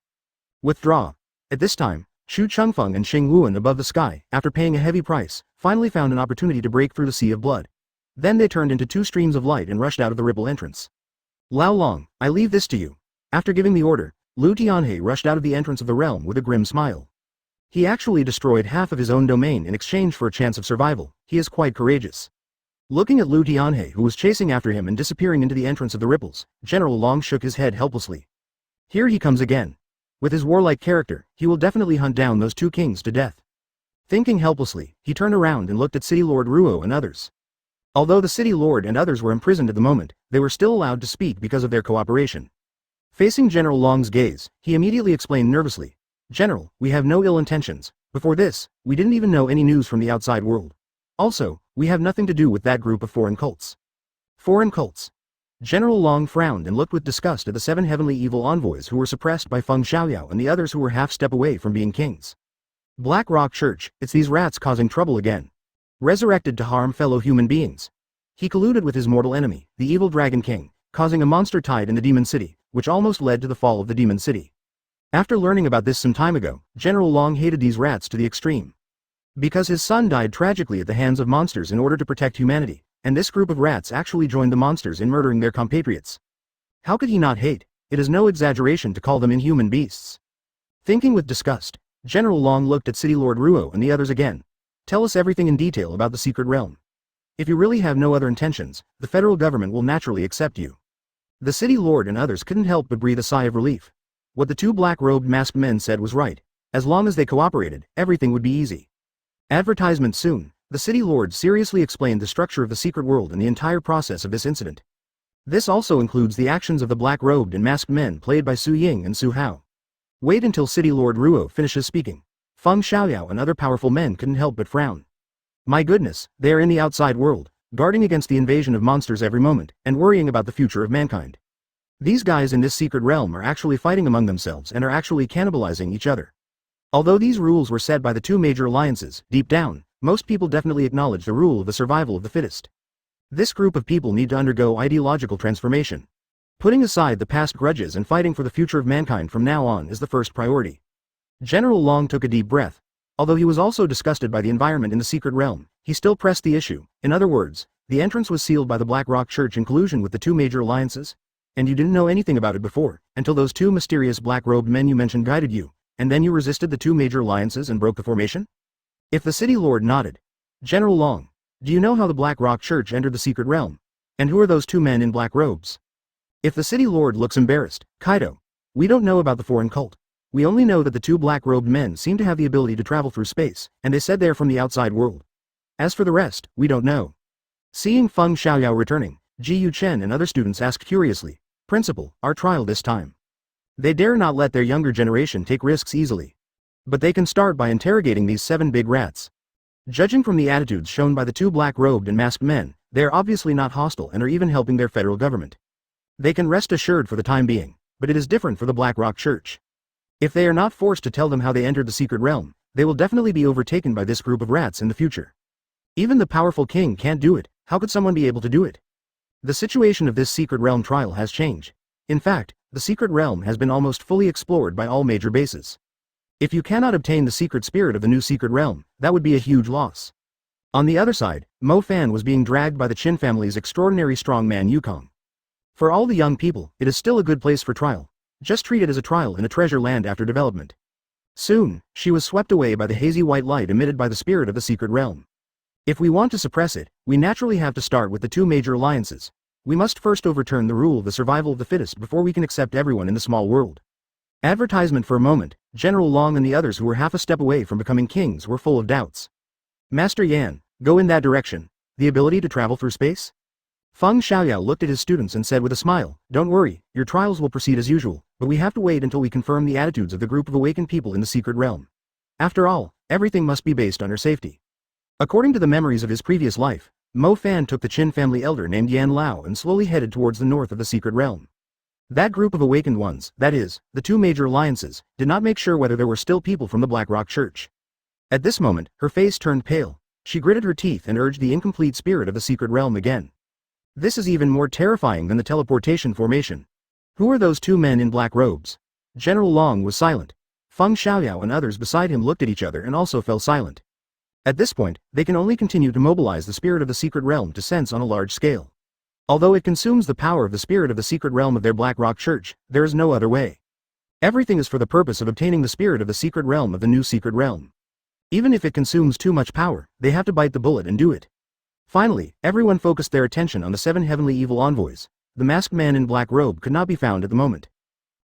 Withdraw. At this time, Shu Chengfeng and Xing Wuan above the sky, after paying a heavy price, finally found an opportunity to break through the sea of blood. Then they turned into 2 streams of light and rushed out of the ripple entrance. Lao Long, I leave this to you. After giving the order, Lu Tianhe rushed out of the entrance of the realm with a grim smile. He actually destroyed half of his own domain in exchange for a chance of survival. He is quite courageous. Looking at Lu Tianhe, who was chasing after him and disappearing into the entrance of the ripples, General Long shook his head helplessly. Here he comes again. With his warlike character, he will definitely hunt down those 2 kings to death. Thinking helplessly, he turned around and looked at City Lord Ruo and others. Although the City Lord and others were imprisoned at the moment, they were still allowed to speak because of their cooperation. Facing General Long's gaze, he immediately explained nervously, General, we have no ill intentions. Before this, we didn't even know any news from the outside world. Also, we have nothing to do with that group of foreign cults. Foreign cults. General Long frowned and looked with disgust at the 7 heavenly evil envoys who were suppressed by Feng Xiaoyao and the others who were half step away from being kings. Black Rock Church, it's these rats causing trouble again. Resurrected to harm fellow human beings. He colluded with his mortal enemy, the evil Dragon King, causing a monster tide in the Demon City, which almost led to the fall of the Demon City. After learning about this some time ago, General Long hated these rats to the extreme. Because his son died tragically at the hands of monsters in order to protect humanity, and this group of rats actually joined the monsters in murdering their compatriots. How could he not hate? It is no exaggeration to call them inhuman beasts. Thinking with disgust, General Long looked at City Lord Ruo and the others again. Tell us everything in detail about the secret realm. If you really have no other intentions, the federal government will naturally accept you. The City Lord and others couldn't help but breathe a sigh of relief. What the 2 black-robed masked men said was right. As long as they cooperated, everything would be easy. Advertisement soon. The City Lord seriously explained the structure of the secret world and the entire process of this incident. This also includes the actions of the black-robed and masked men played by Su Ying and Su Hao. Wait until City Lord Ruo finishes speaking. Feng Xiaoyao and other powerful men couldn't help but frown. My goodness, they are in the outside world, guarding against the invasion of monsters every moment, and worrying about the future of mankind. These guys in this secret realm are actually fighting among themselves and are actually cannibalizing each other. Although these rules were set by the 2 major alliances, deep down, most people definitely acknowledge the rule of the survival of the fittest. This group of people need to undergo ideological transformation. Putting aside the past grudges and fighting for the future of mankind from now on is the first priority. General Long took a deep breath. Although he was also disgusted by the environment in the secret realm, he still pressed the issue. In other words, the entrance was sealed by the Black Rock Church in collusion with the 2 major alliances? And you didn't know anything about it before, until those 2 mysterious black-robed men you mentioned guided you, and then you resisted the 2 major alliances and broke the formation? If the City Lord nodded. General Long, do you know how the Black Rock Church entered the secret realm? And who are those 2 men in black robes? If the City Lord looks embarrassed, Kaido. We don't know about the foreign cult. We only know that the 2 black-robed men seem to have the ability to travel through space, and they said they're from the outside world. As for the rest, we don't know. Seeing Feng Xiaoyao returning, Ji Yu Chen and other students asked curiously, Principal, our trial this time. They dare not let their younger generation take risks easily. But they can start by interrogating these 7 big rats. Judging from the attitudes shown by the 2 black-robed and masked men, they are obviously not hostile and are even helping their federal government. They can rest assured for the time being, but it is different for the Black Rock Church. If they are not forced to tell them how they entered the secret realm, they will definitely be overtaken by this group of rats in the future. Even the powerful king can't do it, how could someone be able to do it? The situation of this secret realm trial has changed. In fact, the secret realm has been almost fully explored by all major bases. If you cannot obtain the secret spirit of the new secret realm, that would be a huge loss. On the other side, Mo Fan was being dragged by the Qin family's extraordinary strongman Yukong. For all the young people, it is still a good place for trial. Just treat it as a trial in a treasure land after development. Soon, she was swept away by the hazy white light emitted by the spirit of the secret realm. If we want to suppress it, we naturally have to start with the 2 major alliances. We must first overturn the rule of the survival of the fittest before we can accept everyone in the small world. Advertisement for a moment, General Long and the others who were half a step away from becoming kings were full of doubts. Master Yan, go in that direction. The ability to travel through space? Feng Xiaoyao looked at his students and said with a smile, Don't worry, your trials will proceed as usual, but we have to wait until we confirm the attitudes of the group of awakened people in the secret realm. After all, everything must be based on her safety. According to the memories of his previous life, Mo Fan took the Qin family elder named Yan Lao and slowly headed towards the north of the secret realm. That group of awakened ones, that is, the 2 major alliances, did not make sure whether there were still people from the Black Rock Church. At this moment, her face turned pale. She gritted her teeth and urged the incomplete spirit of the secret realm again. This is even more terrifying than the teleportation formation. Who are those 2 men in black robes? General Long was silent. Feng Xiaoyao and others beside him looked at each other and also fell silent. At this point, they can only continue to mobilize the spirit of the secret realm to sense on a large scale. Although it consumes the power of the spirit of the secret realm of their Black Rock Church, there is no other way. Everything is for the purpose of obtaining the spirit of the secret realm of the new secret realm. Even if it consumes too much power, they have to bite the bullet and do it. Finally, everyone focused their attention on the 7 heavenly evil envoys. The masked man in black robe could not be found at the moment.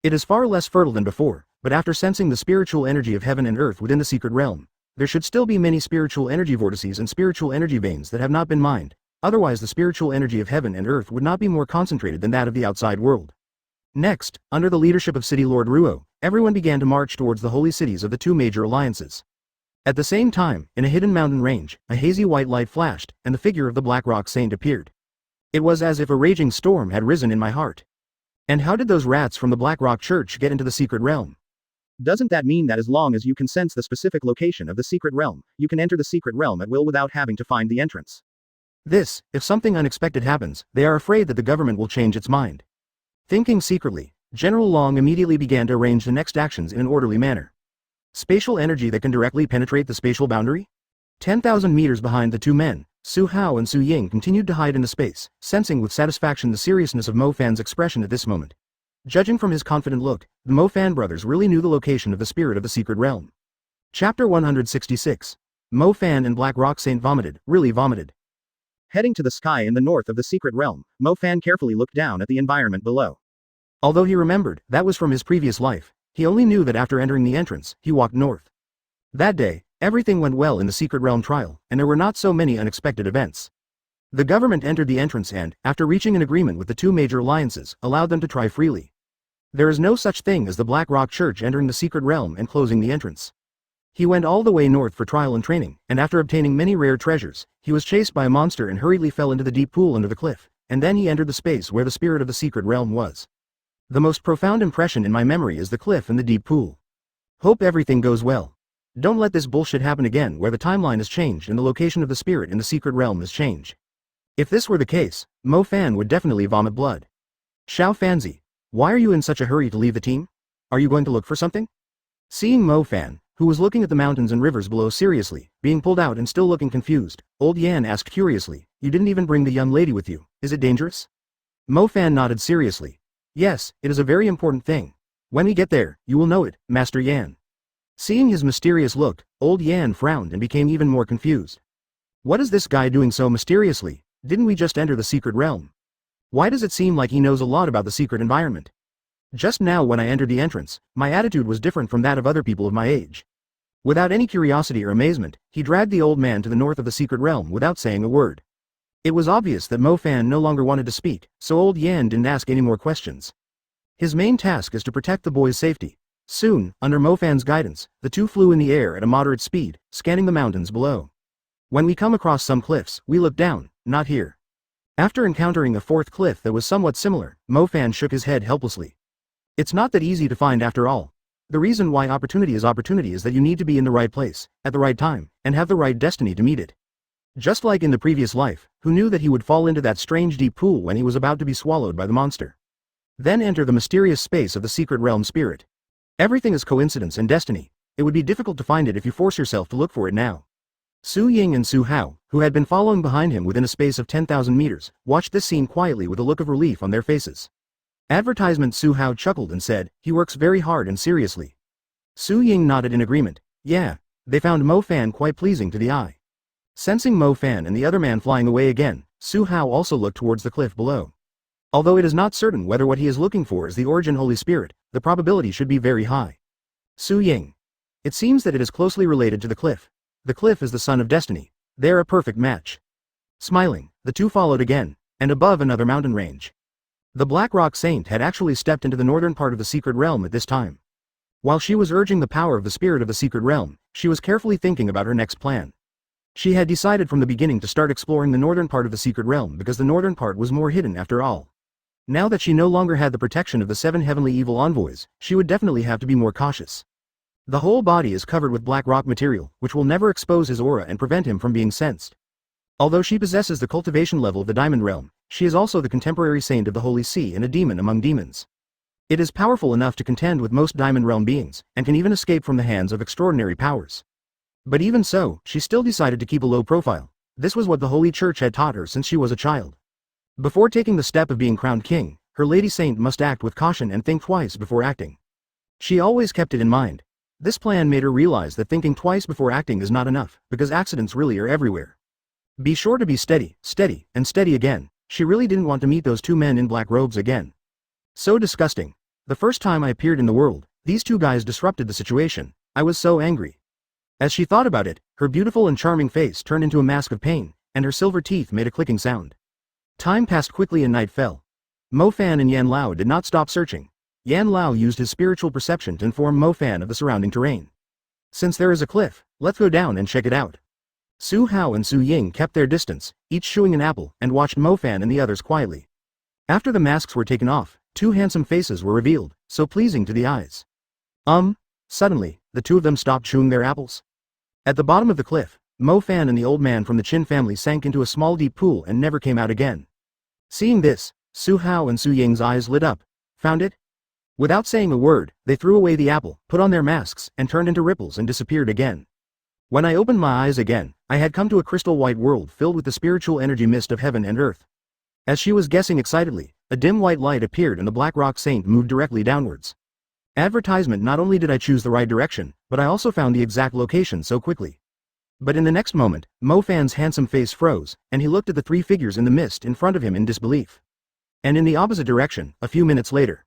It is far less fertile than before, but after sensing the spiritual energy of heaven and earth within the secret realm, there should still be many spiritual energy vortices and spiritual energy veins that have not been mined, otherwise the spiritual energy of heaven and earth would not be more concentrated than that of the outside world. Next, under the leadership of City Lord Ruo, everyone began to march towards the holy cities of the 2 major alliances. At the same time, in a hidden mountain range, a hazy white light flashed, and the figure of the Black Rock Saint appeared. It was as if a raging storm had risen in my heart. And how did those rats from the Black Rock Church get into the secret realm? Doesn't that mean that as long as you can sense the specific location of the secret realm, you can enter the secret realm at will without having to find the entrance? This, if something unexpected happens, they are afraid that the government will change its mind. Thinking secretly, General Long immediately began to arrange the next actions in an orderly manner. Spatial energy that can directly penetrate the spatial boundary? 10,000 meters behind the two men, Su Hao and Su Ying continued to hide in the space, sensing with satisfaction the seriousness of Mo Fan's expression at this moment. Judging from his confident look, the Mo Fan brothers really knew the location of the spirit of the secret realm. Chapter 166. Mo Fan and Black Rock Saint vomited, really vomited. Heading to the sky in the north of the secret realm, Mo Fan carefully looked down at the environment below. Although he remembered that was from his previous life, he only knew that after entering the entrance, he walked north. That day, everything went well in the secret realm trial, and there were not so many unexpected events. The government entered the entrance and, after reaching an agreement with the two major alliances, allowed them to try freely. There is no such thing as the Black Rock Church entering the secret realm and closing the entrance. He went all the way north for trial and training, and after obtaining many rare treasures, he was chased by a monster and hurriedly fell into the deep pool under the cliff, and then he entered the space where the spirit of the secret realm was. The most profound impression in my memory is the cliff and the deep pool. Hope everything goes well. Don't let this bullshit happen again where the timeline is changed and the location of the spirit in the secret realm is changed. If this were the case, Mo Fan would definitely vomit blood. Xiao Fanzi, why are you in such a hurry to leave the team? Are you going to look for something? Seeing Mo Fan, who was looking at the mountains and rivers below seriously, being pulled out and still looking confused, old Yan asked curiously, you didn't even bring the young lady with you, is it dangerous? Mo Fan nodded seriously. Yes, it is a very important thing. When we get there, you will know it, Master Yan. Seeing his mysterious look, old Yan frowned and became even more confused. What is this guy doing so mysteriously? Didn't we just enter the secret realm? Why does it seem like he knows a lot about the secret environment? Just now when I entered the entrance, my attitude was different from that of other people of my age. Without any curiosity or amazement, he dragged the old man to the north of the secret realm without saying a word. It was obvious that Mo Fan no longer wanted to speak, so old Yan didn't ask any more questions. His main task is to protect the boy's safety. Soon, under Mo Fan's guidance, the two flew in the air at a moderate speed, scanning the mountains below. When we come across some cliffs, we look down, not here. After encountering a fourth cliff that was somewhat similar, Mo Fan shook his head helplessly. It's not that easy to find after all. The reason why opportunity is that you need to be in the right place, at the right time, and have the right destiny to meet it. Just like in the previous life, who knew that he would fall into that strange deep pool when he was about to be swallowed by the monster. Then enter the mysterious space of the secret realm spirit. Everything is coincidence and destiny. It would be difficult to find it if you force yourself to look for it now. Su Ying and Su Hao, who had been following behind him within a space of 10,000 meters, watched this scene quietly with a look of relief on their faces. Advertisement. Su Hao chuckled and said, he works very hard and seriously. Su Ying nodded in agreement. Yeah, they found Mo Fan quite pleasing to the eye. Sensing Mo Fan and the other man flying away again, Su Hao also looked towards the cliff below. Although it is not certain whether what he is looking for is the origin Holy Spirit, the probability should be very high. Su Ying. It seems that it is closely related to the cliff. The cliff is the son of destiny. They're a perfect match. Smiling, the two followed again, and above another mountain range. The Black Rock Saint had actually stepped into the northern part of the secret realm at this time. While she was urging the power of the spirit of the secret realm, she was carefully thinking about her next plan. She had decided from the beginning to start exploring the northern part of the secret realm because the northern part was more hidden after all. Now that she no longer had the protection of the 7 heavenly evil envoys, she would definitely have to be more cautious. The whole body is covered with black rock material, which will never expose his aura and prevent him from being sensed. Although she possesses the cultivation level of the diamond realm, she is also the contemporary saint of the Holy Sea and a demon among demons. It is powerful enough to contend with most diamond realm beings, and can even escape from the hands of extraordinary powers. But even so, she still decided to keep a low profile. This was what the Holy Church had taught her since she was a child. Before taking the step of being crowned king, her lady saint must act with caution and think twice before acting. She always kept it in mind. This plan made her realize that thinking twice before acting is not enough, because accidents really are everywhere. Be sure to be steady, steady, and steady again. She really didn't want to meet those two men in black robes again. So disgusting. The first time I appeared in the world, these two guys disrupted the situation. I was so angry. As she thought about it, her beautiful and charming face turned into a mask of pain, and her silver teeth made a clicking sound. Time passed quickly and night fell. Mo Fan and Yan Lao did not stop searching. Yan Lao used his spiritual perception to inform Mo Fan of the surrounding terrain. Since there is a cliff, let's go down and check it out. Su Hao and Su Ying kept their distance, each chewing an apple, and watched Mo Fan and the others quietly. After the masks were taken off, two handsome faces were revealed, so pleasing to the eyes. Suddenly, the two of them stopped chewing their apples. At the bottom of the cliff, Mo Fan and the old man from the Qin family sank into a small deep pool and never came out again. Seeing this, Su Hao and Su Ying's eyes lit up. Found it? Without saying a word, they threw away the apple, put on their masks, and turned into ripples and disappeared again. When I opened my eyes again, I had come to a crystal white world filled with the spiritual energy mist of heaven and earth. As she was guessing excitedly, a dim white light appeared and the Black Rock Saint moved directly downwards. Advertisement. Not only did I choose the right direction, but I also found the exact location so quickly. But in the next moment, Mo Fan's handsome face froze, and he looked at the three figures in the mist in front of him in disbelief. And in the opposite direction, a few minutes later,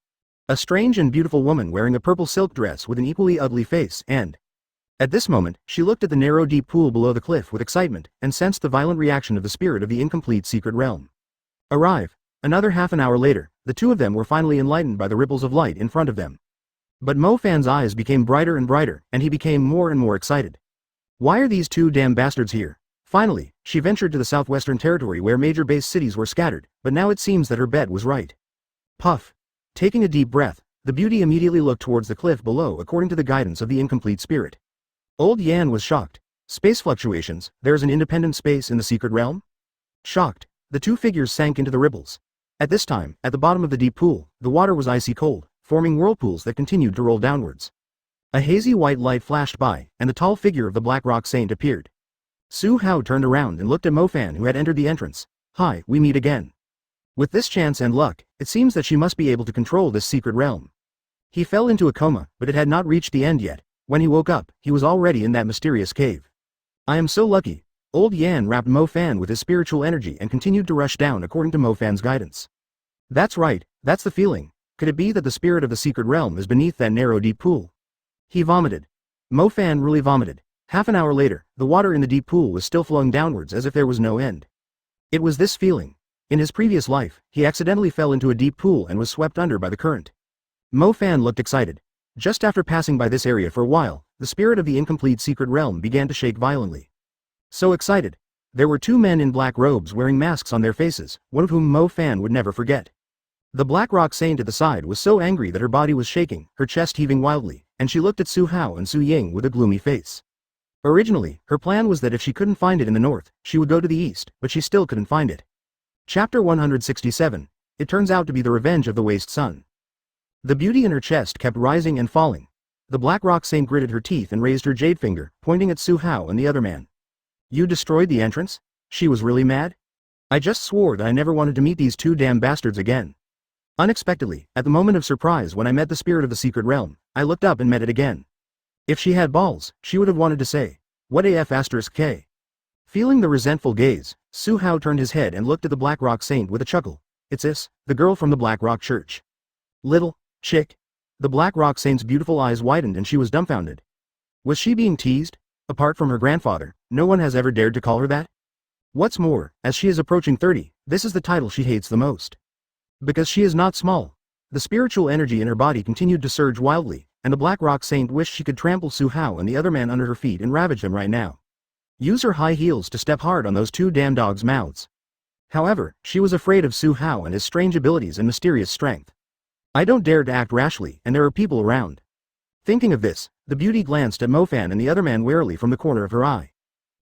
a strange and beautiful woman wearing a purple silk dress with an equally ugly face and... At this moment, she looked at the narrow deep pool below the cliff with excitement, and sensed the violent reaction of the spirit of the incomplete secret realm. Arrive. Another half an hour later, the two of them were finally enlightened by the ripples of light in front of them. But Mo Fan's eyes became brighter and brighter, and he became more and more excited. Why are these two damn bastards here? Finally, she ventured to the southwestern territory where major base cities were scattered, but now it seems that her bet was right. Puff. Taking a deep breath, the beauty immediately looked towards the cliff below according to the guidance of the incomplete spirit. Old Yan was shocked. Space fluctuations, there's an independent space in the secret realm? Shocked, the two figures sank into the ripples. At this time, at the bottom of the deep pool, the water was icy cold, forming whirlpools that continued to roll downwards. A hazy white light flashed by, and the tall figure of the Black Rock Saint appeared. Su Hao turned around and looked at Mo Fan, who had entered the entrance. Hi, we meet again. With this chance and luck, it seems that she must be able to control this secret realm. He fell into a coma, but it had not reached the end yet. When he woke up, he was already in that mysterious cave. I am so lucky. Old Yan wrapped Mo Fan with his spiritual energy and continued to rush down according to Mo Fan's guidance. That's right, that's the feeling. Could it be that the spirit of the secret realm is beneath that narrow deep pool? He vomited. Mo Fan really vomited. Half an hour later, the water in the deep pool was still flowing downwards as if there was no end. It was this feeling. In his previous life, he accidentally fell into a deep pool and was swept under by the current. Mo Fan looked excited. Just after passing by this area for a while, the spirit of the incomplete secret realm began to shake violently. So excited. There were two men in black robes wearing masks on their faces, one of whom Mo Fan would never forget. The Black Rock Saint at the side was so angry that her body was shaking, her chest heaving wildly, and she looked at Su Hao and Su Ying with a gloomy face. Originally, her plan was that if she couldn't find it in the north, she would go to the east, but she still couldn't find it. Chapter 167. It turns out to be the revenge of the Waste Sun. The beauty in her chest kept rising and falling. The Black Rock Saint gritted her teeth and raised her jade finger, pointing at Su Hao and the other man. You destroyed the entrance? She was really mad? I just swore that I never wanted to meet these two damn bastards again. Unexpectedly, at the moment of surprise when I met the spirit of the secret realm, I looked up and met it again. If she had balls, she would have wanted to say, what AF*K. Feeling the resentful gaze, Su Hao turned his head and looked at the Black Rock Saint with a chuckle. It's this, the girl from the Black Rock Church. Little chick. The Black Rock Saint's beautiful eyes widened and she was dumbfounded. Was she being teased? Apart from her grandfather, no one has ever dared to call her that? What's more, as she is approaching 30, this is the title she hates the most. Because she is not small. The spiritual energy in her body continued to surge wildly, and the Black Rock Saint wished she could trample Su Hao and the other man under her feet and ravage them right now. Use her high heels to step hard on those two damn dogs' mouths. However, she was afraid of Su Hao and his strange abilities and mysterious strength. I don't dare to act rashly, and there are people around. Thinking of this, the beauty glanced at Mo Fan and the other man warily from the corner of her eye.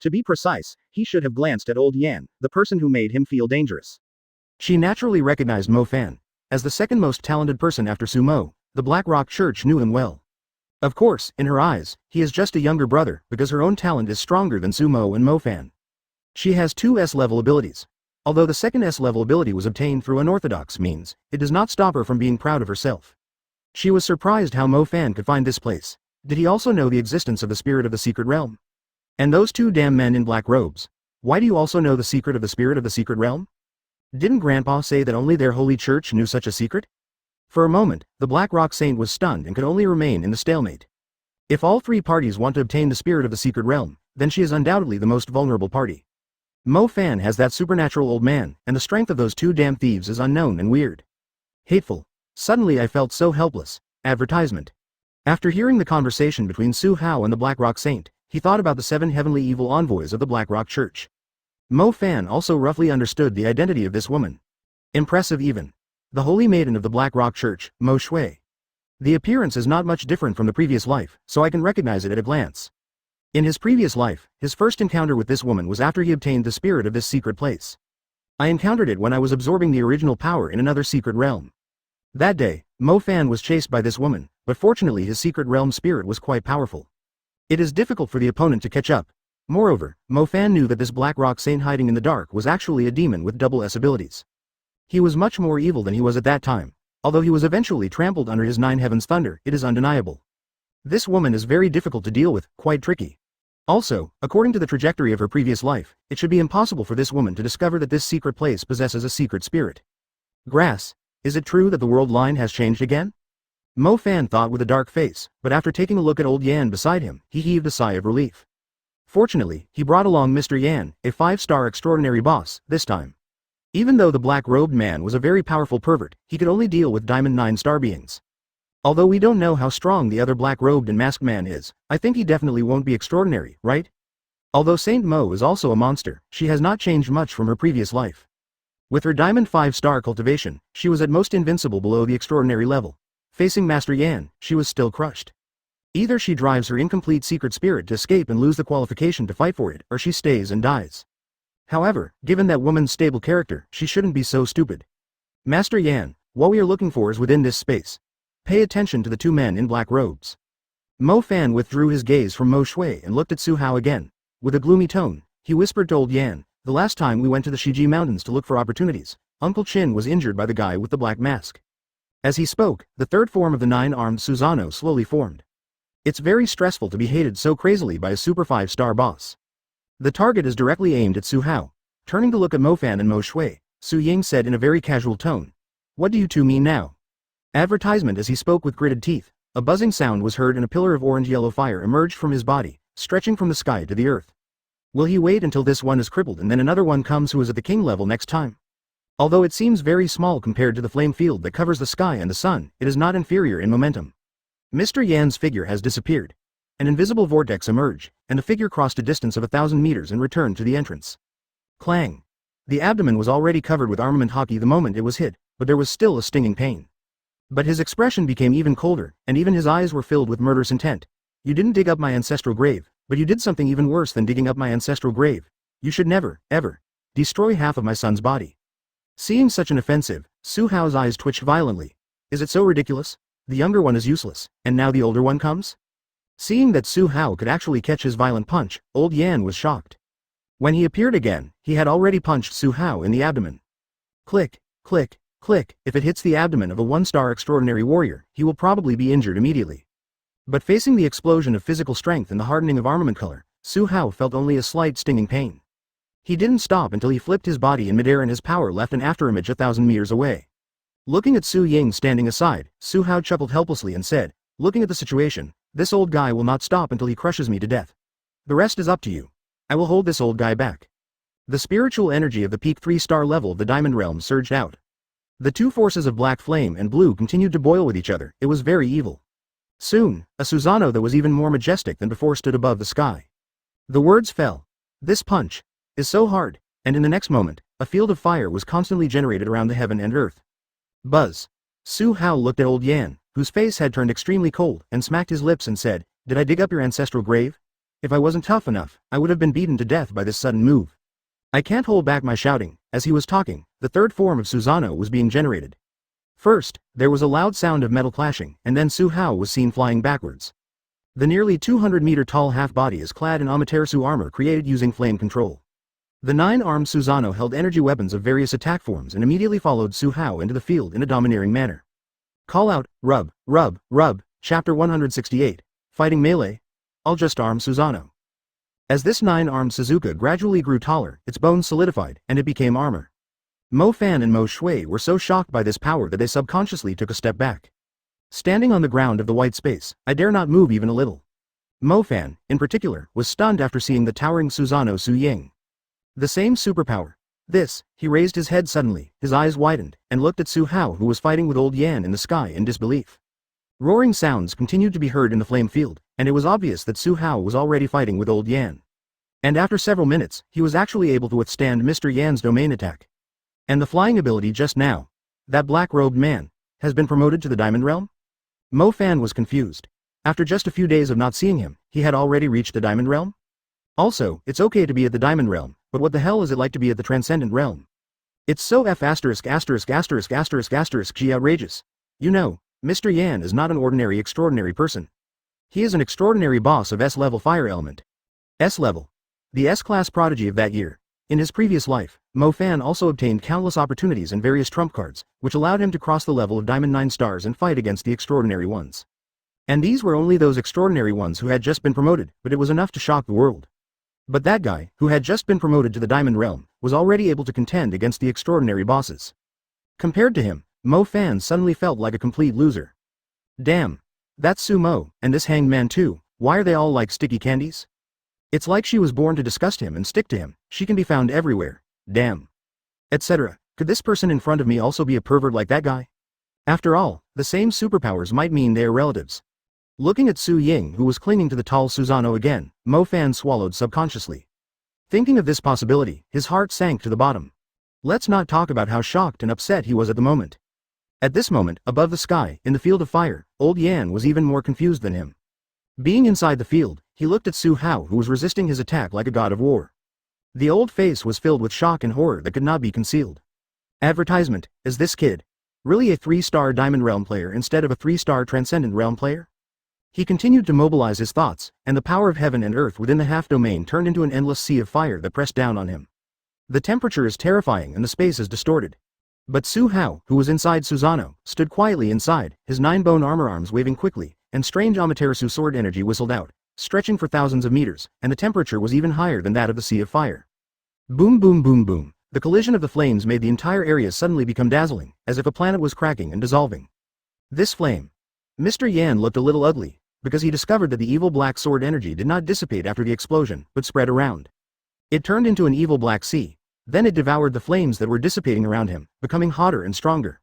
To be precise, he should have glanced at Old Yan, the person who made him feel dangerous. She naturally recognized Mo Fan. As the second most talented person after Sumo, the Black Rock Church knew him well. Of course, in her eyes, he is just a younger brother because her own talent is stronger than Sumo and Mo Fan. She has two S-level abilities. Although the second S-level ability was obtained through unorthodox means, it does not stop her from being proud of herself. She was surprised how Mo Fan could find this place. Did he also know the existence of the spirit of the secret realm? And those two damn men in black robes. Why do you also know the secret of the spirit of the secret realm? Didn't Grandpa say that only their holy church knew such a secret? For a moment, the Black Rock Saint was stunned and could only remain in the stalemate. If all three parties want to obtain the spirit of the secret realm, then she is undoubtedly the most vulnerable party. Mo Fan has that supernatural old man, and the strength of those two damn thieves is unknown and weird. Hateful. Suddenly I felt so helpless. Advertisement. After hearing the conversation between Su Hao and the Black Rock Saint, he thought about the 7 heavenly evil envoys of the Black Rock Church. Mo Fan also roughly understood the identity of this woman. Impressive even. The Holy Maiden of the Black Rock Church, Mo Shui. The appearance is not much different from the previous life, so I can recognize it at a glance. In his previous life, his first encounter with this woman was after he obtained the spirit of this secret place. I encountered it when I was absorbing the original power in another secret realm. That day, Mo Fan was chased by this woman, but fortunately his secret realm spirit was quite powerful. It is difficult for the opponent to catch up. Moreover, Mo Fan knew that this Black Rock Saint hiding in the dark was actually a demon with double S abilities. He was much more evil than he was at that time. Although he was eventually trampled under his 9 heavens thunder, it is undeniable. This woman is very difficult to deal with, quite tricky. Also, according to the trajectory of her previous life, it should be impossible for this woman to discover that this secret place possesses a secret spirit. Grass, is it true that the world line has changed again? Mo Fan thought with a dark face, but after taking a look at old Yan beside him, he heaved a sigh of relief. Fortunately, he brought along Mr. Yan, a 5-star extraordinary boss, this time. Even though the black-robed man was a very powerful pervert, he could only deal with Diamond 9-star beings. Although we don't know how strong the other black-robed and masked man is, I think he definitely won't be extraordinary, right? Although Saint Mo is also a monster, she has not changed much from her previous life. With her Diamond 5-star cultivation, she was at most invincible below the extraordinary level. Facing Master Yan, she was still crushed. Either she drives her incomplete secret spirit to escape and lose the qualification to fight for it, or she stays and dies. However, given that woman's stable character, she shouldn't be so stupid. Master Yan, what we are looking for is within this space. Pay attention to the 2 men in black robes. Mo Fan withdrew his gaze from Mo Shui and looked at Su Hao again. With a gloomy tone, he whispered to old Yan, the last time we went to the Shiji Mountains to look for opportunities, Uncle Chin was injured by the guy with the black mask. As he spoke, the third form of the 9-armed Susanoo slowly formed. It's very stressful to be hated so crazily by a super 5-star boss. The target is directly aimed at Su Hao. Turning to look at Mo Fan and Mo Shui, Su Ying said in a very casual tone. What do you 2 mean now? Advertisement. As he spoke with gritted teeth, a buzzing sound was heard and a pillar of orange-yellow fire emerged from his body, stretching from the sky to the earth. Will he wait until this one is crippled and then another one comes who is at the king level next time? Although it seems very small compared to the flame field that covers the sky and the sun, it is not inferior in momentum. Mr. Yan's figure has disappeared. An invisible vortex emerged, and the figure crossed a distance of 1,000 meters and returned to the entrance. Clang. The abdomen was already covered with armament haki the moment it was hit, but there was still a stinging pain. But his expression became even colder, and even his eyes were filled with murderous intent. You didn't dig up my ancestral grave, but you did something even worse than digging up my ancestral grave. You should never, ever, destroy half of my son's body. Seeing such an offensive, Su Hao's eyes twitched violently. Is it so ridiculous? The younger one is useless, and now the older one comes? Seeing that Su Hao could actually catch his violent punch, old Yan was shocked. When he appeared again, he had already punched Su Hao in the abdomen. Click, click, click. If it hits the abdomen of a 1-star extraordinary warrior, he will probably be injured immediately. But facing the explosion of physical strength and the hardening of armament color, Su Hao felt only a slight stinging pain. He didn't stop until he flipped his body in midair and his power left an afterimage 1,000 meters away. Looking at Su Ying standing aside, Su Hao chuckled helplessly and said, looking at the situation, this old guy will not stop until he crushes me to death. The rest is up to you. I will hold this old guy back. The spiritual energy of the peak 3-star level of the Diamond Realm surged out. The 2 forces of black flame and blue continued to boil with each other. It was very evil. Soon, a Susanoo that was even more majestic than before stood above the sky. The words fell. This punch is so hard, and in the next moment, a field of fire was constantly generated around the heaven and earth. Buzz. Su Hao looked at old Yan, whose face had turned extremely cold, and smacked his lips and said, did I dig up your ancestral grave? If I wasn't tough enough, I would have been beaten to death by this sudden move. I can't hold back my shouting. As he was talking, the third form of Susanoo was being generated. First, there was a loud sound of metal clashing, and then Su Hao was seen flying backwards. The nearly 200-meter-tall half-body is clad in Amaterasu armor created using flame control. The 9-armed Susanoo held energy weapons of various attack forms and immediately followed Su Hao into the field in a domineering manner. Call out, rub, rub, rub, Chapter 168, Fighting Melee. I'll just arm Susanoo. As this 9-armed Suzuka gradually grew taller, its bones solidified, and it became armor. Mo Fan and Mo Shui were so shocked by this power that they subconsciously took a step back. Standing on the ground of the white space, I dare not move even a little. Mo Fan, in particular, was stunned after seeing the towering Susanoo Su Ying. The same superpower. This, he raised his head suddenly, his eyes widened, and looked at Su Hao who was fighting with old Yan in the sky in disbelief. Roaring sounds continued to be heard in the flame field, and it was obvious that Su Hao was already fighting with old Yan. And after several minutes, he was actually able to withstand Mr. Yan's domain attack. And the flying ability just now, that black-robed man, has been promoted to the Diamond Realm? Mo Fan was confused. After just a few days of not seeing him, he had already reached the Diamond Realm? Also, it's okay to be at the Diamond Realm, but what the hell is it like to be at the Transcendent Realm? It's so gee outrageous. You know, Mr. Yan is not an ordinary extraordinary person. He is an extraordinary boss of S-level fire element. S-level. The S-class prodigy of that year. In his previous life, Mo Fan also obtained countless opportunities and various trump cards, which allowed him to cross the level of Diamond 9 stars and fight against the extraordinary ones. And these were only those extraordinary ones who had just been promoted, but it was enough to shock the world. But that guy, who had just been promoted to the Diamond Realm, was already able to contend against the extraordinary bosses. Compared to him, Mo Fan suddenly felt like a complete loser. Damn. That's Su Mo, and this hanged man too, why are they all like sticky candies? It's like she was born to disgust him and stick to him, she can be found everywhere, damn. Etc. Could this person in front of me also be a pervert like that guy? After all, the same superpowers might mean they are relatives. Looking at Su Ying who was clinging to the tall Susanoo again, Mo Fan swallowed subconsciously. Thinking of this possibility, his heart sank to the bottom. Let's not talk about how shocked and upset he was at the moment. At this moment, above the sky, in the field of fire, old Yan was even more confused than him. Being inside the field, he looked at Su Hao who was resisting his attack like a god of war. The old face was filled with shock and horror that could not be concealed. Advertisement, is this kid really a 3-star Diamond Realm player instead of a 3-star Transcendent Realm player? He continued to mobilize his thoughts, and the power of heaven and earth within the half-domain turned into an endless sea of fire that pressed down on him. The temperature is terrifying and the space is distorted. But Su Hao, who was inside Susanoo, stood quietly inside, his 9-bone armor arms waving quickly, and strange Amaterasu sword energy whistled out, stretching for thousands of meters, and the temperature was even higher than that of the Sea of Fire. Boom boom boom boom. The collision of the flames made the entire area suddenly become dazzling, as if a planet was cracking and dissolving. This flame. Mr. Yan looked a little ugly, because he discovered that the evil black sword energy did not dissipate after the explosion, but spread around. It turned into an evil black sea. Then it devoured the flames that were dissipating around him, becoming hotter and stronger.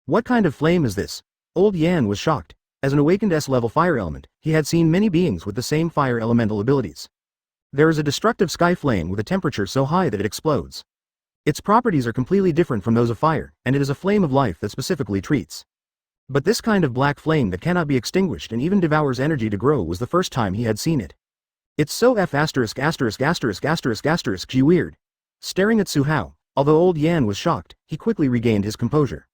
What kind of flame is this? Old Yan was shocked. As an awakened S-level fire element, he had seen many beings with the same fire elemental abilities. There is a destructive sky flame with a temperature so high that it explodes. Its properties are completely different from those of fire, and it is a flame of life that specifically treats. But this kind of black flame that cannot be extinguished and even devours energy to grow was the first time he had seen it. It's so gee weird. Staring at Su Hao, although old Yan was shocked, he quickly regained his composure.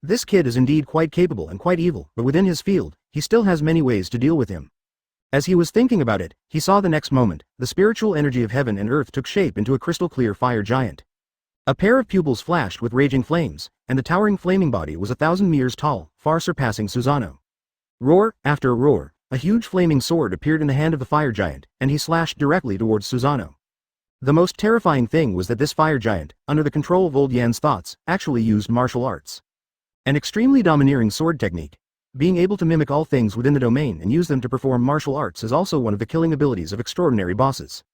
This kid is indeed quite capable and quite evil, but within his field, he still has many ways to deal with him. As he was thinking about it, he saw the next moment, the spiritual energy of heaven and earth took shape into a crystal-clear fire giant. A pair of pupils flashed with raging flames, and the towering flaming body was 1,000 meters tall, far surpassing Susanoo. Roar after roar, a huge flaming sword appeared in the hand of the fire giant, and he slashed directly towards Susanoo. The most terrifying thing was that this fire giant, under the control of old Yan's thoughts, actually used martial arts. An extremely domineering sword technique. Being able to mimic all things within the domain and use them to perform martial arts is also one of the killing abilities of extraordinary bosses.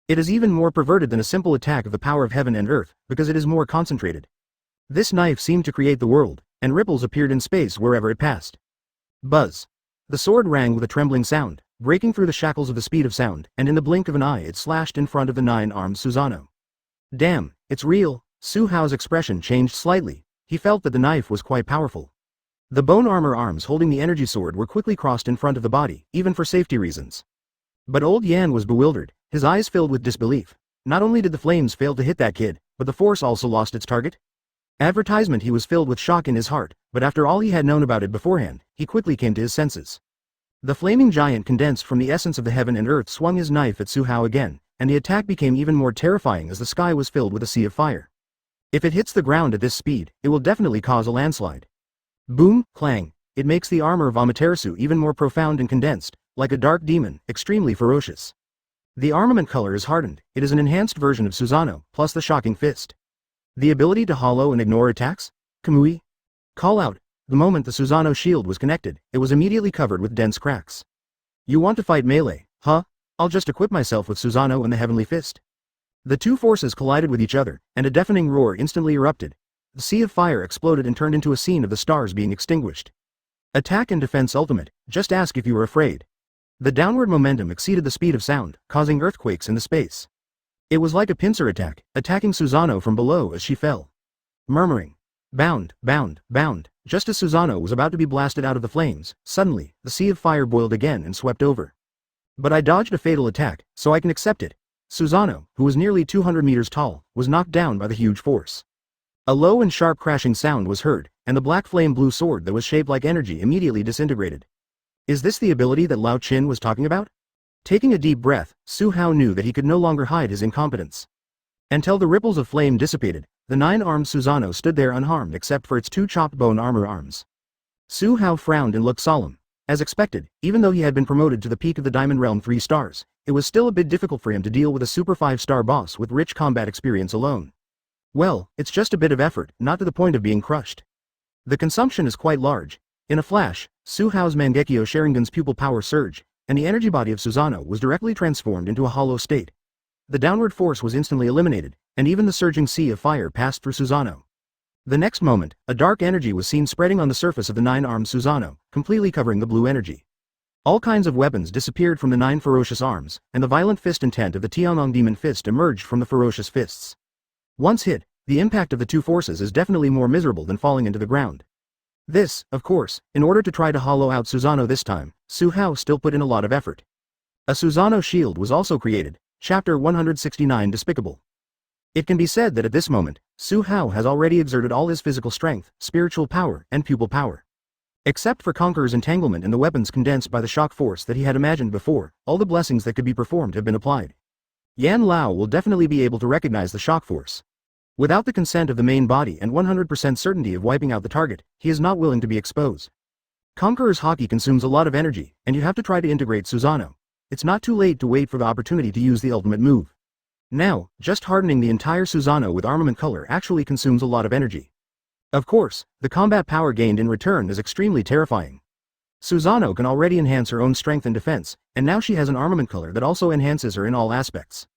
It is even more perverted than a simple attack of the power of heaven and earth, because it is more concentrated. This knife seemed to create the world, and ripples appeared in space wherever it passed. Buzz. The sword rang with a trembling sound, breaking through the shackles of the speed of sound, and in the blink of an eye it slashed in front of the 9-armed Susanoo. Damn, it's real. Su Hao's expression changed slightly. He felt that the knife was quite powerful. The bone armor arms holding the energy sword were quickly crossed in front of the body, even for safety reasons. But old Yan was bewildered, his eyes filled with disbelief. Not only did the flames fail to hit that kid, but the force also lost its target? Advertisement. He was filled with shock in his heart, but after all he had known about it beforehand, he quickly came to his senses. The flaming giant condensed from the essence of the heaven and earth swung his knife at Su Hao again, and the attack became even more terrifying as the sky was filled with a sea of fire. If it hits the ground at this speed, it will definitely cause a landslide. Boom, clang, it makes the armor of Amaterasu even more profound and condensed, like a dark demon, extremely ferocious. The armament color is hardened, it is an enhanced version of Susanoo, plus the shocking fist. The ability to hollow and ignore attacks? Kamui? Call out. The moment the Susanoo shield was connected, it was immediately covered with dense cracks. You want to fight melee, huh? I'll just equip myself with Susanoo and the Heavenly Fist. The two forces collided with each other, and a deafening roar instantly erupted. The sea of fire exploded and turned into a scene of the stars being extinguished. Attack and defense ultimate, just ask if you are afraid. The downward momentum exceeded the speed of sound, causing earthquakes in the space. It was like a pincer attack, attacking Susanoo from below as she fell. Murmuring, "Bound, bound, bound," just as Susanoo was about to be blasted out of the flames, suddenly, the sea of fire boiled again and swept over. But I dodged a fatal attack, so I can accept it. Susanoo, who was nearly 200 meters tall, was knocked down by the huge force. A low and sharp crashing sound was heard, and the black flame-blue sword that was shaped like energy immediately disintegrated. Is this the ability that Lao Qin was talking about? Taking a deep breath, Su Hao knew that he could no longer hide his incompetence. Until the ripples of flame dissipated, the nine-armed Susanoo stood there unharmed except for its two chopped bone armor arms. Su Hao frowned and looked solemn. As expected, even though he had been promoted to the peak of the Diamond Realm 3 stars, it was still a bit difficult for him to deal with a Super 5-star boss with rich combat experience alone. Well, it's just a bit of effort, not to the point of being crushed. The consumption is quite large. In a flash, Su Hao's Mangekyo Sharingan's pupil power surged, and the energy body of Susanoo was directly transformed into a hollow state. The downward force was instantly eliminated, and even the surging sea of fire passed through Susanoo. The next moment, a dark energy was seen spreading on the surface of the nine-armed Susanoo, completely covering the blue energy. All kinds of weapons disappeared from the 9 ferocious arms, and the violent fist intent of the Tianong Demon Fist emerged from the ferocious fists. Once hit, the impact of the two forces is definitely more miserable than falling into the ground. This, of course, in order to try to hollow out Susanoo this time, Su Hao still put in a lot of effort. A Susanoo shield was also created, Chapter 169 Despicable. It can be said that at this moment, Su Hao has already exerted all his physical strength, spiritual power, and pupil power. Except for Conqueror's entanglement and the weapons condensed by the shock force that he had imagined before, all the blessings that could be performed have been applied. Yan Lao will definitely be able to recognize the shock force. Without the consent of the main body and 100% certainty of wiping out the target, he is not willing to be exposed. Conqueror's Haki consumes a lot of energy, and you have to try to integrate Susanoo. It's not too late to wait for the opportunity to use the ultimate move. Now, just hardening the entire Susanoo with armament color actually consumes a lot of energy. Of course, the combat power gained in return is extremely terrifying. Susanoo can already enhance her own strength and defense, and now she has an armament color that also enhances her in all aspects.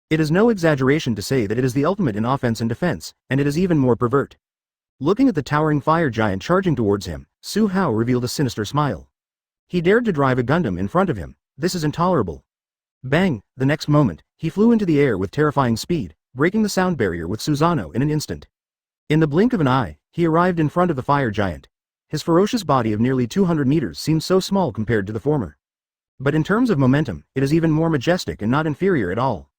It is no exaggeration to say that it is the ultimate in offense and defense, and it is even more pervert. Looking at the towering fire giant charging towards him, Su Hao revealed a sinister smile. He dared to drive a Gundam in front of him. This is intolerable. Bang! The next moment, he flew into the air with terrifying speed, breaking the sound barrier with Susanoo in an instant. In the blink of an eye, he arrived in front of the fire giant. His ferocious body of nearly 200 meters seemed so small compared to the former. But in terms of momentum, it is even more majestic and not inferior at all.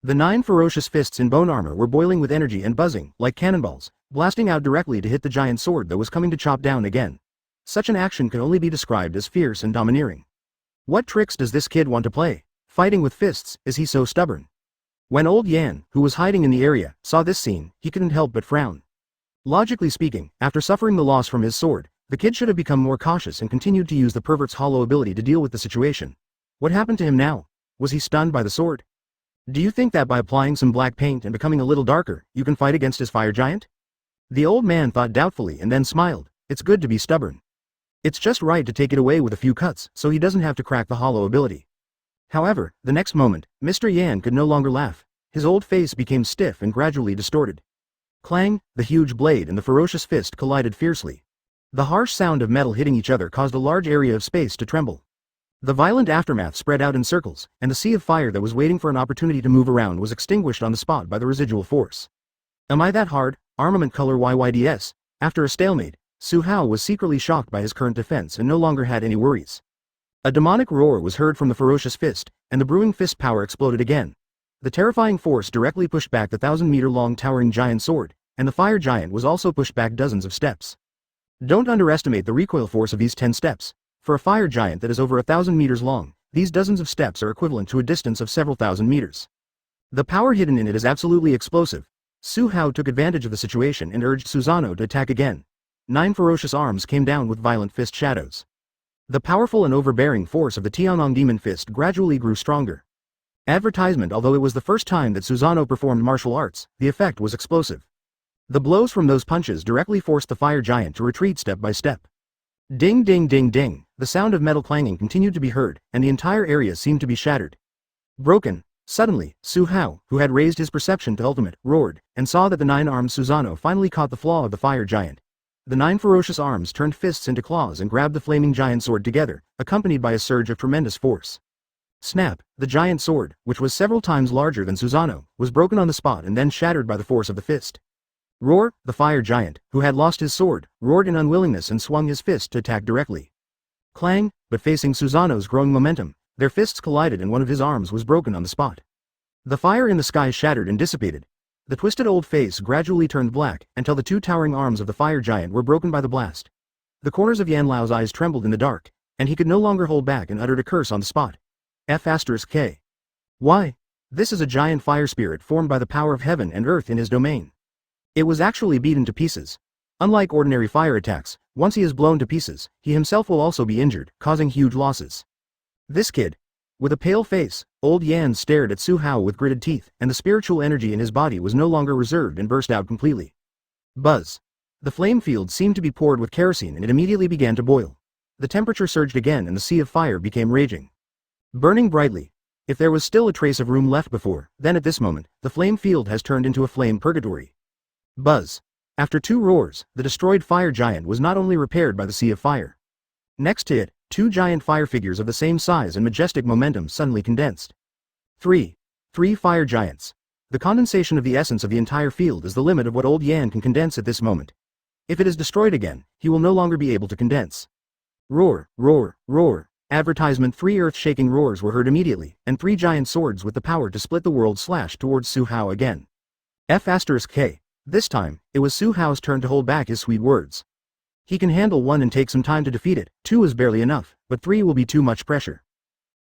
The 9 ferocious fists in bone armor were boiling with energy and buzzing, like cannonballs, blasting out directly to hit the giant sword that was coming to chop down again. Such an action can only be described as fierce and domineering. What tricks does this kid want to play? Fighting with fists, is he so stubborn? When old Yan, who was hiding in the area, saw this scene, he couldn't help but frown. Logically speaking, after suffering the loss from his sword, the kid should have become more cautious and continued to use the pervert's hollow ability to deal with the situation. What happened to him now? Was he stunned by the sword? Do you think that by applying some black paint and becoming a little darker, you can fight against his fire giant? The old man thought doubtfully and then smiled. It's good to be stubborn. It's just right to take it away with a few cuts so he doesn't have to crack the hollow ability. However, the next moment, Mr. Yan could no longer laugh. His old face became stiff and gradually distorted. Clang, the huge blade and the ferocious fist collided fiercely. The harsh sound of metal hitting each other caused a large area of space to tremble. The violent aftermath spread out in circles, and the sea of fire that was waiting for an opportunity to move around was extinguished on the spot by the residual force. Am I that hard? Armament color YYDS. After a stalemate, Su Hao was secretly shocked by his current defense and no longer had any worries. A demonic roar was heard from the ferocious fist, and the brewing fist power exploded again. The terrifying force directly pushed back the 1,000-meter-long towering giant sword, and the fire giant was also pushed back dozens of steps. Don't underestimate the recoil force of these 10 steps. For a fire giant that is over 1,000 meters long, these dozens of steps are equivalent to a distance of several thousand meters. The power hidden in it is absolutely explosive. Su Hao took advantage of the situation and urged Susanoo to attack again. 9 ferocious arms came down with violent fist shadows. The powerful and overbearing force of the Tianong Demon Fist gradually grew stronger. Advertisement. Although it was the first time that Susanoo performed martial arts, the effect was explosive. The blows from those punches directly forced the fire giant to retreat step by step. Ding ding ding ding, the sound of metal clanging continued to be heard, and the entire area seemed to be shattered. Broken. Suddenly, Su Hao, who had raised his perception to ultimate, roared, and saw that the 9-armed Susanoo finally caught the flaw of the fire giant. The 9 ferocious arms turned fists into claws and grabbed the flaming giant sword together, accompanied by a surge of tremendous force. Snap, the giant sword, which was several times larger than Susanoo, was broken on the spot and then shattered by the force of the fist. Roar, the fire giant, who had lost his sword, roared in unwillingness and swung his fist to attack directly. Clang, but facing Susanoo's growing momentum, their fists collided and one of his arms was broken on the spot. The fire in the sky shattered and dissipated. The twisted old face gradually turned black until the 2 towering arms of the fire giant were broken by the blast. The corners of Yan Lao's eyes trembled in the dark, and he could no longer hold back and uttered a curse on the spot. F*K. Why? This is a giant fire spirit formed by the power of heaven and earth in his domain. It was actually beaten to pieces. Unlike ordinary fire attacks, once he is blown to pieces, he himself will also be injured, causing huge losses. This kid. With a pale face, old Yan stared at Su Hao with gritted teeth, and the spiritual energy in his body was no longer reserved and burst out completely. Buzz. The flame field seemed to be poured with kerosene and it immediately began to boil. The temperature surged again and the sea of fire became raging. Burning brightly. If there was still a trace of room left before, then at this moment, the flame field has turned into a flame purgatory. Buzz. After 2 roars, the destroyed fire giant was not only repaired by the sea of fire. Next to it, 2 giant fire figures of the same size and majestic momentum suddenly condensed. 3 fire giants. The condensation of the essence of the entire field is the limit of what old Yan can condense at this moment. If it is destroyed again, he will no longer be able to condense. Roar, roar, roar. Advertisement 3 earth-shaking roars were heard immediately, and 3 giant swords with the power to split the world slashed towards Su Hao again. F*K. This time, it was Su Hao's turn to hold back his sweet words. He can handle 1 and take some time to defeat it, 2 is barely enough, but 3 will be too much pressure.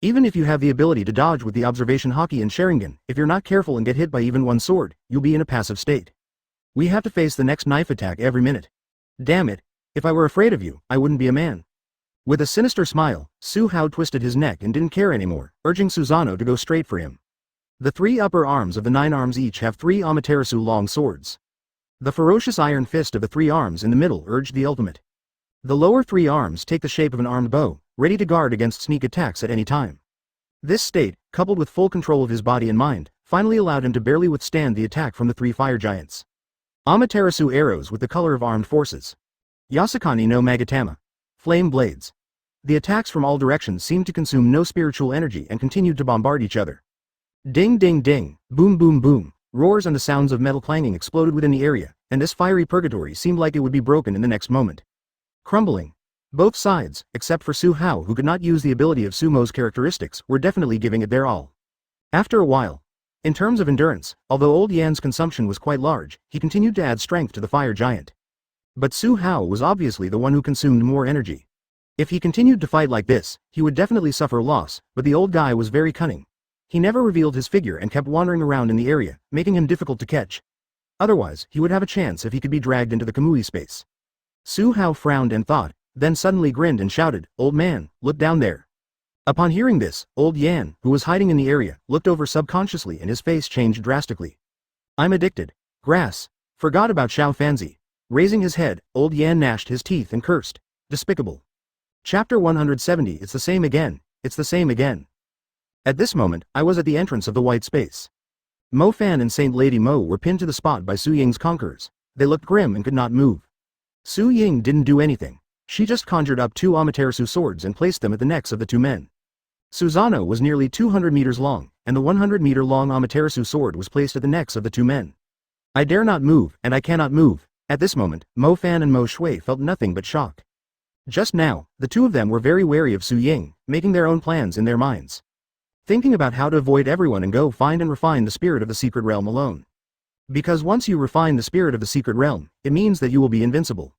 Even if you have the ability to dodge with the observation Haki and Sharingan, if you're not careful and get hit by even 1 sword, you'll be in a passive state. We have to face the next knife attack every minute. Damn it, if I were afraid of you, I wouldn't be a man. With a sinister smile, Su Hao twisted his neck and didn't care anymore, urging Susanoo to go straight for him. The 3 upper arms of the 9 arms each have 3 Amaterasu long swords. The ferocious iron fist of the 3 arms in the middle urged the ultimate. The lower 3 arms take the shape of an armed bow, ready to guard against sneak attacks at any time. This state, coupled with full control of his body and mind, finally allowed him to barely withstand the attack from the 3 fire giants. Amaterasu arrows with the color of armed forces. Yasukani no Magatama. Flame blades. The attacks from all directions seemed to consume no spiritual energy and continued to bombard each other. Ding ding ding, boom boom boom. Roars and the sounds of metal clanging exploded within the area, and this fiery purgatory seemed like it would be broken in the next moment. Crumbling. Both sides, except for Su Hao who could not use the ability of Sumo's characteristics, were definitely giving it their all. After a while. In terms of endurance, although old Yan's consumption was quite large, he continued to add strength to the fire giant. But Su Hao was obviously the one who consumed more energy. If he continued to fight like this, he would definitely suffer loss, but the old guy was very cunning. He never revealed his figure and kept wandering around in the area, making him difficult to catch. Otherwise, he would have a chance if he could be dragged into the Kamui space. Su Hao frowned and thought, then suddenly grinned and shouted, "Old man, look down there." Upon hearing this, old Yan, who was hiding in the area, looked over subconsciously and his face changed drastically. "I'm addicted. Grass. Forgot about Xiao Fanzi." Raising his head, old Yan gnashed his teeth and cursed. Despicable. Chapter 170. It's the same again. It's the same again. At this moment, I was at the entrance of the white space. Mo Fan and Saint Lady Mo were pinned to the spot by Su Ying's conquerors. They looked grim and could not move. Su Ying didn't do anything. She just conjured up 2 Amaterasu swords and placed them at the necks of the 2 men. Susanoo was nearly 200 meters long, and the 100-meter-long Amaterasu sword was placed at the necks of the 2 men. I dare not move, and I cannot move. At this moment, Mo Fan and Mo Shui felt nothing but shock. Just now, the 2 of them were very wary of Su Ying, making their own plans in their minds. Thinking about how to avoid everyone and go find and refine the spirit of the secret realm alone. Because once you refine the spirit of the secret realm, it means that you will be invincible.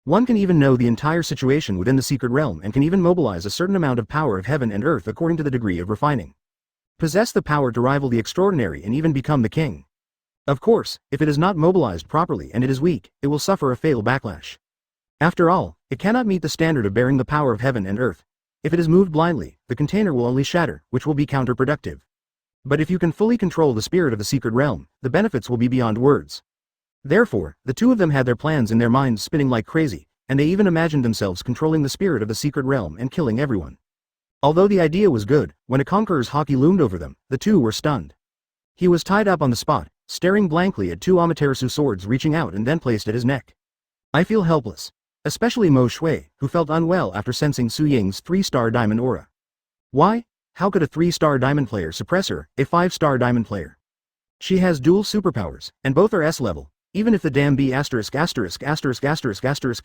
One can even know the entire situation within the secret realm and can even mobilize a certain amount of power of heaven and earth according to the degree of refining. Possess the power to rival the extraordinary and even become the king. Of course, if it is not mobilized properly and it is weak, it will suffer a fatal backlash. After all, it cannot meet the standard of bearing the power of heaven and earth. If it is moved blindly, the container will only shatter, which will be counterproductive. But if you can fully control the spirit of the secret realm, the benefits will be beyond words. Therefore, the 2 of them had their plans in their minds spinning like crazy, and they even imagined themselves controlling the spirit of the secret realm and killing everyone. Although the idea was good, when a conqueror's Haki loomed over them, the 2 were stunned. He was tied up on the spot, staring blankly at 2 Amaterasu swords reaching out and then placed at his neck. I feel helpless. Especially Mo Shui, who felt unwell after sensing Su Ying's 3-star diamond aura. Why? How could a 3-star diamond player suppress her, a 5-star diamond player? She has dual superpowers, and both are S level. Even if the damn B************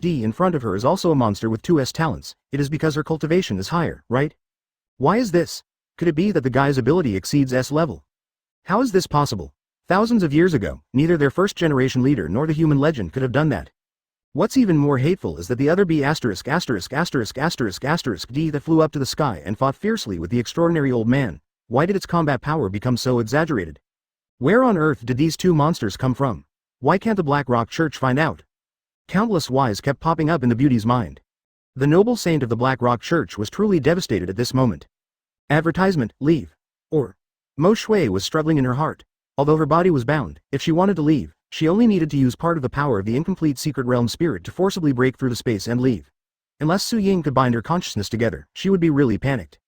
D in front of her is also a monster with 2 S talents, it is because her cultivation is higher, right? Why is this? Could it be that the guy's ability exceeds S level? How is this possible? Thousands of years ago, neither their first-generation leader nor the human legend could have done that. What's even more hateful is that the other B************ D that flew up to the sky and fought fiercely with the extraordinary old man, why did its combat power become so exaggerated? Where on earth did these two monsters come from? Why can't the Black Rock Church find out? Countless whys kept popping up in the beauty's mind. The noble saint of the Black Rock Church was truly devastated at this moment. Advertisement, leave. Or. Mo Shui was struggling in her heart. Although her body was bound, if she wanted to leave, she only needed to use part of the power of the incomplete secret realm spirit to forcibly break through the space and leave. Unless Su Ying could bind her consciousness together, she would be really panicked.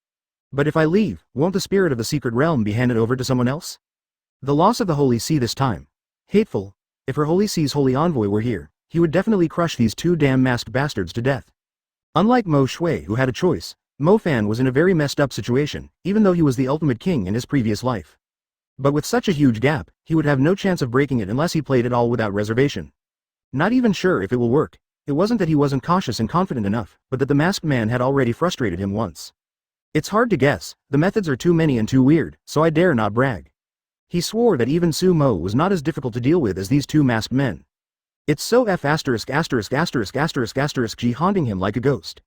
But if I leave, won't the spirit of the secret realm be handed over to someone else? The loss of the Holy See this time. Hateful. If her Holy See's holy envoy were here, he would definitely crush these two damn masked bastards to death. Unlike Mo Shui, who had a choice, Mo Fan was in a very messed up situation, even though he was the ultimate king in his previous life. But with such a huge gap, he would have no chance of breaking it unless he played it all without reservation. Not even sure if it will work. It wasn't that he wasn't cautious and confident enough, but that the masked man had already frustrated him once. It's hard to guess, the methods are too many and too weird, so I dare not brag. He swore that even Su Mo was not as difficult to deal with as these two masked men. It's so G haunting him like a ghost.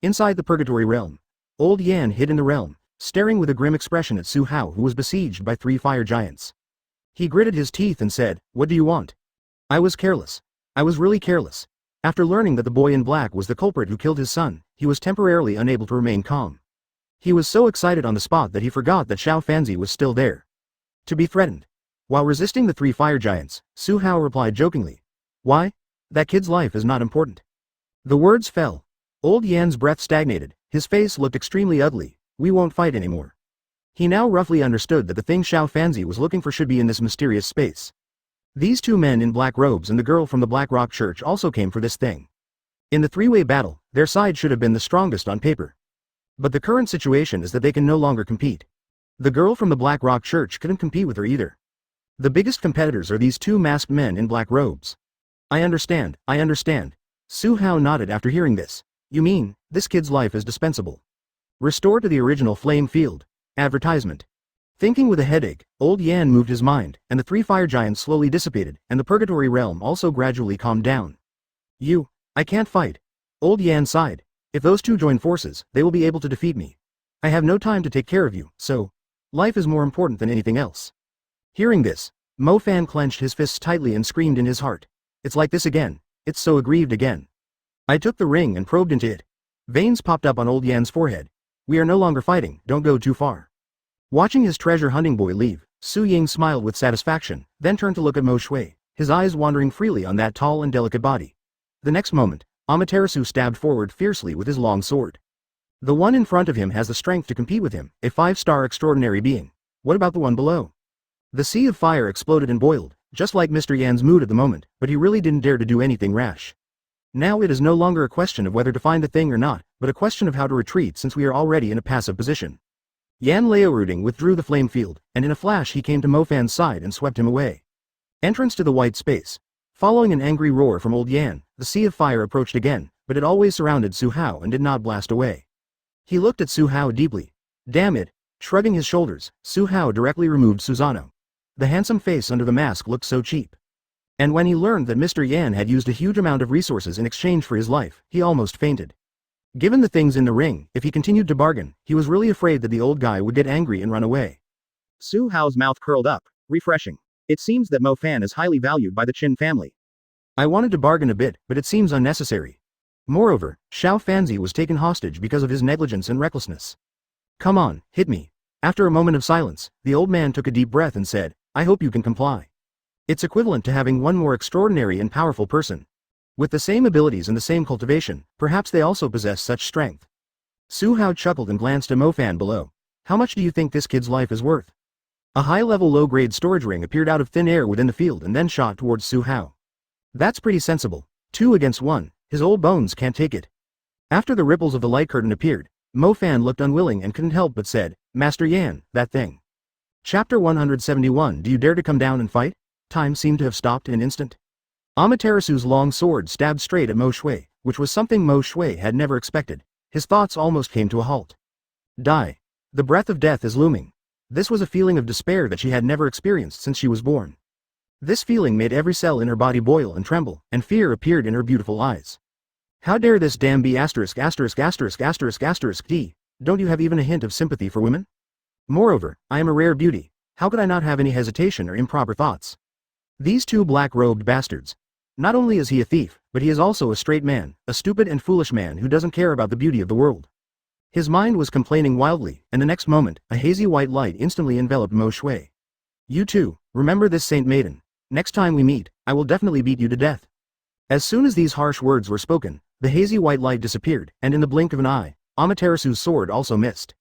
Inside the Purgatory Realm, Old Yan hid in the realm, staring with a grim expression at Su Hao, who was besieged by 3 fire giants. He gritted his teeth and said, "What do you want?" I was careless. I was really careless. After learning that the boy in black was the culprit who killed his son, he was temporarily unable to remain calm. He was so excited on the spot that he forgot that Xiao Fanzi was still there. To be threatened. While resisting the 3 fire giants, Su Hao replied jokingly, "Why? That kid's life is not important." The words fell. Old Yan's breath stagnated, his face looked extremely ugly. "We won't fight anymore." He now roughly understood that the thing Xiao Fanzi was looking for should be in this mysterious space. These 2 men in black robes and the girl from the Black Rock Church also came for this thing. In the 3-way battle, their side should have been the strongest on paper. But the current situation is that they can no longer compete. The girl from the Black Rock Church couldn't compete with her either. The biggest competitors are these 2 masked men in black robes. I understand. Su Hao nodded after hearing this. You mean, this kid's life is dispensable. Restore to the original flame field. Advertisement. Thinking with a headache, Old Yan moved his mind, and the 3 fire giants slowly dissipated, and the Purgatory Realm also gradually calmed down. I can't fight. Old Yan sighed. If those 2 join forces, they will be able to defeat me. I have no time to take care of you, so. Life is more important than anything else. Hearing this, Mo Fan clenched his fists tightly and screamed in his heart. It's like this again. It's so aggrieved again. I took the ring and probed into it. Veins popped up on Old Yan's forehead. We are no longer fighting, don't go too far. Watching his treasure hunting boy leave, Su Ying smiled with satisfaction, then turned to look at Mo Shui, his eyes wandering freely on that tall and delicate body. The next moment, Amaterasu stabbed forward fiercely with his long sword. The one in front of him has the strength to compete with him, a 5-star extraordinary being. What about the one below? The sea of fire exploded and boiled, just like Mr. Yan's mood at the moment, but he really didn't dare to do anything rash. Now it is no longer a question of whether to find the thing or not, but a question of how to retreat since we are already in a passive position. Yan Laoruding withdrew the flame field, and in a flash he came to Mo Fan's side and swept him away. Entrance to the white space. Following an angry roar from Old Yan, the sea of fire approached again, but it always surrounded Su Hao and did not blast away. He looked at Su Hao deeply. Damn it. Shrugging his shoulders, Su Hao directly removed Susanoo. The handsome face under the mask looked so cheap. And when he learned that Mr. Yan had used a huge amount of resources in exchange for his life, he almost fainted. Given the things in the ring, if he continued to bargain, he was really afraid that the old guy would get angry and run away. Su Hao's mouth curled up, refreshing. It seems that Mo Fan is highly valued by the Qin family. I wanted to bargain a bit, but it seems unnecessary. Moreover, Xiao Fanzi was taken hostage because of his negligence and recklessness. Come on, hit me. After a moment of silence, the old man took a deep breath and said, I hope you can comply. It's equivalent to having one more extraordinary and powerful person. With the same abilities and the same cultivation, perhaps they also possess such strength. Su Hao chuckled and glanced at Mo Fan below. How much do you think this kid's life is worth? A high-level low-grade storage ring appeared out of thin air within the field and then shot towards Su Hao. That's pretty sensible. 2 against 1, his old bones can't take it. After the ripples of the light curtain appeared, Mo Fan looked unwilling and couldn't help but said, Master Yan, that thing. Chapter 171 Do you dare to come down and fight? Time seemed to have stopped in an instant. Amaterasu's long sword stabbed straight at Mo Shui, which was something Mo Shui had never expected. His thoughts almost came to a halt. Die. The breath of death is looming. This was a feeling of despair that she had never experienced since she was born. This feeling made every cell in her body boil and tremble, and fear appeared in her beautiful eyes. How dare this damn be asterisk asterisk asterisk asterisk asterisk d, don't you have even a hint of sympathy for women? Moreover, I am a rare beauty, how could I not have any hesitation or improper thoughts? These two black-robed bastards. Not only is he a thief, but he is also a straight man, a stupid and foolish man who doesn't care about the beauty of the world. His mind was complaining wildly, and the next moment, a hazy white light instantly enveloped Mo Shui. You too, remember this saint maiden. Next time we meet, I will definitely beat you to death. As soon as these harsh words were spoken, the hazy white light disappeared, and in the blink of an eye, Amaterasu's sword also missed.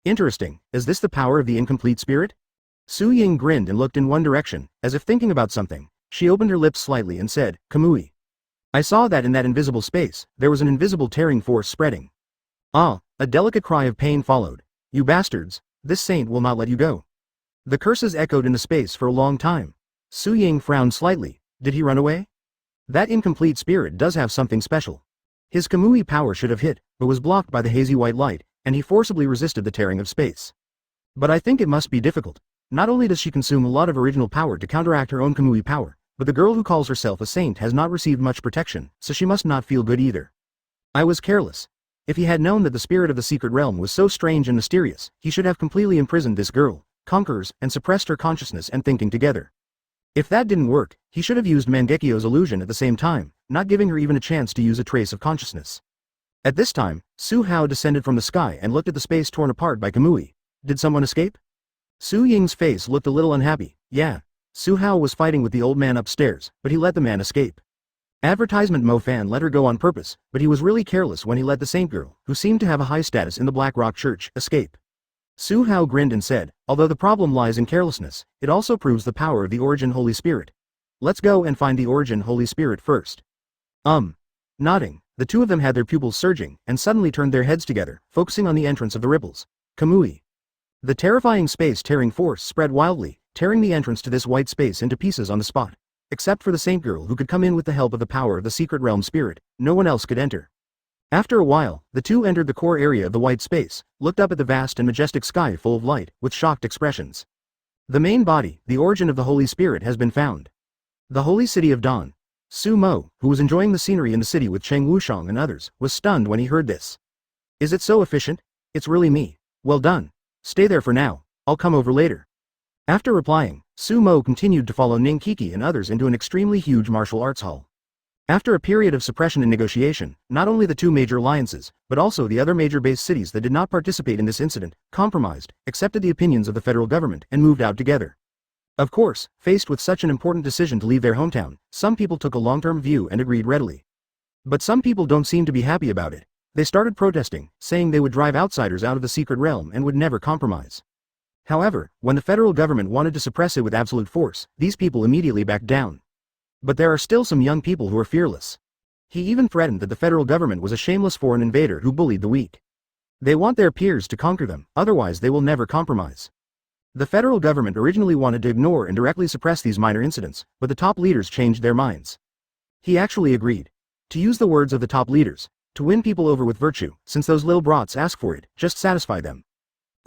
Interesting, is this the power of the incomplete spirit? Su Ying grinned and looked in one direction, as if thinking about something. She opened her lips slightly and said, Kamui. I saw that in that invisible space, there was an invisible tearing force spreading. Ah, a delicate cry of pain followed. You bastards, this saint will not let you go. The curses echoed in the space for a long time. Su Ying frowned slightly. Did he run away? That incomplete spirit does have something special. His Kamui power should have hit, but was blocked by the hazy white light, and he forcibly resisted the tearing of space. But I think it must be difficult. Not only does she consume a lot of original power to counteract her own Kamui power, but the girl who calls herself a saint has not received much protection, so she must not feel good either. I was careless. If he had known that the spirit of the secret realm was so strange and mysterious, he should have completely imprisoned this girl, conquerors, and suppressed her consciousness and thinking together. If that didn't work, he should have used Mangekyo's illusion at the same time, not giving her even a chance to use a trace of consciousness. At this time, Su Hao descended from the sky and looked at the space torn apart by Kamui. Did someone escape? Su Ying's face looked a little unhappy. Yeah. Su Hao was fighting with the old man upstairs, but he let the man escape. Advertisement Mo Fan let her go on purpose, but he was really careless when he let the saint girl, who seemed to have a high status in the Black Rock Church, escape. Su Hao grinned and said, although the problem lies in carelessness, it also proves the power of the Origin Holy Spirit. Let's go and find the Origin Holy Spirit first. Nodding, the two of them had their pupils surging, and suddenly turned their heads together, focusing on the entrance of the ripples. Kamui. The terrifying space-tearing force spread wildly, tearing the entrance to this white space into pieces on the spot. Except for the saint girl who could come in with the help of the power of the secret realm spirit, no one else could enter. After a while, the two entered the core area of the white space, looked up at the vast and majestic sky full of light, with shocked expressions. The main body, the origin of the Holy Spirit, has been found. The Holy City of Dawn. Su Mo, who was enjoying the scenery in the city with Cheng Wushang and others, was stunned when he heard this. Is it so efficient? It's really me. Well done. Stay there for now, I'll come over later. After replying, Su Mo continued to follow Ning Kiki and others into an extremely huge martial arts hall. After a period of suppression and negotiation, not only the two major alliances, but also the other major base cities that did not participate in this incident, compromised, accepted the opinions of the federal government, and moved out together. Of course, faced with such an important decision to leave their hometown, some people took a long-term view and agreed readily. But some people don't seem to be happy about it. They started protesting, saying they would drive outsiders out of the secret realm and would never compromise. However, when the federal government wanted to suppress it with absolute force, these people immediately backed down. But there are still some young people who are fearless. He even threatened that the federal government was a shameless foreign invader who bullied the weak. They want their peers to conquer them, otherwise they will never compromise. The federal government originally wanted to ignore and directly suppress these minor incidents, but the top leaders changed their minds. He actually agreed. To use the words of the top leaders, to win people over with virtue, since those little brats ask for it, just satisfy them.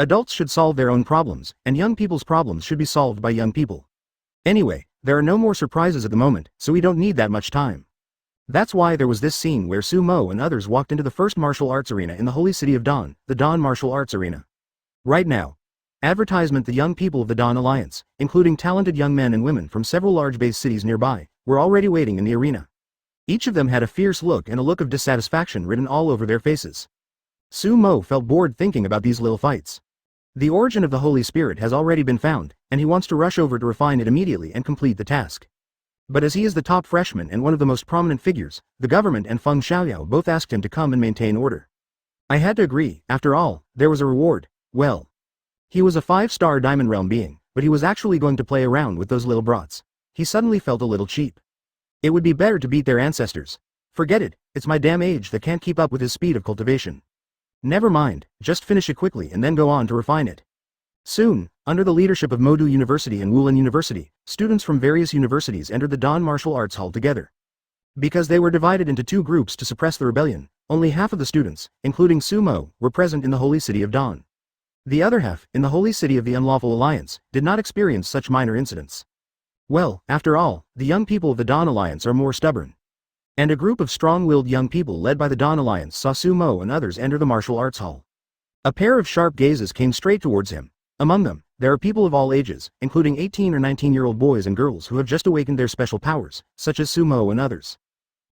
Adults should solve their own problems, and young people's problems should be solved by young people. Anyway, there are no more surprises at the moment, so we don't need that much time. That's why there was this scene where Su Mo and others walked into the first martial arts arena in the Holy City of Dawn, the Dawn Martial Arts Arena. Right now. Advertisement: the young people of the Dawn Alliance, including talented young men and women from several large base cities nearby, were already waiting in the arena. Each of them had a fierce look and a look of dissatisfaction written all over their faces. Su Mo felt bored thinking about these little fights. The origin of the Holy Spirit has already been found, and he wants to rush over to refine it immediately and complete the task. But as he is the top freshman and one of the most prominent figures, the government and Feng Xiaoyao both asked him to come and maintain order. I had to agree. After all, there was a reward. Well, he was a 5-star Diamond Realm being, but he was actually going to play around with those little brats. He suddenly felt a little cheap. It would be better to beat their ancestors. Forget it, it's my damn age that can't keep up with his speed of cultivation. Never mind, just finish it quickly and then go on to refine it. Soon, under the leadership of Modu University and Woolen University, students from various universities entered the Dawn Martial Arts Hall together. Because they were divided into two groups to suppress the rebellion, only half of the students, including Sumo, were present in the Holy City of Dawn. The other half, in the Holy City of the Unlawful Alliance, did not experience such minor incidents. Well, after all, the young people of the Dawn Alliance are more stubborn. And a group of strong-willed young people led by the Dawn Alliance saw Sumo and others enter the martial arts hall. A pair of sharp gazes came straight towards him. Among them, there are people of all ages, including 18 or 19-year-old boys and girls who have just awakened their special powers, such as Sumo and others.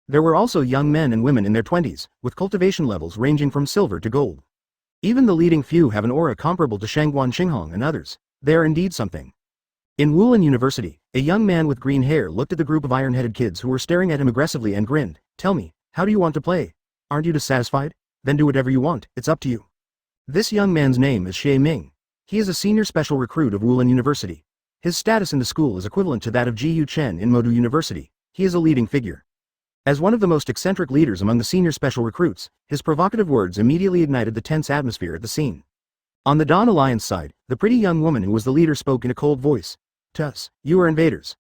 There were also young men and women in their 20s, with cultivation levels ranging from silver to gold. Even the leading few have an aura comparable to Shangguan Xinghong and others. They are indeed something. In Woolen University, a young man with green hair looked at the group of iron-headed kids who were staring at him aggressively and grinned. Tell me, how do you want to play? Aren't you dissatisfied? Then do whatever you want, it's up to you. This young man's name is Xie Ming. He is a senior special recruit of Woolen University. His status in the school is equivalent to that of Ji Yu Chen in Modu University. He is a leading figure. As one of the most eccentric leaders among the senior special recruits, his provocative words immediately ignited the tense atmosphere at the scene. On the Dawn Alliance side, the pretty young woman who was the leader spoke in a cold voice. Tuss, you are invaders.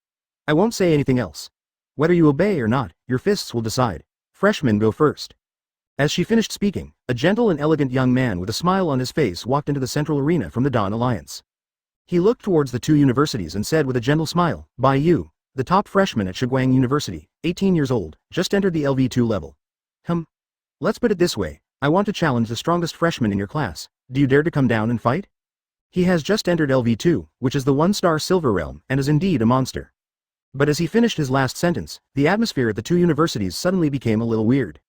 I won't say anything else. Whether you obey or not, your fists will decide. Freshmen go first. As she finished speaking, a gentle and elegant young man with a smile on his face walked into the central arena from the Dawn Alliance. He looked towards the two universities and said with a gentle smile, Bai Yu, the top freshman at Shiguang University, 18 years old, just entered the LV2 level. Let's put it this way, I want to challenge the strongest freshman in your class. Do you dare to come down and fight? He has just entered LV2, which is the one-star silver realm, and is indeed a monster. But as he finished his last sentence, the atmosphere at the two universities suddenly became a little weird.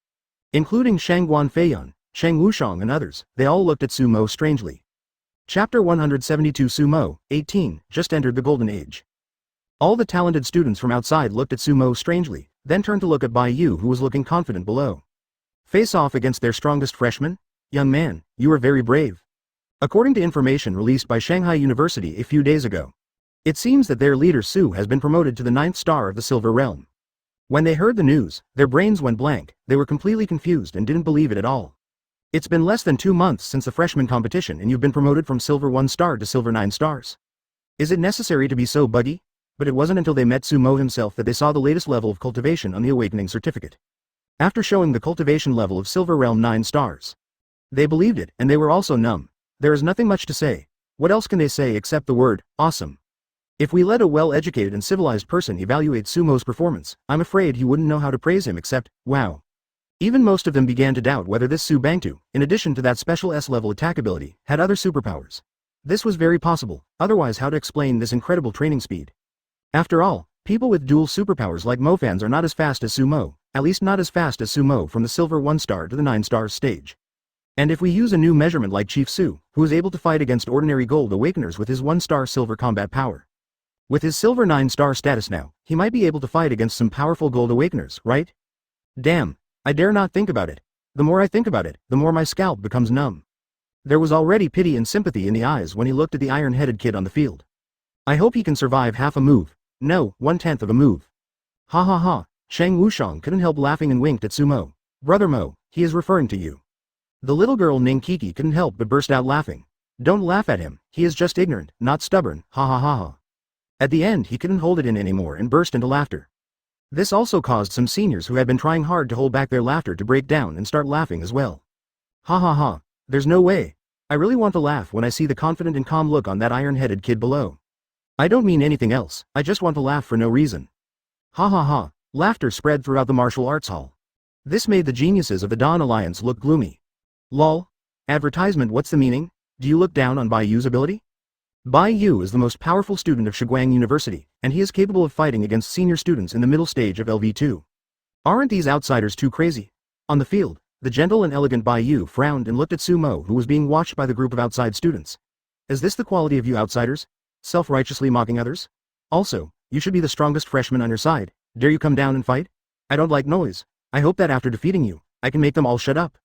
Including Shangguan Feiyan, Sheng Wushang and others, they all looked at Sumo strangely. Chapter 172 Sumo, 18, just entered the Golden Age. All the talented students from outside looked at Sumo strangely, then turned to look at Bai Yu who was looking confident below. Face off against their strongest freshman? Young man, you are very brave. According to information released by Shanghai University a few days ago, it seems that their leader Su has been promoted to the 9th star of the Silver Realm. When they heard the news, their brains went blank, they were completely confused and didn't believe it at all. It's been less than 2 months since the freshman competition and you've been promoted from Silver 1 star to Silver 9 stars. Is it necessary to be so buggy? But it wasn't until they met Sumo himself that they saw the latest level of cultivation on the awakening certificate. After showing the cultivation level of Silver Realm 9 stars, they believed it and they were also numb. There is nothing much to say. What else can they say except the word, awesome? If we let a well-educated and civilized person evaluate Sumo's performance, I'm afraid he wouldn't know how to praise him except, wow. Even most of them began to doubt whether this Su Bangtu, in addition to that special S-level attack ability, had other superpowers. This was very possible, otherwise how to explain this incredible training speed? After all, people with dual superpowers like Mofans are not as fast as Sumo, at least not as fast as Sumo from the Silver 1 star to the 9 stars stage. And if we use a new measurement like Chief Su, who is able to fight against ordinary gold awakeners with his 1-star silver combat power. With his silver 9-star status now, he might be able to fight against some powerful gold awakeners, right? Damn, I dare not think about it. The more I think about it, the more my scalp becomes numb. There was already pity and sympathy in the eyes when he looked at the iron-headed kid on the field. I hope he can survive half a move. No, 1/10 of a move. Ha ha ha, Sheng Wushang couldn't help laughing and winked at Sumo. Brother Mo, he is referring to you. The little girl Ning Kiki couldn't help but burst out laughing. Don't laugh at him, he is just ignorant, not stubborn, ha ha ha ha. At the end he couldn't hold it in anymore and burst into laughter. This also caused some seniors who had been trying hard to hold back their laughter to break down and start laughing as well. Ha ha ha, there's no way. I really want to laugh when I see the confident and calm look on that iron-headed kid below. I don't mean anything else, I just want to laugh for no reason. Ha ha ha, laughter spread throughout the martial arts hall. This made the geniuses of the Dawn Alliance look gloomy. Lol. Advertisement, what's the meaning? Do you look down on Bai Yu's ability? Bai Yu is the most powerful student of Shiguang University, and he is capable of fighting against senior students in the middle stage of LV2. Aren't these outsiders too crazy? On the field, the gentle and elegant Bai Yu frowned and looked at Sumo who was being watched by the group of outside students. Is this the quality of you outsiders? Self-righteously mocking others? Also, you should be the strongest freshman on your side. Dare you come down and fight? I don't like noise. I hope that after defeating you, I can make them all shut up.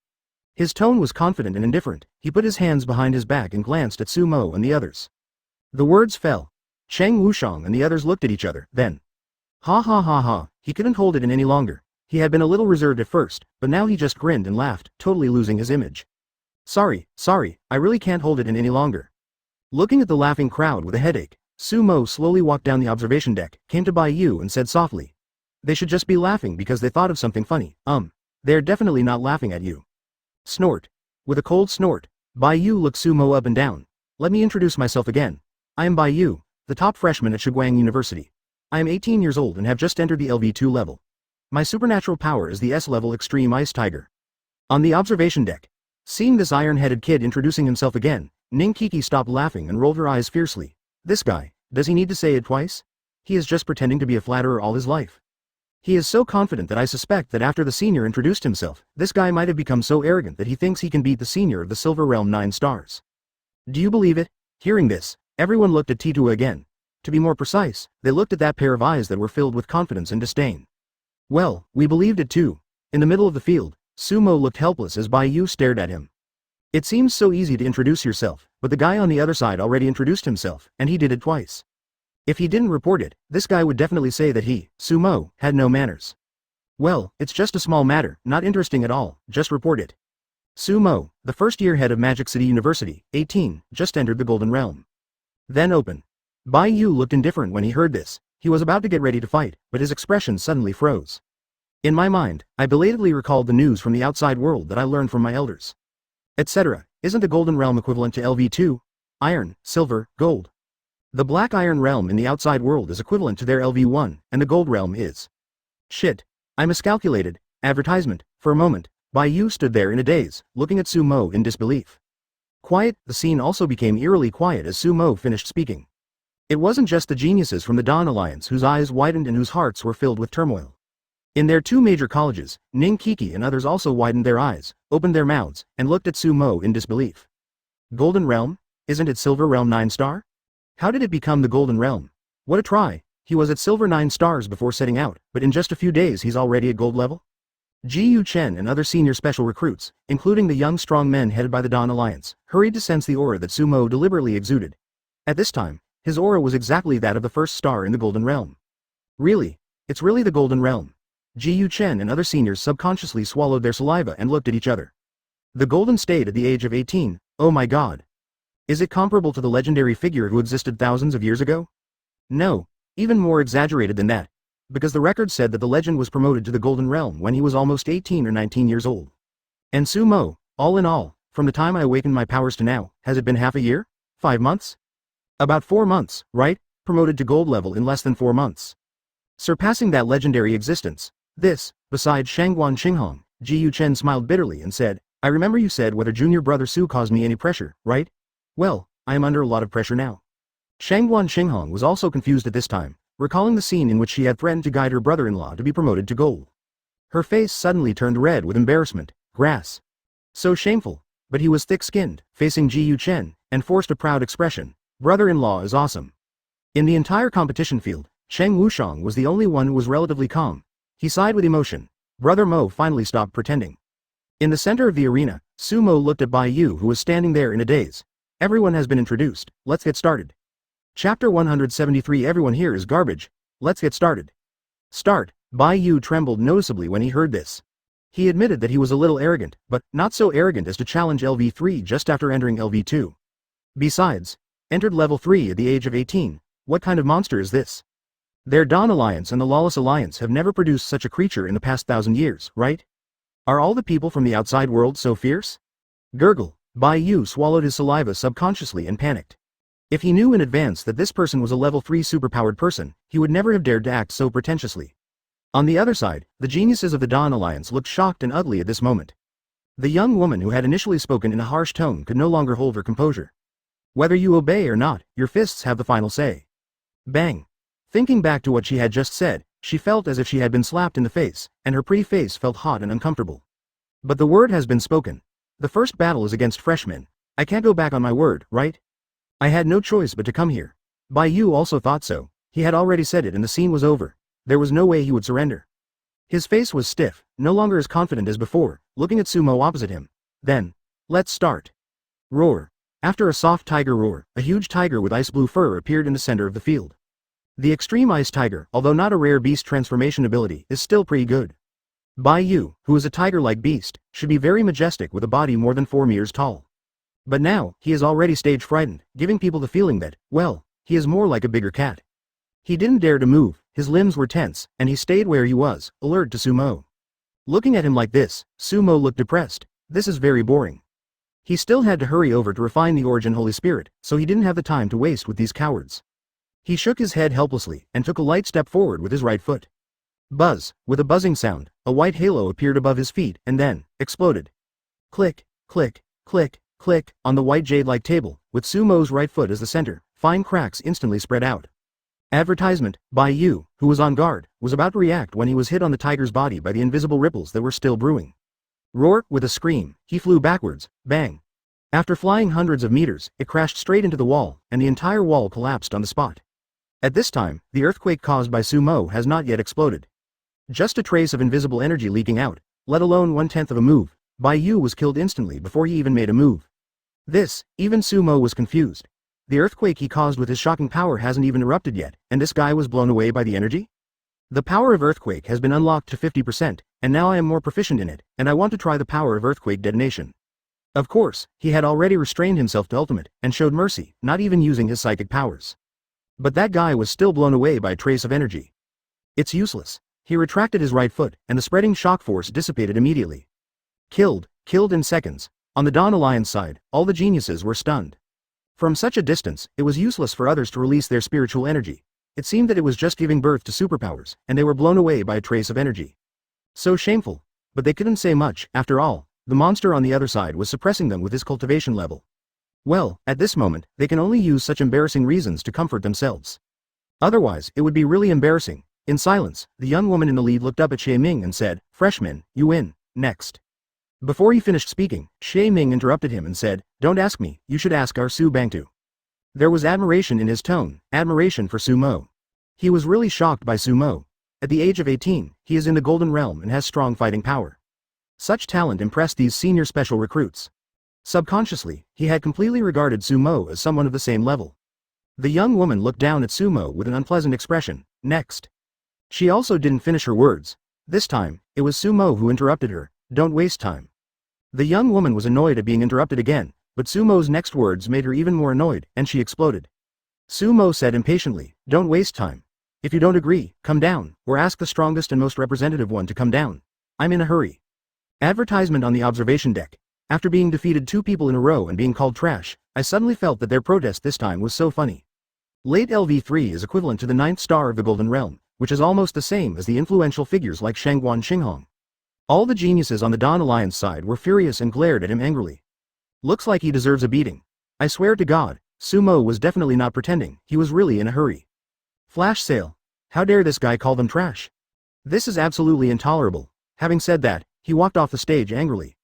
His tone was confident and indifferent. He put his hands behind his back and glanced at Sumo and the others. The words fell. Sheng Wushang and the others looked at each other, then. Ha ha ha ha, he couldn't hold it in any longer. He had been a little reserved at first, but now he just grinned and laughed, totally losing his image. Sorry, I really can't hold it in any longer. Looking at the laughing crowd with a headache, Sumo slowly walked down the observation deck, came to Bai Yu and said softly. They should just be laughing because they thought of something funny. They're definitely not laughing at you. Snort. With a cold snort, Bai Yu looked Sumo up and down. Let me introduce myself again. I am Bai Yu, the top freshman at Shiguang University. I am 18 years old and have just entered the LV2 level. My supernatural power is the S-level Extreme Ice Tiger. On the observation deck, seeing this iron-headed kid introducing himself again, Ninkiki stopped laughing and rolled her eyes fiercely. This guy, does he need to say it twice? He is just pretending to be a flatterer all his life. He is so confident that I suspect that after the senior introduced himself, this guy might have become so arrogant that he thinks he can beat the senior of the Silver Realm 9 stars. Do you believe it? Hearing this, everyone looked at Titua again. To be more precise, they looked at that pair of eyes that were filled with confidence and disdain. Well, we believed it too. In the middle of the field, Sumo looked helpless as Bai Yu stared at him. It seems so easy to introduce yourself, but the guy on the other side already introduced himself, and he did it twice. If he didn't report it, this guy would definitely say that he, Sumo, had no manners. Well, it's just a small matter, not interesting at all, just report it. Sumo, the first-year head of Magic City University, 18, just entered the Golden Realm. Then open. Bai Yu looked indifferent when he heard this. He was about to get ready to fight, but his expression suddenly froze. In my mind, I belatedly recalled the news from the outside world that I learned from my elders. Etc. Isn't the Golden Realm equivalent to LV2? Iron, silver, gold. The Black Iron Realm in the outside world is equivalent to their LV1, and the Gold Realm is. Shit. I miscalculated. Advertisement. For a moment, Bai Yu stood there in a daze, looking at Sumo in disbelief. Quiet, the scene also became eerily quiet as Sumo finished speaking. It wasn't just the geniuses from the Dawn Alliance whose eyes widened and whose hearts were filled with turmoil. In their two major colleges, Ninkiki and others also widened their eyes, opened their mouths, and looked at Sumo in disbelief. Golden Realm? Isn't it Silver Realm 9 star? How did it become the Golden Realm? What a try. He was at Silver 9 stars before setting out, but in just a few days he's already at gold level? Ji Yu Chen and other senior special recruits, including the young strong men headed by the Dawn Alliance, hurried to sense the aura that Sumo deliberately exuded. At this time, his aura was exactly that of the first star in the Golden Realm. Really? It's really the Golden Realm. Ji Yu Chen and other seniors subconsciously swallowed their saliva and looked at each other. The Golden State at the age of 18, oh my god. Is it comparable to the legendary figure who existed thousands of years ago? No, even more exaggerated than that, because the record said that the legend was promoted to the Golden Realm when he was almost 18 or 19 years old. And Sumo, all in all, from the time I awakened my powers to now, has it been half a year? 5 months? About 4 months, right? Promoted to gold level in less than 4 months. Surpassing that legendary existence. This, besides Shangguan Qinghong, Ji Yu Chen smiled bitterly and said, I remember you said whether junior brother Su caused me any pressure, right? Well, I am under a lot of pressure now. Shangguan Qinghong was also confused at this time, recalling the scene in which she had threatened to guide her brother-in-law to be promoted to gold. Her face suddenly turned red with embarrassment. Grass. So shameful, but he was thick-skinned, facing Ji Yu Chen, and forced a proud expression. Brother-in-law is awesome. In the entire competition field, Cheng Wushang was the only one who was relatively calm. He sighed with emotion. Brother Mo finally stopped pretending. In the center of the arena, Sumo looked at Bai Yu who was standing there in a daze. Everyone has been introduced, let's get started. Chapter 173 Everyone here is garbage, let's get started. Start. Bai Yu trembled noticeably when he heard this. He admitted that he was a little arrogant, but not so arrogant as to challenge LV3 just after entering LV2. Besides, entered level 3 at the age of 18, what kind of monster is this? Their Dawn Alliance and the Lawless Alliance have never produced such a creature in the past 1,000 years, right? Are all the people from the outside world so fierce? Gurgle. Bai Yu swallowed his saliva subconsciously and panicked. If he knew in advance that this person was a level 3 superpowered person, he would never have dared to act so pretentiously. On the other side, the geniuses of the Dawn Alliance looked shocked and ugly at this moment. The young woman who had initially spoken in a harsh tone could no longer hold her composure. Whether you obey or not, your fists have the final say. Bang. Thinking back to what she had just said, she felt as if she had been slapped in the face, and her pretty face felt hot and uncomfortable. But the word has been spoken. The first battle is against freshmen. I can't go back on my word, right? I had no choice but to come here. Bai Yu also thought so. He had already said it and the scene was over. There was no way he would surrender. His face was stiff, no longer as confident as before, looking at Sumo opposite him. Then, let's start. Roar. After a soft tiger roar, a huge tiger with ice blue fur appeared in the center of the field. The Extreme Ice Tiger, although not a rare beast transformation ability, is still pretty good. Bai Yu, who is a tiger-like beast, should be very majestic with a body more than 4 meters tall. But now, he is already stage frightened, giving people the feeling that, well, he is more like a bigger cat. He didn't dare to move, his limbs were tense, and he stayed where he was, alert to Sumo. Looking at him like this, Sumo looked depressed. This is very boring. He still had to hurry over to refine the Origin Holy Spirit, so he didn't have the time to waste with these cowards. He shook his head helplessly, and took a light step forward with his right foot. Buzz, with a buzzing sound, a white halo appeared above his feet, and then, exploded. Click, click, click, click, on the white jade-like table, with Sumo's right foot as the center, fine cracks instantly spread out. Advertisement, Bai Yu, who was on guard, was about to react when he was hit on the tiger's body by the invisible ripples that were still brewing. Roar, with a scream, he flew backwards, bang. After flying hundreds of meters, it crashed straight into the wall, and the entire wall collapsed on the spot. At this time, the earthquake caused by Sumo has not yet exploded. Just a trace of invisible energy leaking out, let alone 1/10 of a move, Bai Yu was killed instantly before he even made a move. This, even Sumo was confused. The earthquake he caused with his shocking power hasn't even erupted yet, and this guy was blown away by the energy? The power of earthquake has been unlocked to 50%, and now I am more proficient in it, and I want to try the power of earthquake detonation. Of course, he had already restrained himself to ultimate, and showed mercy, not even using his psychic powers. But that guy was still blown away by a trace of energy. It's useless. He retracted his right foot, and the spreading shock force dissipated immediately. Killed in seconds. On the Dawn Alliance side, all the geniuses were stunned. From such a distance, it was useless for others to release their spiritual energy. It seemed that it was just giving birth to superpowers, and they were blown away by a trace of energy. So shameful. But they couldn't say much, after all, the monster on the other side was suppressing them with his cultivation level. Well, at this moment, they can only use such embarrassing reasons to comfort themselves. Otherwise, it would be really embarrassing. In silence, the young woman in the lead looked up at Xie Ming and said, "Freshman, you win, next." Before he finished speaking, Xie Ming interrupted him and said, "Don't ask me, you should ask our Su Bangtu." There was admiration in his tone, admiration for Sumo. He was really shocked by Sumo. At the age of 18, he is in the Golden Realm and has strong fighting power. Such talent impressed these senior special recruits. Subconsciously, he had completely regarded Sumo as someone of the same level. The young woman looked down at Sumo with an unpleasant expression. Next. She also didn't finish her words. This time, it was Sumo who interrupted her. "Don't waste time." The young woman was annoyed at being interrupted again, but Sumo's next words made her even more annoyed, and she exploded. Sumo said impatiently, "Don't waste time. If you don't agree, come down, or ask the strongest and most representative one to come down. I'm in a hurry." Advertisement on the observation deck. After being defeated 2 people in a row and being called trash, I suddenly felt that their protest this time was so funny. Late LV3 is equivalent to the 9th star of the Golden Realm, which is almost the same as the influential figures like Shangguan Xinghong. All the geniuses on the Dawn Alliance side were furious and glared at him angrily. Looks like he deserves a beating. I swear to God, Sumo was definitely not pretending, he was really in a hurry. Flash sale. How dare this guy call them trash? This is absolutely intolerable. Having said that, he walked off the stage angrily.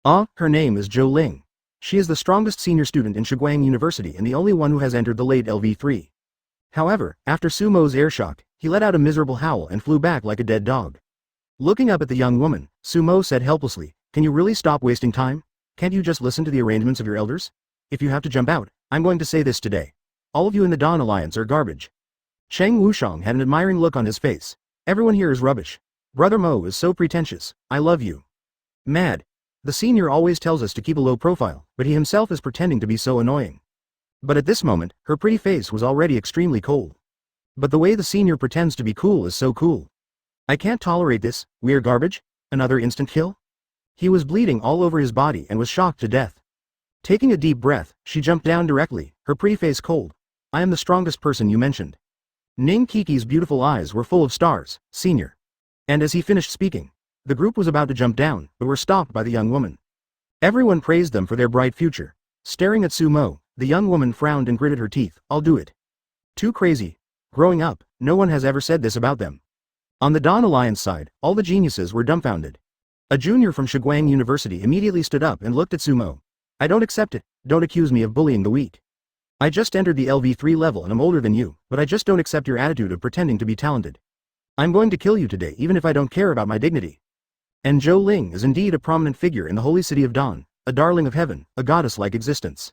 Her name is Zhou Ling. She is the strongest senior student in Shiguang University and the only one who has entered the late LV3. However, after Sumo's air shock, he let out a miserable howl and flew back like a dead dog. Looking up at the young woman, Sumo said helplessly, "Can you really stop wasting time? Can't you just listen to the arrangements of your elders? If you have to jump out, I'm going to say this today. All of you in the Dawn Alliance are garbage." Cheng Wushang had an admiring look on his face. "Everyone here is rubbish. Brother Mo is so pretentious. I love you." Mad. The senior always tells us to keep a low profile, but he himself is pretending to be so annoying. But at this moment, her pretty face was already extremely cold. But the way the senior pretends to be cool is so cool. "I can't tolerate this, we're garbage? Another instant kill?" He was bleeding all over his body and was shocked to death. Taking a deep breath, she jumped down directly, her pretty face cold. "I am the strongest person you mentioned." Ning Kiki's beautiful eyes were full of stars, "Senior." And as he finished speaking, the group was about to jump down, but were stopped by the young woman. Everyone praised them for their bright future. Staring at Sumo, the young woman frowned and gritted her teeth. "I'll do it." Too crazy. Growing up, no one has ever said this about them. On the Dawn Alliance side, all the geniuses were dumbfounded. A junior from Shiguang University immediately stood up and looked at Sumo. "I don't accept it, don't accuse me of bullying the weak. I just entered the LV3 level and I'm older than you, but I just don't accept your attitude of pretending to be talented. I'm going to kill you today even if I don't care about my dignity." And Zhou Ling is indeed a prominent figure in the holy city of Dawn, a darling of heaven, a goddess-like existence.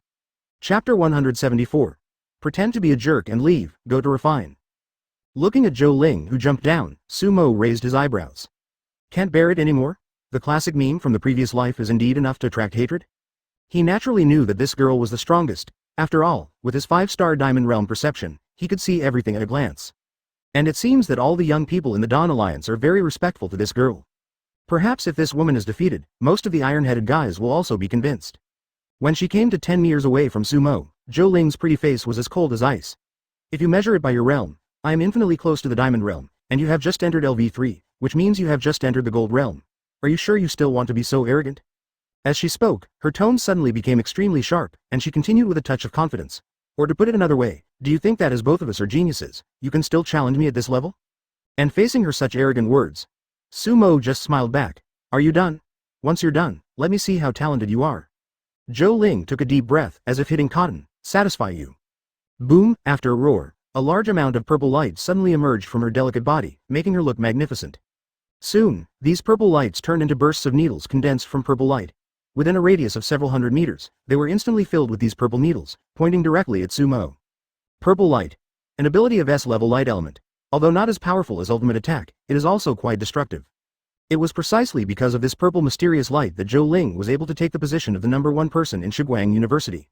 Chapter 174. Pretend to be a jerk and leave, go to refine. Looking at Zhou Ling who jumped down, Sumo raised his eyebrows. Can't bear it anymore? The classic meme from the previous life is indeed enough to attract hatred? He naturally knew that this girl was the strongest. After all, with his 5-star Diamond Realm perception, he could see everything at a glance. And it seems that all the young people in the Dawn Alliance are very respectful to this girl. Perhaps if this woman is defeated, most of the iron-headed guys will also be convinced. When she came to 10 meters away from Sumo, Zhou Ling's pretty face was as cold as ice. If you measure it by your realm, I am infinitely close to the Diamond Realm, and you have just entered LV3, which means you have just entered the Gold Realm. Are you sure you still want to be so arrogant? As she spoke, her tone suddenly became extremely sharp, and she continued with a touch of confidence. Or to put it another way, do you think that as both of us are geniuses, you can still challenge me at this level? And facing her such arrogant words, Sumo just smiled back. Are you done? Once you're done, let me see how talented you are. Zhou Ling took a deep breath, as if hitting cotton. Satisfy you. Boom, after a roar, a large amount of purple light suddenly emerged from her delicate body, making her look magnificent. Soon, these purple lights turned into bursts of needles condensed from purple light. Within a radius of several hundred meters, they were instantly filled with these purple needles, pointing directly at Sumo. Purple light. An ability of S-level light element. Although not as powerful as ultimate attack, it is also quite destructive. It was precisely because of this purple mysterious light that Zhou Ling was able to take the position of the #1 person in Shiguang University.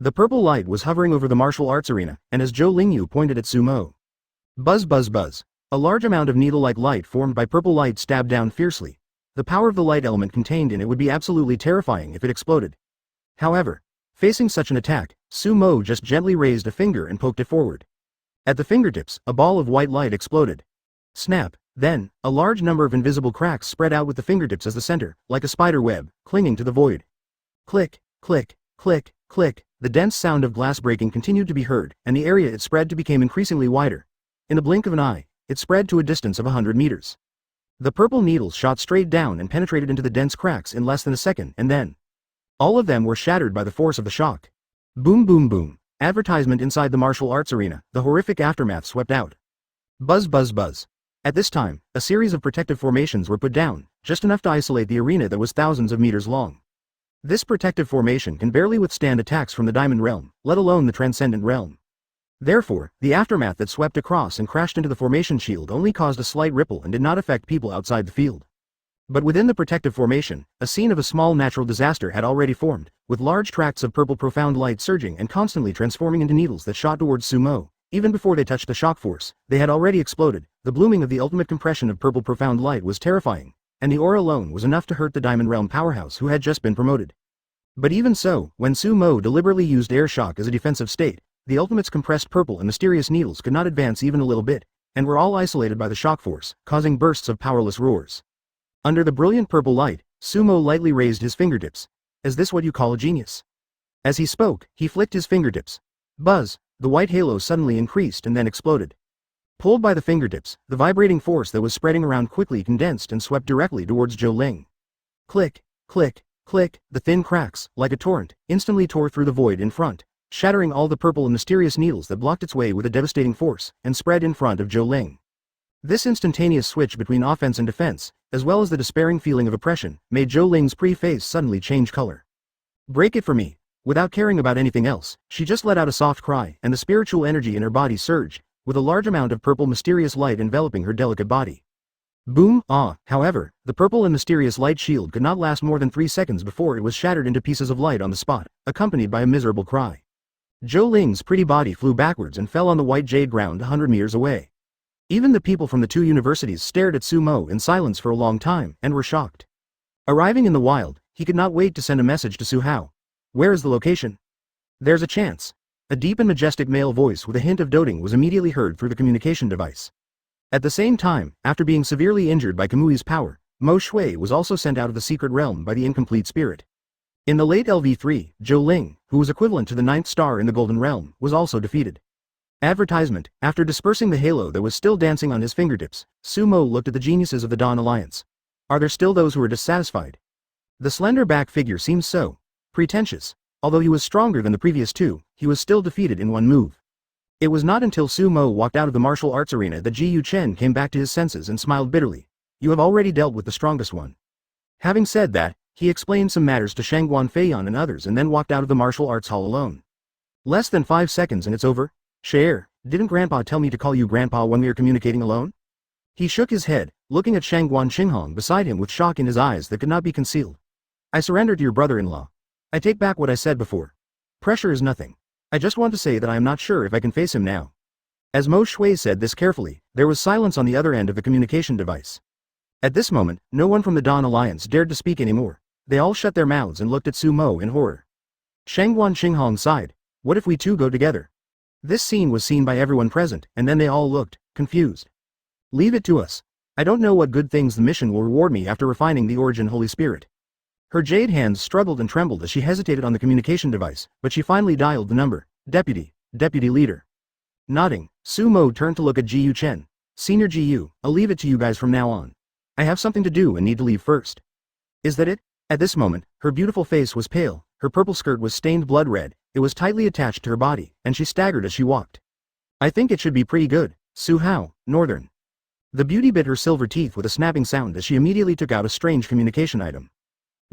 The purple light was hovering over the martial arts arena, and as Zhou Lingyu pointed at Sumo. Buzz buzz buzz. A large amount of needle-like light formed by purple light stabbed down fiercely. The power of the light element contained in it would be absolutely terrifying if it exploded. However, facing such an attack, Sumo just gently raised a finger and poked it forward. At the fingertips, a ball of white light exploded. Snap. Then, a large number of invisible cracks spread out with the fingertips as the center, like a spider web, clinging to the void. Click, click, click, click. The dense sound of glass breaking continued to be heard, and the area it spread to became increasingly wider. In the blink of an eye, it spread to a distance of 100 meters. The purple needles shot straight down and penetrated into the dense cracks in less than a second, and then all of them were shattered by the force of the shock. Boom boom boom. Advertisement inside the martial arts arena, the horrific aftermath swept out. Buzz buzz buzz. At this time, a series of protective formations were put down, just enough to isolate the arena that was thousands of meters long. This protective formation can barely withstand attacks from the Diamond Realm, let alone the Transcendent Realm. Therefore, the aftermath that swept across and crashed into the formation shield only caused a slight ripple and did not affect people outside the field. But within the protective formation, a scene of a small natural disaster had already formed, with large tracts of purple profound light surging and constantly transforming into needles that shot towards Sumo. Even before they touched the shock force, they had already exploded. The blooming of the ultimate compression of purple profound light was terrifying, and the aura alone was enough to hurt the Diamond Realm powerhouse who had just been promoted. But even so, when Sumo deliberately used air shock as a defensive state, the ultimate's compressed purple and mysterious needles could not advance even a little bit, and were all isolated by the shock force, causing bursts of powerless roars. Under the brilliant purple light, Sumo lightly raised his fingertips. Is this what you call a genius? As he spoke, he flicked his fingertips. Buzz, the white halo suddenly increased and then exploded. Pulled by the fingertips, the vibrating force that was spreading around quickly condensed and swept directly towards Zhou Ling. Click, click, click, the thin cracks, like a torrent, instantly tore through the void in front, shattering all the purple and mysterious needles that blocked its way with a devastating force, and spread in front of Zhou Ling. This instantaneous switch between offense and defense, as well as the despairing feeling of oppression, made Zhou Ling's pre-face suddenly change color. Break it for me. Without caring about anything else, she just let out a soft cry, and the spiritual energy in her body surged, with a large amount of purple mysterious light enveloping her delicate body. Boom, ah, however, the purple and mysterious light shield could not last more than 3 seconds before it was shattered into pieces of light on the spot, accompanied by a miserable cry. Zhou Ling's pretty body flew backwards and fell on the white jade ground 100 meters away. Even the people from the 2 universities stared at Sumo in silence for a long time, and were shocked. Arriving in the wild, he could not wait to send a message to Su Hao. Where is the location? There's a chance. A deep and majestic male voice with a hint of doting was immediately heard through the communication device. At the same time, after being severely injured by Kamui's power, Mo Shui was also sent out of the secret realm by the incomplete spirit. In the late LV3, Zhou Ling, who was equivalent to the 9th star in the Golden Realm, was also defeated. Advertisement. After dispersing the halo that was still dancing on his fingertips, Sumo looked at the geniuses of the Dawn Alliance. Are there still those who are dissatisfied? The slender back figure seems so pretentious. Although he was stronger than the previous 2, he was still defeated in one move. It was not until Sumo walked out of the martial arts arena that Ji Yu Chen came back to his senses and smiled bitterly. You have already dealt with the strongest one. Having said that, he explained some matters to Shangguan Feiyan and others and then walked out of the martial arts hall alone. Less than 5 seconds and it's over? Cher, didn't Grandpa tell me to call you Grandpa when we are communicating alone? He shook his head, looking at Shangguan Qinghong beside him with shock in his eyes that could not be concealed. I surrender to your brother-in-law. I take back what I said before. Pressure is nothing. I just want to say that I am not sure if I can face him now. As Mo Shui said this carefully, there was silence on the other end of the communication device. At this moment, no one from the Dawn Alliance dared to speak anymore. They all shut their mouths and looked at Su Mo in horror. Shangguan Qinghong sighed. What if we two go together? This scene was seen by everyone present, and then they all looked confused. Leave it to us. I don't know what good things the mission will reward me after refining the origin Holy Spirit. Her jade hands struggled and trembled as she hesitated on the communication device, but she finally dialed the number. Deputy Leader. Nodding, Su Mo turned to look at Ji Yu Chen. Senior Ji Yu, I'll leave it to you guys from now on. I have something to do and need to leave first. Is that it? At this moment, her beautiful face was pale, her purple skirt was stained blood red, it was tightly attached to her body, and she staggered as she walked. I think it should be pretty good, Su Hao, Northern. The beauty bit her silver teeth with a snapping sound as she immediately took out a strange communication item.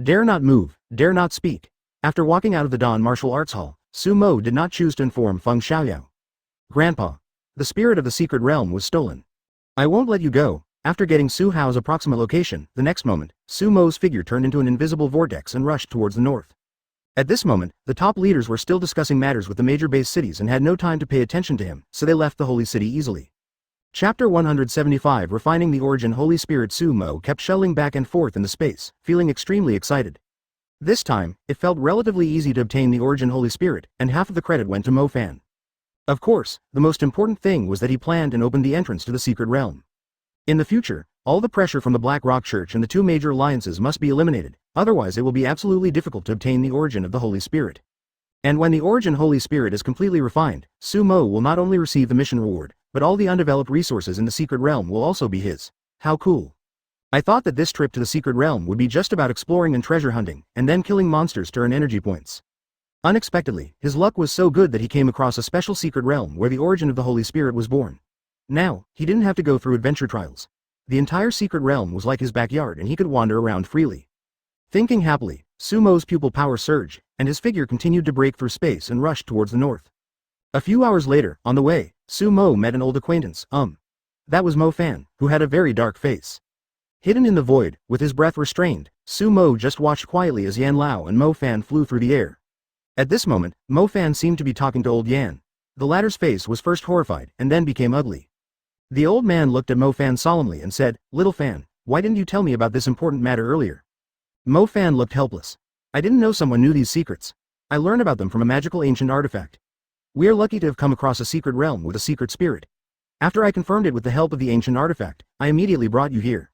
Dare not move, dare not speak. After walking out of the Dawn Martial Arts Hall, Su Mo did not choose to inform Feng Xiaoyao. Grandpa, the spirit of the secret realm was stolen. I won't let you go. After getting Su Hao's approximate location, the next moment, Su Mo's figure turned into an invisible vortex and rushed towards the north. At this moment, the top leaders were still discussing matters with the major base cities and had no time to pay attention to him, so they left the holy city easily. Chapter 175 Refining the Origin Holy Spirit. Su Mo kept shuttling back and forth in the space, feeling extremely excited. This time, it felt relatively easy to obtain the Origin Holy Spirit, and half of the credit went to Mo Fan. Of course, the most important thing was that he planned and opened the entrance to the secret realm. In the future, all the pressure from the Black Rock Church and the two major alliances must be eliminated, otherwise it will be absolutely difficult to obtain the origin of the Holy Spirit. And when the origin Holy Spirit is completely refined, Su Mo will not only receive the mission reward, but all the undeveloped resources in the secret realm will also be his. How cool. I thought that this trip to the secret realm would be just about exploring and treasure hunting, and then killing monsters to earn energy points. Unexpectedly, his luck was so good that he came across a special secret realm where the origin of the Holy Spirit was born. Now, he didn't have to go through adventure trials. The entire secret realm was like his backyard and he could wander around freely. Thinking happily, Su Mo's pupil power surged, and his figure continued to break through space and rushed towards the north. A few hours later, on the way, Su Mo met an old acquaintance, That was Mo Fan, who had a very dark face. Hidden in the void, with his breath restrained, Su Mo just watched quietly as Yan Lao and Mo Fan flew through the air. At this moment, Mo Fan seemed to be talking to old Yan. The latter's face was first horrified, and then became ugly. The old man looked at Mo Fan solemnly and said, Little Fan, why didn't you tell me about this important matter earlier? Mo Fan looked helpless. I didn't know someone knew these secrets. I learned about them from a magical ancient artifact. We are lucky to have come across a secret realm with a secret spirit. After I confirmed it with the help of the ancient artifact, I immediately brought you here.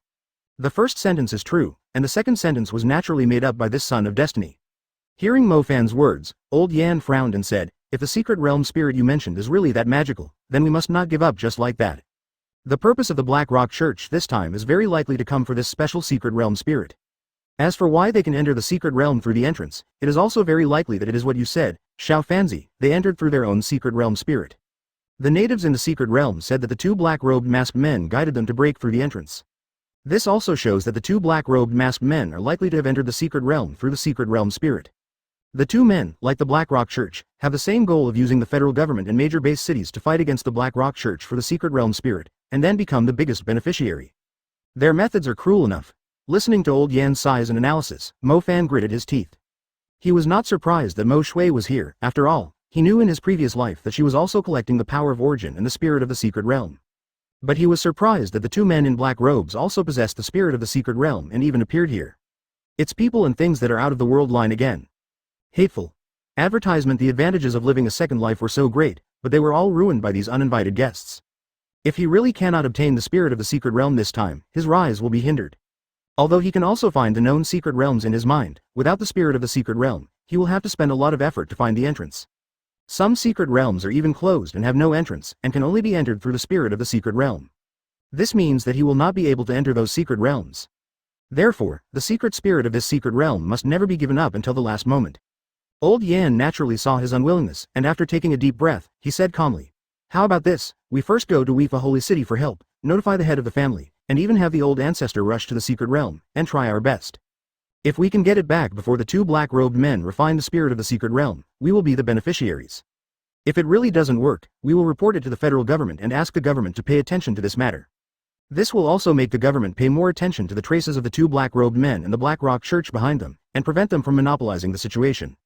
The first sentence is true, and the second sentence was naturally made up by this son of destiny. Hearing Mo Fan's words, old Yan frowned and said, If the secret realm spirit you mentioned is really that magical, then we must not give up just like that. The purpose of the Black Rock Church this time is very likely to come for this special secret realm spirit. As for why they can enter the secret realm through the entrance, it is also very likely that it is what you said, Xiao Fanzi, they entered through their own secret realm spirit. The natives in the secret realm said that the two black-robed masked men guided them to break through the entrance. This also shows that the two black-robed masked men are likely to have entered the secret realm through the secret realm spirit. The two men, like the Black Rock Church, have the same goal of using the federal government and major base cities to fight against the Black Rock Church for the secret realm spirit, and then become the biggest beneficiary. Their methods are cruel enough. Listening to old Yan's sighs and analysis, Mo Fan gritted his teeth. He was not surprised that Mo Shui was here. After all, he knew in his previous life that she was also collecting the power of origin and the spirit of the secret realm. But he was surprised that the two men in black robes also possessed the spirit of the secret realm and even appeared here. It's people and things that are out of the world line again. Hateful. Advertisement. The advantages of living a second life were so great, but they were all ruined by these uninvited guests. If he really cannot obtain the spirit of the secret realm this time, his rise will be hindered. Although he can also find the known secret realms in his mind, without the spirit of the secret realm, he will have to spend a lot of effort to find the entrance. Some secret realms are even closed and have no entrance, and can only be entered through the spirit of the secret realm. This means that he will not be able to enter those secret realms. Therefore, the secret spirit of this secret realm must never be given up until the last moment. Old Yan naturally saw his unwillingness, and after taking a deep breath, he said calmly, How about this, we first go to Weefa Holy City for help, notify the head of the family, and even have the old ancestor rush to the secret realm, and try our best. If we can get it back before the two black-robed men refine the spirit of the secret realm, we will be the beneficiaries. If it really doesn't work, we will report it to the federal government and ask the government to pay attention to this matter. This will also make the government pay more attention to the traces of the two black-robed men and the Black Rock Church behind them, and prevent them from monopolizing the situation.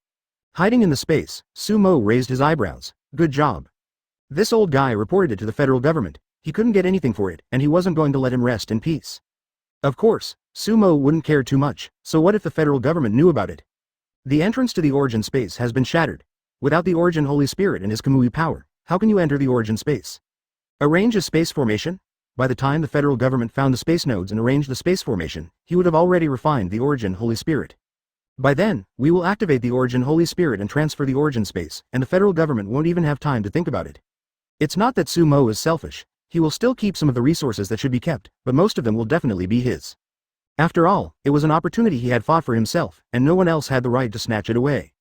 Hiding in the space, Sumo raised his eyebrows. Good job. This old guy reported it to the federal government. He couldn't get anything for it, and he wasn't going to let him rest in peace. Of course, Sumo wouldn't care too much, so what if the federal government knew about it? The entrance to the origin space has been shattered. Without the origin Holy Spirit and his Kamui power, how can you enter the origin space? Arrange a space formation? By the time the federal government found the space nodes and arranged the space formation, he would have already refined the origin Holy Spirit. By then, we will activate the origin Holy Spirit and transfer the origin space, and the federal government won't even have time to think about it. It's not that Sumo is selfish. He will still keep some of the resources that should be kept, but most of them will definitely be his. After all, it was an opportunity he had fought for himself, and no one else had the right to snatch it away.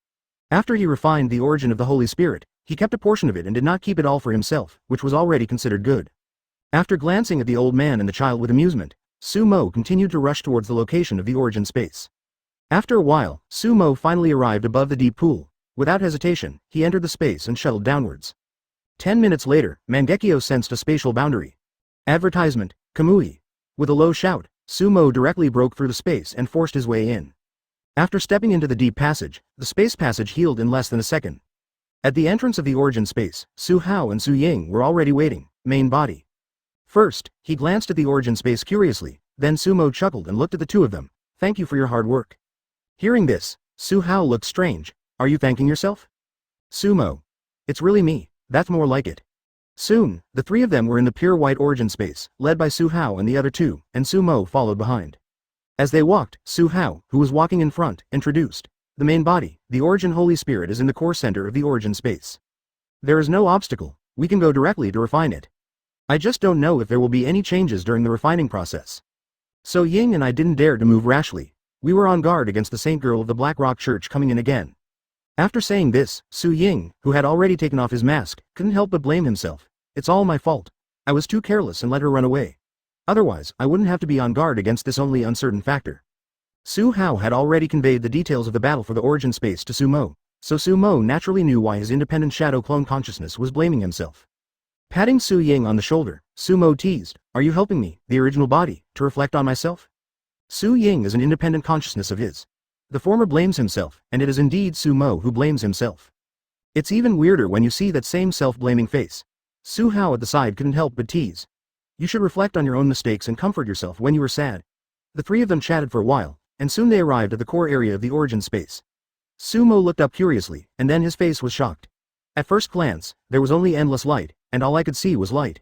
After he refined the origin of the Holy Spirit, he kept a portion of it and did not keep it all for himself, which was already considered good. After glancing at the old man and the child with amusement, Sumo continued to rush towards the location of the origin space. After a while, Sumo finally arrived above the deep pool. Without hesitation, he entered the space and shuttled downwards. 10 minutes later, Mangekyo sensed a spatial boundary. Advertisement, Kamui. With a low shout, Sumo directly broke through the space and forced his way in. After stepping into the deep passage, the space passage healed in less than a second. At the entrance of the origin space, Su Hao and Su Ying were already waiting, main body. First, he glanced at the origin space curiously, then Sumo chuckled and looked at the two of them. Thank you for your hard work. Hearing this, Su Hao looked strange. Are you thanking yourself? Sumo. It's really me, that's more like it. Soon, the three of them were in the pure white origin space, led by Su Hao and the other two, and Sumo followed behind. As they walked, Su Hao, who was walking in front, introduced. The main body, the origin Holy Spirit is in the core center of the origin space. There is no obstacle, we can go directly to refine it. I just don't know if there will be any changes during the refining process. So Ying and I didn't dare to move rashly. We were on guard against the saint girl of the Black Rock Church coming in again. After saying this, Su Ying, who had already taken off his mask, couldn't help but blame himself. It's all my fault. I was too careless and let her run away. Otherwise, I wouldn't have to be on guard against this only uncertain factor. Su Hao had already conveyed the details of the battle for the origin space to Sumo, so Sumo naturally knew why his independent shadow clone consciousness was blaming himself. Patting Su Ying on the shoulder, Sumo teased, "Are you helping me, the original body, to reflect on myself?" Su Ying is an independent consciousness of his. The former blames himself, and it is indeed Sumo who blames himself. It's even weirder when you see that same self-blaming face. Su Hao at the side couldn't help but tease. You should reflect on your own mistakes and comfort yourself when you are sad. The three of them chatted for a while, and soon they arrived at the core area of the origin space. Sumo looked up curiously, and then his face was shocked. At first glance, there was only endless light, and all I could see was light.